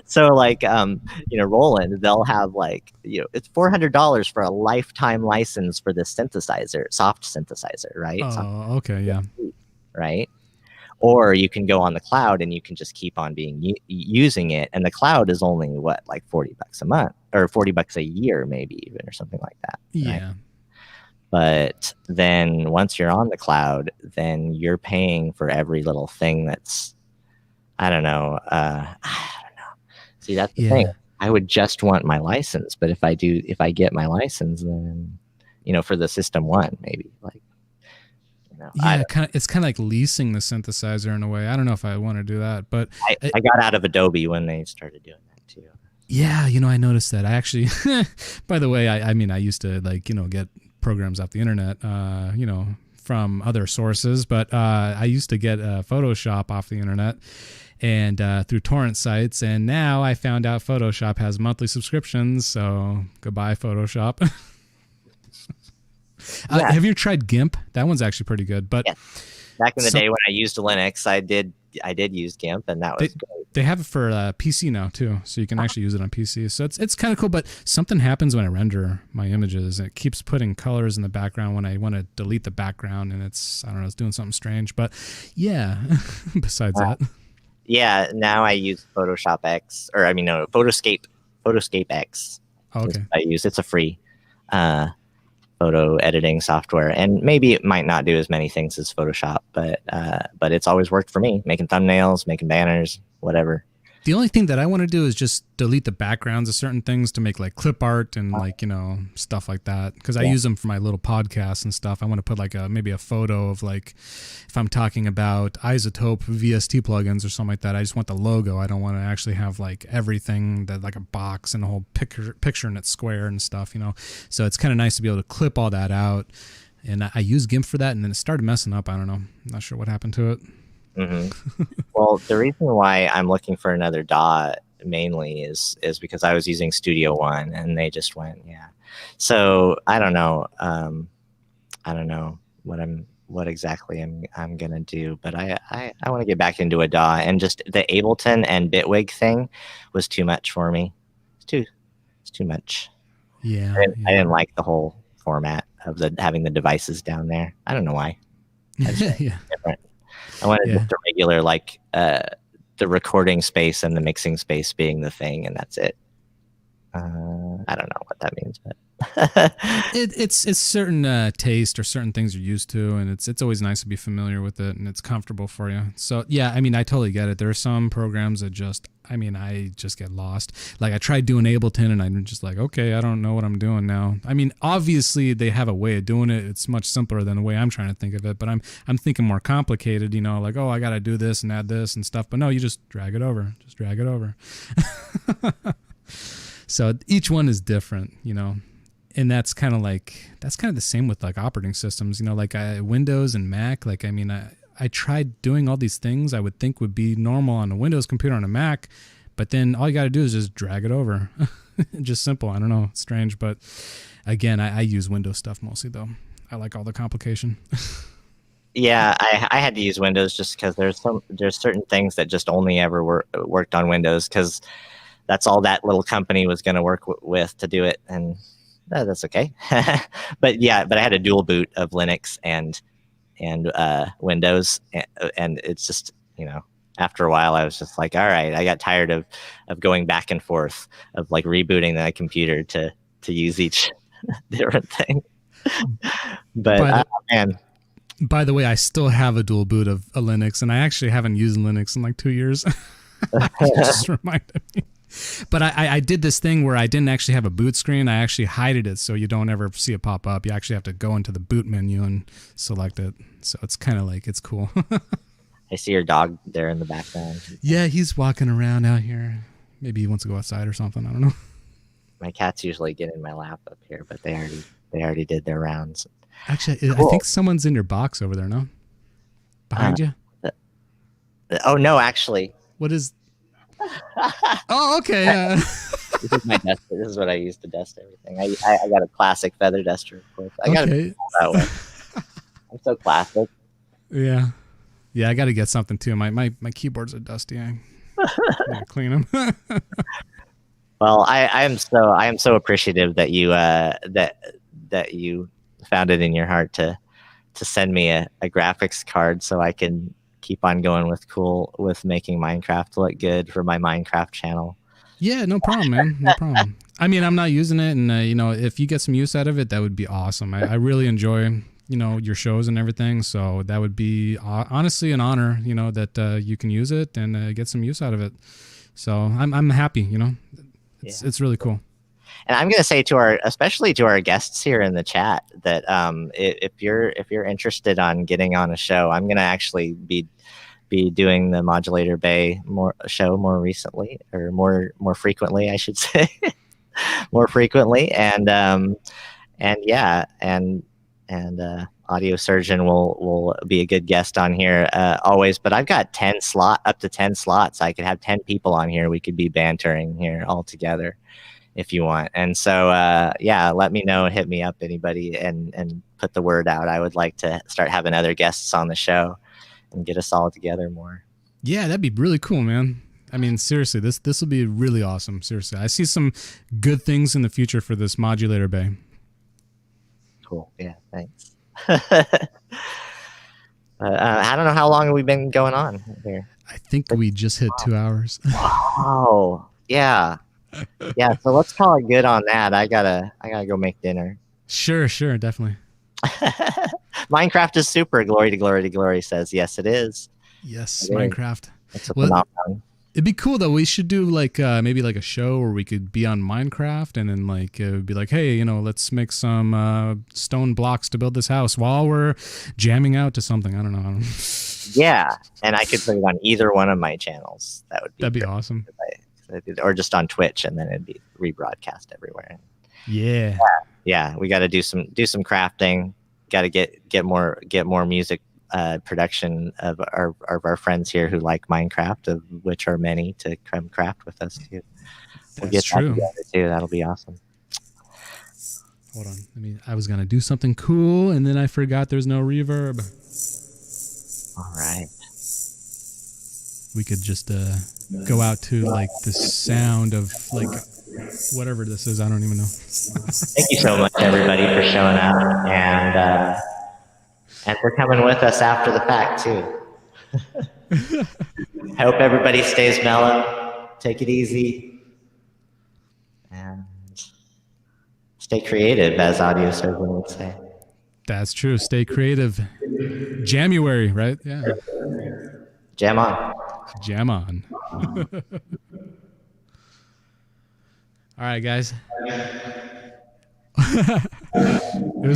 so like you know, Roland, they'll have like, you know, it's $400 for a lifetime license for this synthesizer, soft synthesizer, right? Oh, okay, yeah. Right. Or you can go on the cloud and you can just keep on using it, and the cloud is only what, like $40 a month, or $40 a year, maybe even, or something like that. Yeah. Right? But then once you're on the cloud, then you're paying for every little thing that's, I don't know. See, that's the thing. I would just want my license, but if I get my license, then, you know, for the System 1, maybe, like, you know, yeah, it's kind of like leasing the synthesizer in a way. I don't know if I want to do that, but I got out of Adobe when they started doing that too. Yeah, you know, I noticed that. I actually, by the way, I mean, I used to, like, you know, get programs off the internet, you know, from other sources, but I used to get Photoshop off the internet and through torrent sites, and now I found out Photoshop has monthly subscriptions, so goodbye Photoshop. Have you tried GIMP? That one's actually pretty good. But back in the day when I used Linux, I did use GIMP, and that was great. They have it for PC now too, so you can actually use it on PC. So it's kind of cool, but something happens when I render my images. It keeps putting colors in the background when I want to delete the background, and it's, I don't know, it's doing something strange. But yeah, besides that. Yeah, now I use Photoshop X, or I mean, no, Photoscape X. Oh, okay. I use, it's a free photo editing software, and maybe it might not do as many things as Photoshop, but it's always worked for me, making thumbnails, making banners, whatever. The only thing that I want to do is just delete the backgrounds of certain things to make like clip art and like, you know, stuff like that. Because I use them for my little podcasts and stuff. I want to put like maybe a photo of, like, if I'm talking about Isotope VST plugins or something like that, I just want the logo. I don't want to actually have like everything that, like a box and a whole picture and it's square and stuff, you know. So it's kind of nice to be able to clip all that out. And I use GIMP for that, and then it started messing up. I don't know. I'm not sure what happened to it. Well, the reason why I'm looking for another DAW mainly is because I was using Studio One and they just went, yeah. So I don't know. I don't know what exactly I'm gonna do, but I want to get back into a DAW, and just the Ableton and Bitwig thing was too much for me. It's too much. Yeah, I didn't like the whole format of having the devices down there. I don't know why. I just yeah, different. I wanted yeah. just a regular, like the recording space and the mixing space being the thing, and that's it. I don't know what that means, but It's certain taste or certain things you're used to, and it's always nice to be familiar with it, and it's comfortable for you. So yeah, I mean, I totally get it. There are some programs that I just get lost. Like I tried doing Ableton, and I'm just like, okay, I don't know what I'm doing now. I mean, obviously they have a way of doing it. It's much simpler than the way I'm trying to think of it, but I'm thinking more complicated. You know, like, oh, I got to do this and add this and stuff. But no, you just drag it over. Just drag it over. So each one is different, you know. And that's kind of the same with like operating systems, you know, like Windows and Mac. Like, I mean, I tried doing all these things I would think would be normal on a Windows computer on a Mac, but then all you got to do is just drag it over. Just simple. I don't know. It's strange. But again, I use Windows stuff mostly, though. I like all the complication. yeah, I had to use Windows just because there's certain things that just only ever worked on Windows, because that's all that little company was going to work with to do it, and that's okay. But yeah, I had a dual boot of Linux and Windows, and it's just, you know, after a while I was just like, all right, I got tired of going back and forth of like rebooting the computer to use each different thing. But man. By the way, I still have a dual boot of a Linux, and I actually haven't used Linux in like 2 years. You just reminded me. But I did this thing where I didn't actually have a boot screen. I actually hided it so you don't ever see it pop up. You actually have to go into the boot menu and select it. So it's kind of like, it's cool. I see your dog there in the background. Yeah, he's walking around out here. Maybe he wants to go outside or something. I don't know. My cats usually get in my lap up here, but they already did their rounds. Actually, cool. I think someone's in your box over there, no? Behind you? Oh, no, actually. What is... Oh, okay. This is my duster. This is what I use to dust everything. I got a classic feather duster, of course. I got it that way. I'm so classic. Yeah, I got to get something too. My keyboards are dusty. I gotta clean them. Well, I am so appreciative that you that you found it in your heart to send me a graphics card so I can keep on going with making Minecraft look good for my Minecraft channel. Yeah, no problem, man. No problem. I mean, I'm not using it, and you know, if you get some use out of it, that would be awesome. I really enjoy, you know, your shows and everything, so that would be honestly an honor, you know, that you can use it and get some use out of it. So I'm happy, you know. It's really cool. And I'm going to say especially to our guests here in the chat, that if you're interested on getting on a show, I'm going to actually be doing the Modulator Bay show more recently, or more frequently, I should say, more frequently, and AudiosErgeon will be a good guest on here always. But I've got up to 10 slots. I could have 10 people on here. We could be bantering here all together if you want. And so, let me know, hit me up, anybody, and put the word out. I would like to start having other guests on the show and get us all together more. Yeah, that'd be really cool, man. I mean, seriously, this will be really awesome. Seriously, I see some good things in the future for this Modulator Bay. Cool. Yeah, thanks. I don't know how long we've been going on here. I think we just hit 2 hours. Oh, yeah. Yeah, so let's call it good on that. I gotta go make dinner. Sure, definitely. Minecraft is super. Glory to glory to glory says, yes, it is. Yes, it Minecraft. It's a phenomenon. It'd be cool though. We should do like maybe like a show where we could be on Minecraft, and then like it would be like, hey, you know, let's make some stone blocks to build this house while we're jamming out to something. I don't know. Yeah, and I could put it on either one of my channels. That'd be awesome. Or just on Twitch, and then it'd be rebroadcast everywhere. Yeah. We got to do some crafting. Got to get more music production of our friends here who like Minecraft, of which are many, to come craft with us too. We'll That's get that true. together too. That'll be awesome. Hold on. I was gonna do something cool, and then I forgot there's no reverb. All right. We could just go out to like the sound of like whatever this is. I don't even know. Thank you so much, everybody, for showing up and for coming with us after the fact too. I hope everybody stays mellow. Take it easy. And stay creative, as AudiosErgeon would say. That's true. Stay creative. January, right? Yeah. Jam on. Jam on. All right, guys. It was